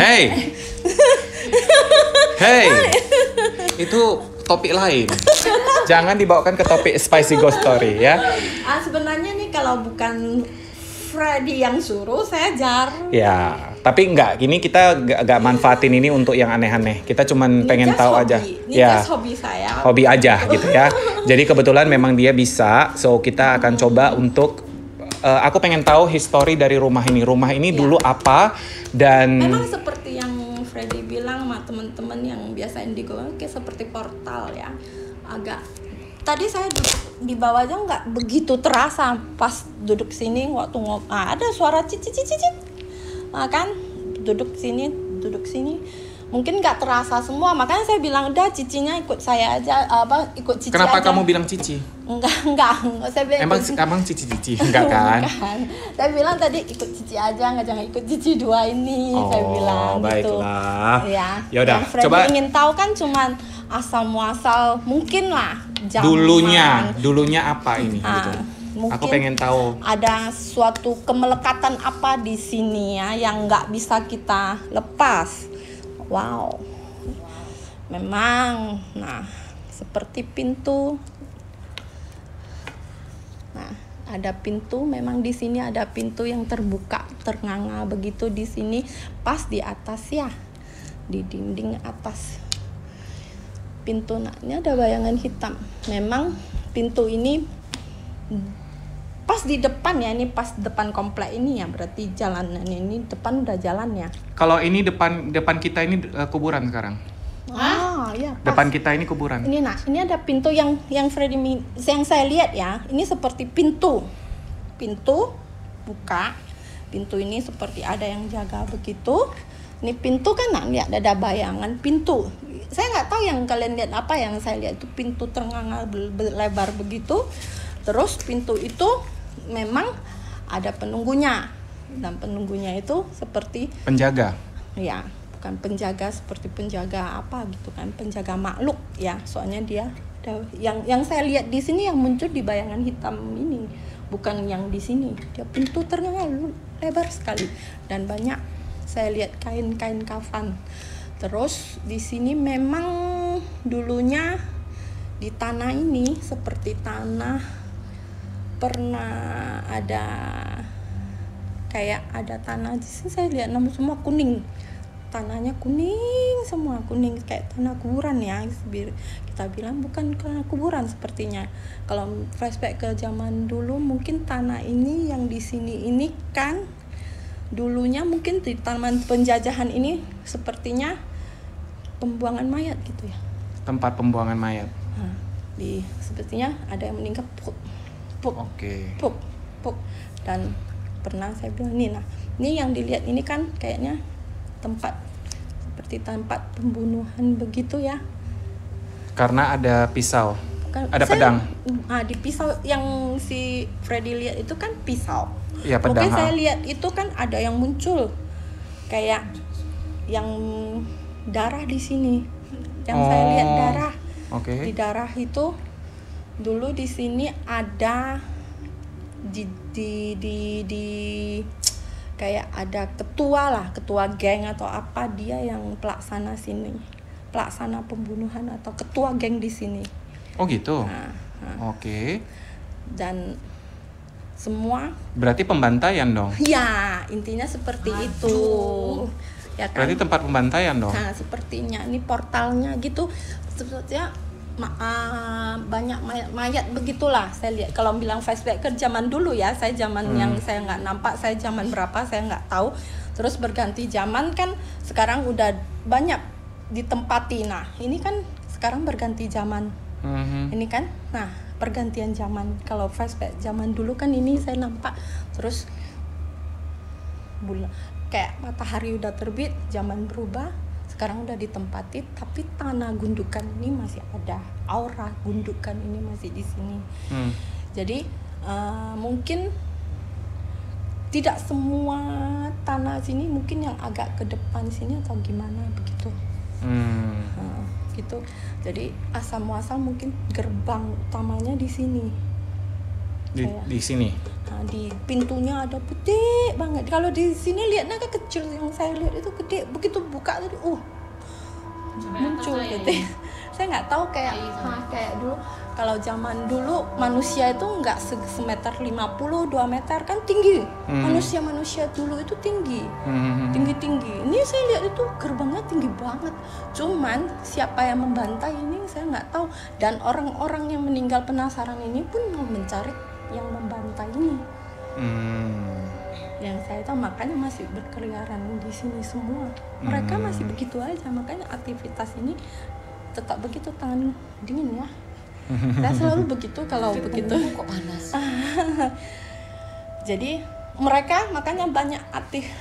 Hey, hey, itu topik lain. Jangan dibawakan ke topik Spicy Ghost Story ya. Sebenarnya nih kalau bukan Freddy yang suruh saya jar. Ya, tapi enggak. Ini kita gak manfaatin ini untuk yang aneh-aneh. Kita cuman pengen tahu aja. Ini Ya, just hobi saya. hobi aja gitu ya. Jadi kebetulan memang dia bisa, so kita akan coba untuk. Aku pengen tahu histori dari rumah ini. Rumah ini dulu apa dan. Memang seperti yang Freddy bilang sama teman-teman yang biasa indigo, kayak seperti portal ya. Agak tadi saya duduk di bawah aja nggak begitu terasa pas duduk sini waktu ada suara cicit kan duduk sini mungkin nggak terasa semua, makanya saya bilang udah cicinya ikut saya aja, ikut cici Kenapa aja. kamu bilang cici? enggak saya bilang Emang cici-cici? Enggak kan? Bukan. Saya bilang tadi ikut cici aja, nggak jangan ikut cici dua ini. Saya bilang gitu. Baiklah. Ya. Yaudah, Yang Freddy coba ingin tahu kan cuman asal muasal mungkin lah. Zaman. dulunya apa ini gitu. Mungkin Aku pengen tahu. ada suatu kemelekatan apa di sini ya yang nggak bisa kita lepas. Wow. Memang. Nah, seperti pintu. Nah, ada pintu, memang di sini ada pintu yang terbuka, ternganga begitu di sini, pas di atas ya, di dinding atas pintu. Nah, ini ada bayangan hitam. Memang pintu ini pas di depan ya, ini pas depan komplek ini ya, berarti jalanan ini depan udah jalan ya. Kalau ini depan kita ini kuburan sekarang. Ah, iya. Pas. Depan kita ini kuburan. Ini ini ada pintu yang yang saya lihat ya, ini seperti pintu buka. Pintu ini seperti ada yang jaga begitu. Ini pintu kan, lihat ada bayangan pintu. Saya nggak tahu yang kalian lihat apa, yang saya lihat itu pintu ternganga lebar begitu. Terus pintu itu memang ada penunggunya, dan penunggunya itu seperti penjaga. Ya, bukan penjaga seperti penjaga apa gitu kan, penjaga makhluk ya. Soalnya dia yang saya lihat di sini yang muncul di bayangan hitam ini, bukan yang di sini. Dia pintu ternganga lebar sekali dan banyak saya lihat kain-kain kafan. Terus di sini memang dulunya di tanah ini seperti tanah pernah ada kayak ada tanah di sini, saya lihat nama semua kuning. Tanahnya kuning semua, kuning kayak tanah kuburan ya. Kita bilang bukan tanah kuburan sepertinya. Kalau flashback ke zaman dulu mungkin tanah ini yang di sini ini kan dulunya mungkin di taman penjajahan ini sepertinya pembuangan mayat gitu ya. Tempat pembuangan mayat. Nah, sepertinya ada yang meninggal puk. Dan pernah saya bilang nih, nah ini yang dilihat ini kan kayaknya tempat seperti tempat pembunuhan begitu ya. Karena ada pisau. Ada pedang. Nah, di pisau yang si Freddy lihat itu kan pisau. Iya, pedang. Oke, saya lihat itu kan ada yang muncul kayak yang darah di sini. Yang saya lihat darah. Oke. Di darah itu dulu di sini ada di kayak ada ketua geng atau apa, dia yang pelaksana pembunuhan atau ketua geng di sini. Oh gitu. Nah. Oke. Dan semua berarti pembantaian dong. Ya, intinya seperti itu. Ya kan? Berarti tempat pembantaian dong. Nah, sepertinya ini portalnya gitu. Sebetulnya banyak mayat begitulah saya lihat. Kalau bilang flashback ke zaman dulu ya, saya zaman yang saya nggak nampak, saya zaman berapa saya nggak tahu. Terus berganti zaman kan, sekarang udah banyak ditempati. Nah, ini kan sekarang berganti zaman. Ini kan, nah pergantian zaman. Kalau flashback zaman dulu kan ini saya nampak, terus bulan kayak matahari udah terbit, zaman berubah, sekarang udah ditempati, tapi tanah gundukan ini masih ada, aura gundukan ini masih di sini. Jadi mungkin tidak semua tanah sini, mungkin yang agak ke depan sini atau gimana begitu. Gitu. Jadi asal muasal mungkin gerbang utamanya di sini. Di sini. Nah, di pintunya ada gede banget. Kalau di sini lihatnya agak kecil, yang saya lihat itu gede. Begitu buka tadi, muncul gitu. Saya nggak tahu kayak dulu. Kalau zaman dulu manusia itu nggak semeter 50, 2 meter kan tinggi. Manusia dulu itu tinggi. Tinggi-tinggi. Ini saya lihat itu gerbangnya tinggi banget. Cuman siapa yang membantai ini saya nggak tahu. Dan orang-orang yang meninggal penasaran ini pun mau mencari yang membantai ini. Yang saya tahu, makanya masih berkeliaran di sini semua. Mereka masih begitu aja, makanya aktivitas ini tetap begitu, tangan dingin ya. Saya selalu begitu kalau begitu. Kok panas? Jadi mereka makanya banyak aktivitasnya.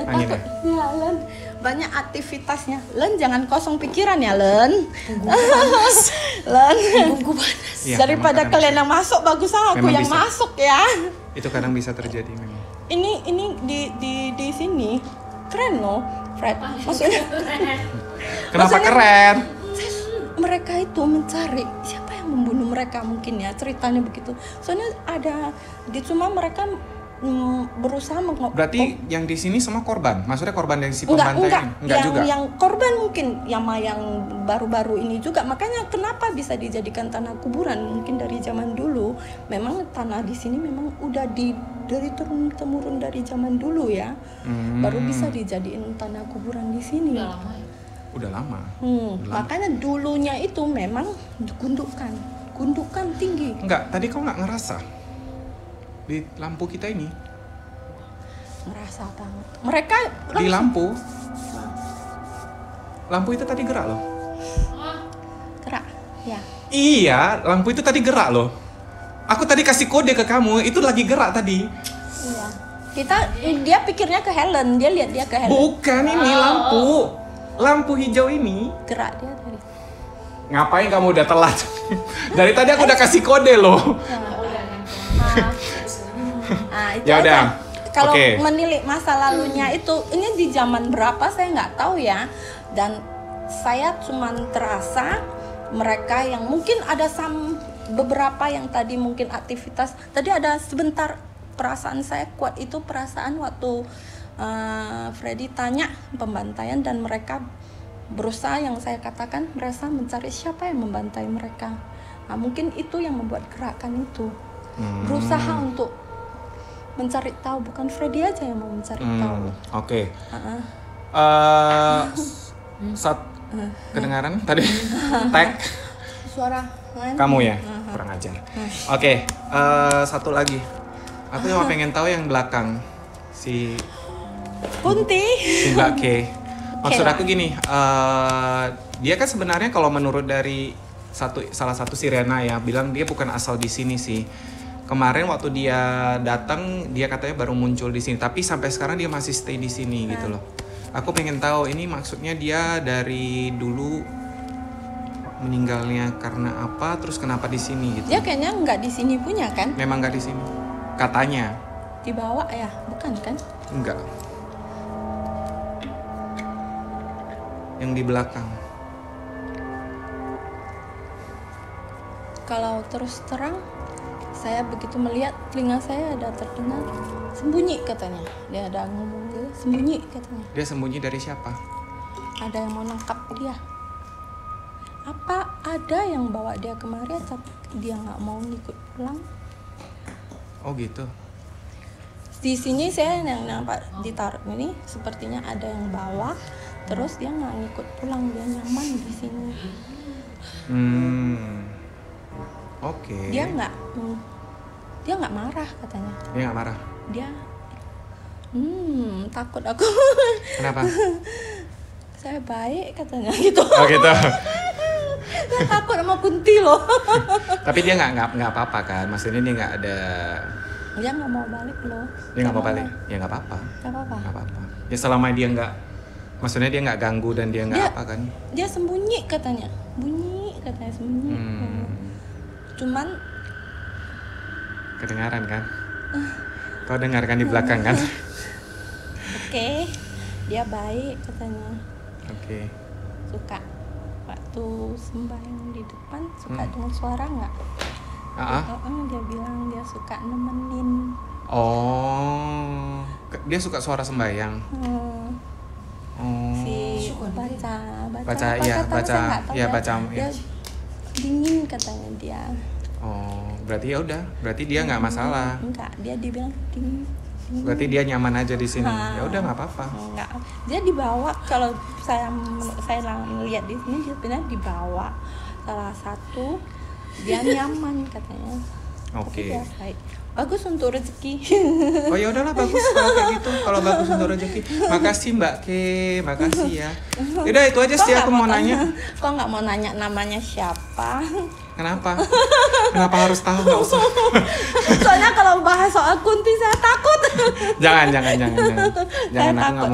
Takut ya, Len. Banyak aktivitasnya. Len, jangan kosong pikiran ya, Len. Len. Punggu panas. Ya, daripada kalian yang masuk, bagus aku memang yang bisa. masuk ya. Itu kadang bisa terjadi memang. Ini di sini keren loh, Fred. Maksudnya Kenapa keren? mereka itu mencari siapa yang membunuh mereka, mungkin ya ceritanya begitu. Soalnya cuma mereka berusaha Berarti yang di sini semua korban? Maksudnya korban dari si pembantai ini? Enggak juga? Yang korban mungkin yang baru-baru ini juga. Makanya kenapa bisa dijadikan tanah kuburan? Mungkin dari zaman dulu memang tanah di sini memang udah dari turun-temurun dari zaman dulu ya. Baru bisa dijadiin tanah kuburan di sini. Udah lama ya? Udah lama. Makanya dulunya itu memang gundukan gundukan tinggi. Enggak, tadi kau nggak ngerasa di lampu kita ini? Ngerasa banget. Mereka Di lampu. Lampu itu tadi gerak loh. gerak. Ya. Iya, lampu itu tadi gerak loh. Aku tadi kasih kode ke kamu, itu lagi gerak tadi. Iya. Dia pikirnya ke Helen, dia lihat dia ke Helen. Bukan ini lampu. Lampu hijau ini. Gerak dia tadi. Ngapain kamu udah telat? Dari tadi aku udah kasih kode loh. Nah, itu Ya udah. aja. Kalau Oke. menilik masa lalunya itu, ini di zaman berapa saya nggak tahu ya. Dan saya cuman terasa mereka yang mungkin ada beberapa yang tadi mungkin aktivitas. Tadi ada sebentar perasaan saya kuat itu perasaan waktu Freddy tanya pembantaian dan mereka berusaha yang saya katakan merasa mencari siapa yang membantai mereka. Nah, mungkin itu yang membuat gerakan itu. Berusaha untuk mencari tahu, bukan Freddy aja yang mau mencari tahu. Oke. Kedengaran tadi? Tag Suara kan? kamu ya? Kurang ajar. Oke, satu lagi. Aku cuma pengen tahu yang belakang si Kunti. Mbak K. Maksud aku gini, dia kan sebenarnya kalau menurut dari salah satu sirena ya bilang dia bukan asal di sini sih. Kemarin waktu dia datang dia katanya baru muncul di sini, tapi sampai sekarang dia masih stay di sini gitu loh. Aku pengen tahu ini maksudnya dia dari dulu meninggalnya karena apa, terus kenapa di sini gitu. Dia kayaknya nggak di sini punya kan? Memang nggak di sini, katanya. Dibawa ya, bukan kan? Enggak. Yang di belakang. Kalau terus terang, saya begitu melihat telinga saya ada terdengar sembunyi katanya. Dia ada ngomong gitu, sembunyi katanya. Dia sembunyi dari siapa? Ada yang mau nangkap dia. Apa ada yang bawa dia kemari atau dia nggak mau ngikut pulang? Oh gitu. Di sini saya yang nampak ditaruh ini sepertinya ada yang bawa, terus dia nggak ngikut pulang, dia nyaman di sini. Oke. Dia nggak marah katanya. Dia nggak marah. Dia takut aku. Kenapa? Saya baik katanya gitu. Oh gitu. Saya takut sama Kunti loh. Tapi dia nggak apa-apa kan? Maksudnya dia nggak ada. Dia nggak mau balik loh. Dia nggak mau balik. Ya nggak apa-apa. Nggak apa-apa. Nggak apa-apa. Ya selama dia nggak, maksudnya dia nggak ganggu dan dia nggak apa kan? Dia sembunyi katanya. Bunyi katanya sembunyi. Cuman Kedengaran kan? Kau dengarkan di belakang kan? oke, dia baik katanya. Oke. Suka waktu sembahyang di depan suka dengan suara nggak? Dia bilang dia suka nemenin. Oh, dia suka suara sembahyang. Si baca Iya, kata saya nggak tahu ya. baca. Dia dingin katanya dia. Oh, berarti ya udah, berarti dia nggak masalah. Enggak, dia dibilang dingin. Berarti dia nyaman aja di sini. Ya udah nggak apa-apa. Enggak, dia dibawa. Kalau saya lihat di sini dia benar dibawa salah satu, dia nyaman katanya. Oke. Tapi dia baik. Bagus untuk rezeki. Oh ya udahlah, bagus kalau kayak gitu. Kalau bagus untuk rezeki. Makasih Mbak Ke, makasih ya. Udah itu aja sih aku mau nanya. Kok nggak mau nanya namanya siapa? Kenapa? Kenapa harus tahu? Nggak usah. Soalnya kalau bahas soal Kunti saya takut. Jangan. Saya Aku nggak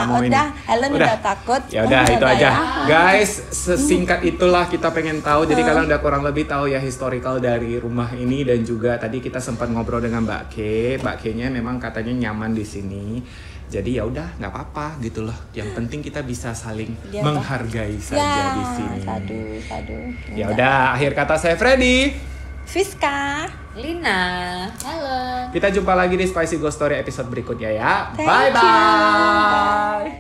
mau ini. Udah, Helen udah takut. Ya udah itu Udah aja. ya. Guys, sesingkat itulah kita pengen tahu. Jadi kalian udah kurang lebih tahu ya historical dari rumah ini, dan juga tadi kita sempat ngobrol dengan Mbak Ke. Mbak Ke-nya memang katanya nyaman di sini. Jadi ya udah nggak apa-apa gitu loh. Yang penting kita bisa saling menghargai saja di sini. Sadu. Ya udah, akhir kata saya Freddy. Fiska. Lina. Halo. Kita jumpa lagi di Spicy Ghost Story episode berikutnya ya. Thank Bye you. bye.